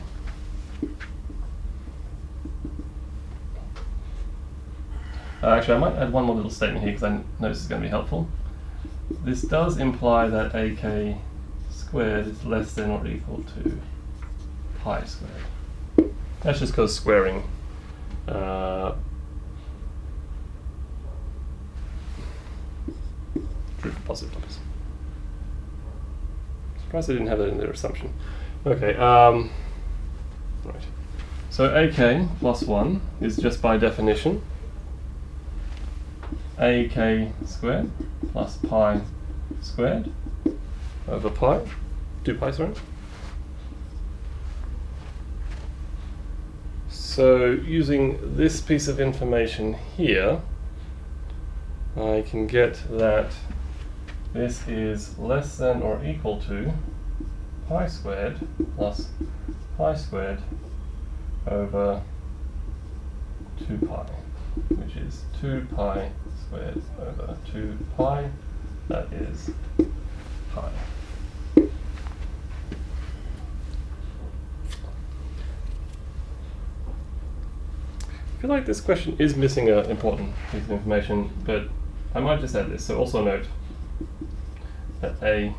Actually, I might add one more little statement here because I know this is going to be helpful. This does imply that ak squared is less than or equal to pi squared. That's just because squaring true for positive numbers. Surprised I didn't have that in their assumption. Okay, right. So ak plus 1 is just by definition ak squared plus pi squared over pi, 2 pi, sorry. So using this piece of information here, I can get that this is less than or equal to pi squared plus pi squared over 2 pi, which is 2 pi squared over 2 pi, that is pi. I feel like this question is missing an important piece of information, but I might just add this. So also note that a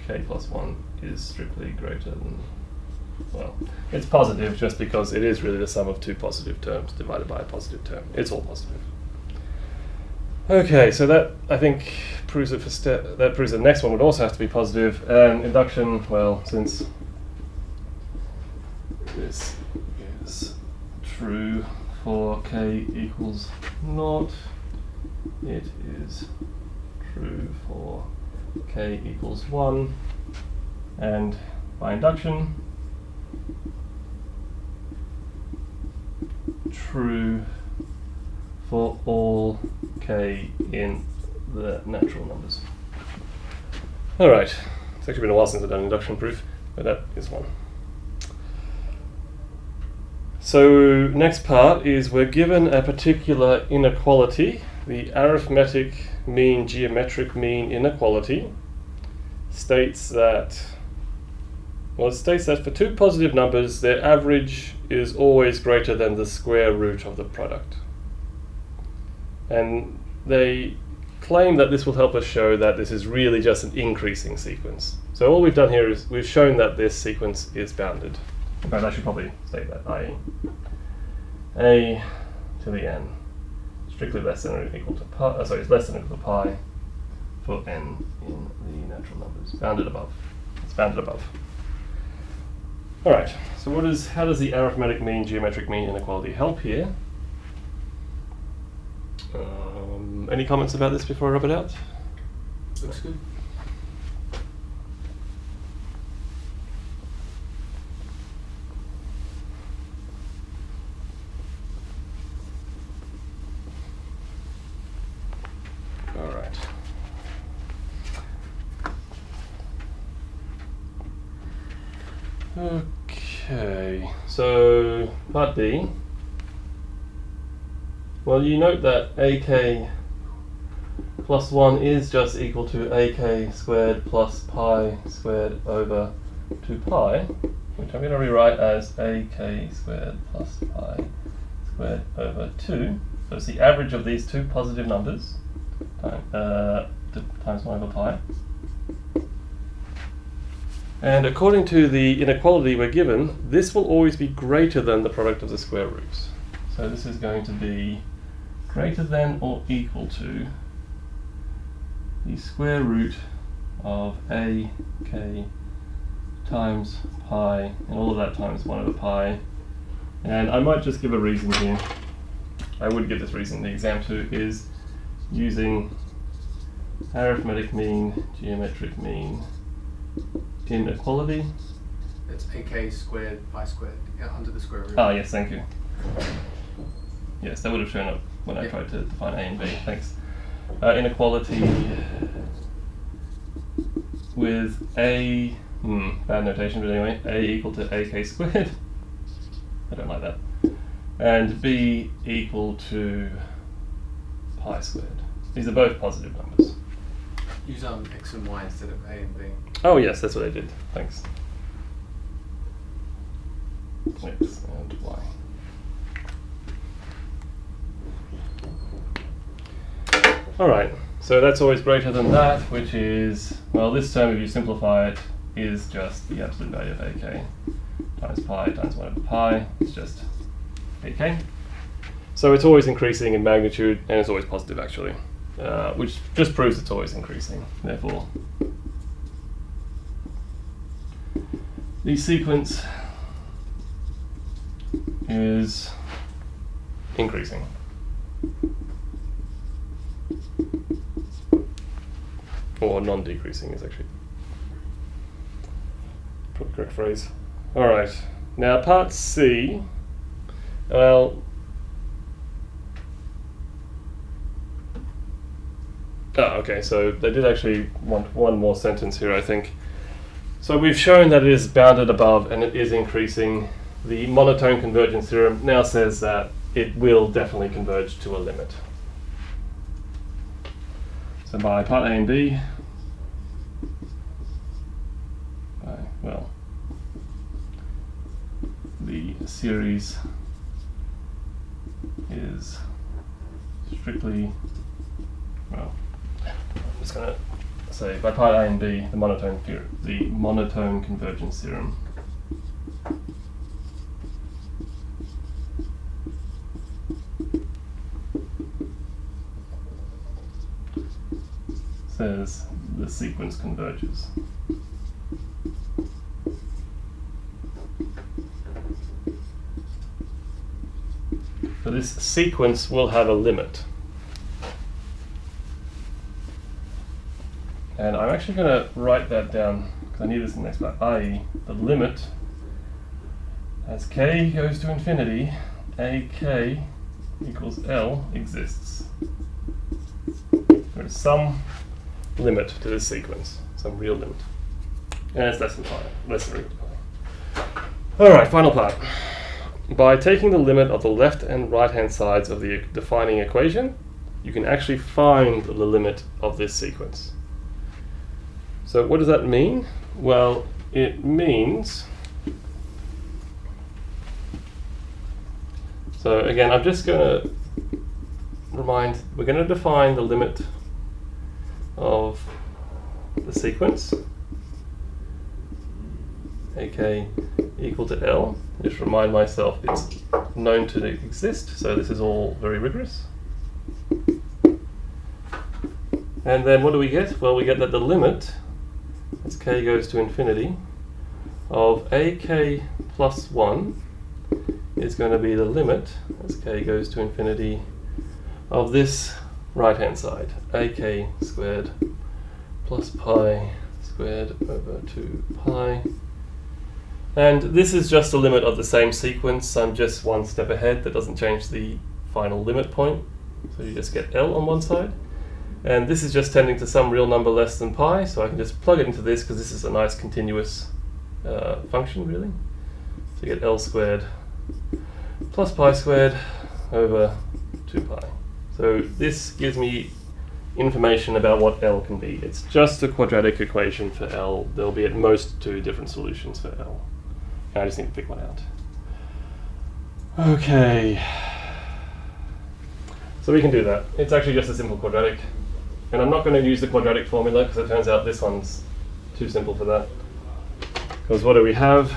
k plus 1 is strictly greater than, well, it's positive just because it is really the sum of two positive terms divided by a positive term. It's all positive. Okay, so that I think proves it that proves the next one would also have to be positive. And induction, well, since this is true for k equals 0, it is true for k equals 1, and by induction, true for all k in the natural numbers. Alright, it's actually been a while since I've done induction proof, but that is one. So next part is we're given a particular inequality, the arithmetic mean geometric mean inequality states that, well, it states that for two positive numbers their average is always greater than the square root of the product. And they claim that this will help us show that this is really just an increasing sequence. So all we've done here is we've shown that this sequence is bounded. In fact, I should probably state that, i.e. a to the n strictly less than or equal to pi, is less than or equal to pi for n in the natural numbers, bounded above. It's bounded above. All right, so how does the arithmetic mean geometric mean inequality help here? Any comments about this before I rub it out? Looks good. All right. Okay, so part B. Well, you note that ak plus 1 is just equal to ak squared plus pi squared over 2 pi, which I'm going to rewrite as ak squared plus pi squared over 2. So it's the average of these two positive numbers times 1 over pi. And according to the inequality we're given, this will always be greater than the product of the square roots. So this is going to be greater than or equal to the square root of a k times pi, and all of that times 1 over pi. And I might just give a reason here. I would give this reason in the exam too, is using arithmetic mean, geometric mean inequality. It's ak squared pi squared under the square root. Ah, yes, thank you. Yes, that would have shown up when I tried to define a and b. Thanks. Inequality with a, bad notation, but anyway, a equal to ak squared. I don't like that. And b equal to pi squared. These are both positive numbers. Use x and y instead of a and b. Oh yes, that's what I did. Thanks. X and y. Alright, so that's always greater than that, which is, well, this term, if you simplify it, is just the absolute value of ak times pi times 1 over pi. It's just ak. So it's always increasing in magnitude, and it's always positive, actually, which just proves it's always increasing. Therefore, the sequence is increasing. Or non-decreasing is actually probably the correct phrase. Alright, now part C. Well, okay, so they did actually want one more sentence here, I think. So we've shown that it is bounded above and it is increasing. The monotone convergence theorem now says that it will definitely converge to a limit. So by part A and B, well, the series is strictly, well, I'm just going to say by part A and B, the monotone convergence theorem says the sequence converges. So this sequence will have a limit. And I'm actually going to write that down because I need this in the next part. i.e. the limit as k goes to infinity, ak equals L exists. There is some limit to this sequence, some real limit. And it's less than pi, less than root pi. Alright, final part. By taking the limit of the left and right hand sides of the defining equation, you can actually find the limit of this sequence. So what does that mean? Well, it means, so again, I'm just going to remind, we're going to define the limit of the sequence, ak equal to L. Just remind myself it's known to exist, so this is all very rigorous. And then what do we get? Well, we get that the limit, as k goes to infinity, of ak plus 1 is going to be the limit, as k goes to infinity, of this right-hand side, ak squared plus pi squared over 2 pi. And this is just a limit of the same sequence. I'm just one step ahead. That doesn't change the final limit point. So you just get L on one side. And this is just tending to some real number less than pi, so I can just plug it into this because this is a nice continuous function, really. So you get L squared plus pi squared over 2 pi. So this gives me information about what L can be. It's just a quadratic equation for L. There'll be at most 2 different solutions for L. I just need to pick one out. Okay. So we can do that. It's actually just a simple quadratic. And I'm not going to use the quadratic formula because it turns out this one's too simple for that. Because what do we have?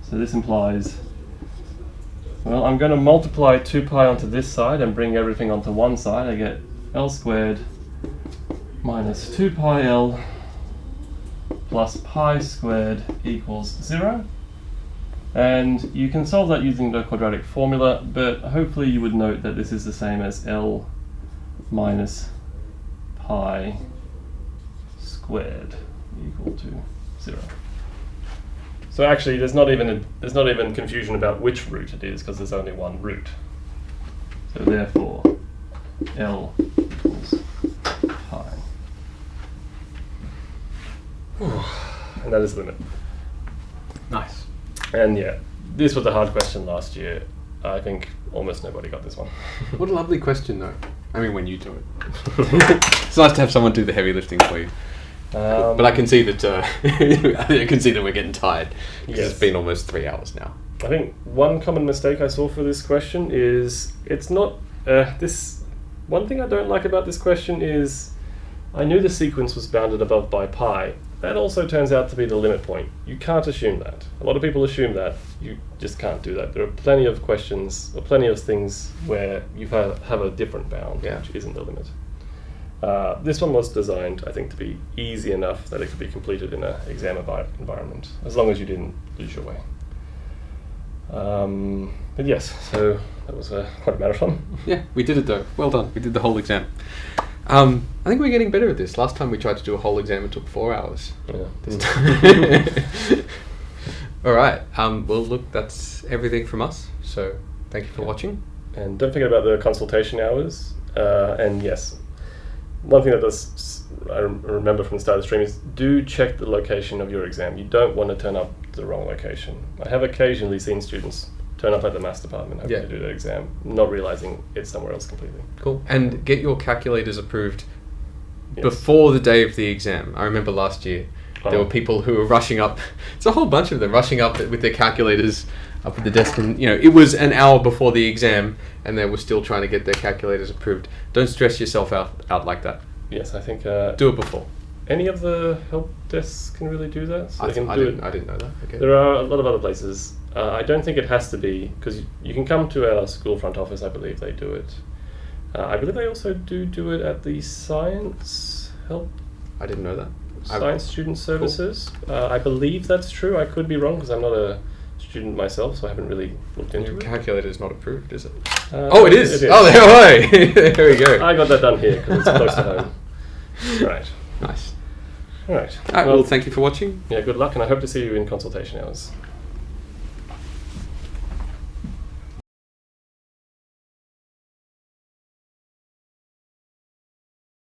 So this implies, well, I'm going to multiply 2 pi onto this side and bring everything onto one side. I get L squared minus 2 pi L plus pi squared equals 0. And you can solve that using the quadratic formula, but hopefully you would note that this is the same as L minus pi squared equal to 0. So actually there's not even confusion about which root it is because there's only one root. So therefore L equals pi. And that is the limit. Nice. And yeah, this was a hard question last year. I think almost nobody got this one. What a lovely question, though. I mean, when you do it. It's nice to have someone do the heavy lifting for you. But I can see that I can see that we're getting tired. Because Yes. It's been almost 3 hours now. I think one common mistake I saw for this question is it's not this. One thing I don't like about this question is I knew the sequence was bounded above by pi. That also turns out to be the limit point. You can't assume that. A lot of people assume that. You just can't do that. There are plenty of questions, or plenty of things where you have a different bound, which isn't the limit. This one was designed, I think, to be easy enough that it could be completed in an exam environment, as long as you didn't lose your way. But yes, so that was quite a marathon. Yeah, we did it though. Well done. We did the whole exam. I think we're getting better at this. Last time we tried to do a whole exam, it took 4 hours. Yeah. This time. All right. Well, look, that's everything from us. So thank you for watching. And don't forget about the consultation hours. And yes, one thing that I remember from the start of the stream is do check the location of your exam. You don't want to turn up the wrong location. I have occasionally seen students turn up at the maths department having to do their exam, not realizing it's somewhere else completely. Cool. And get your calculators approved before the day of the exam. I remember last year there were people who were rushing up. It's a whole bunch of them rushing up with their calculators up at the desk, and it was an hour before the exam, and they were still trying to get their calculators approved. Don't stress yourself out like that. Yes, I think do it before. Any of the help desks can really do that. So I didn't know that. Okay. There are a lot of other places. I don't think it has to be, because you can come to our school front office. I believe they do it. I believe they also do it at the science help. I didn't know that. Science student services. Cool. I believe that's true. I could be wrong because I'm not a student myself, so I haven't really looked into it. Your calculator is not approved, is it? It is. Oh, there we go. I got that done here because it's close to home. Right. Nice. All right. Well, thank you for watching. Yeah, good luck, and I hope to see you in consultation hours.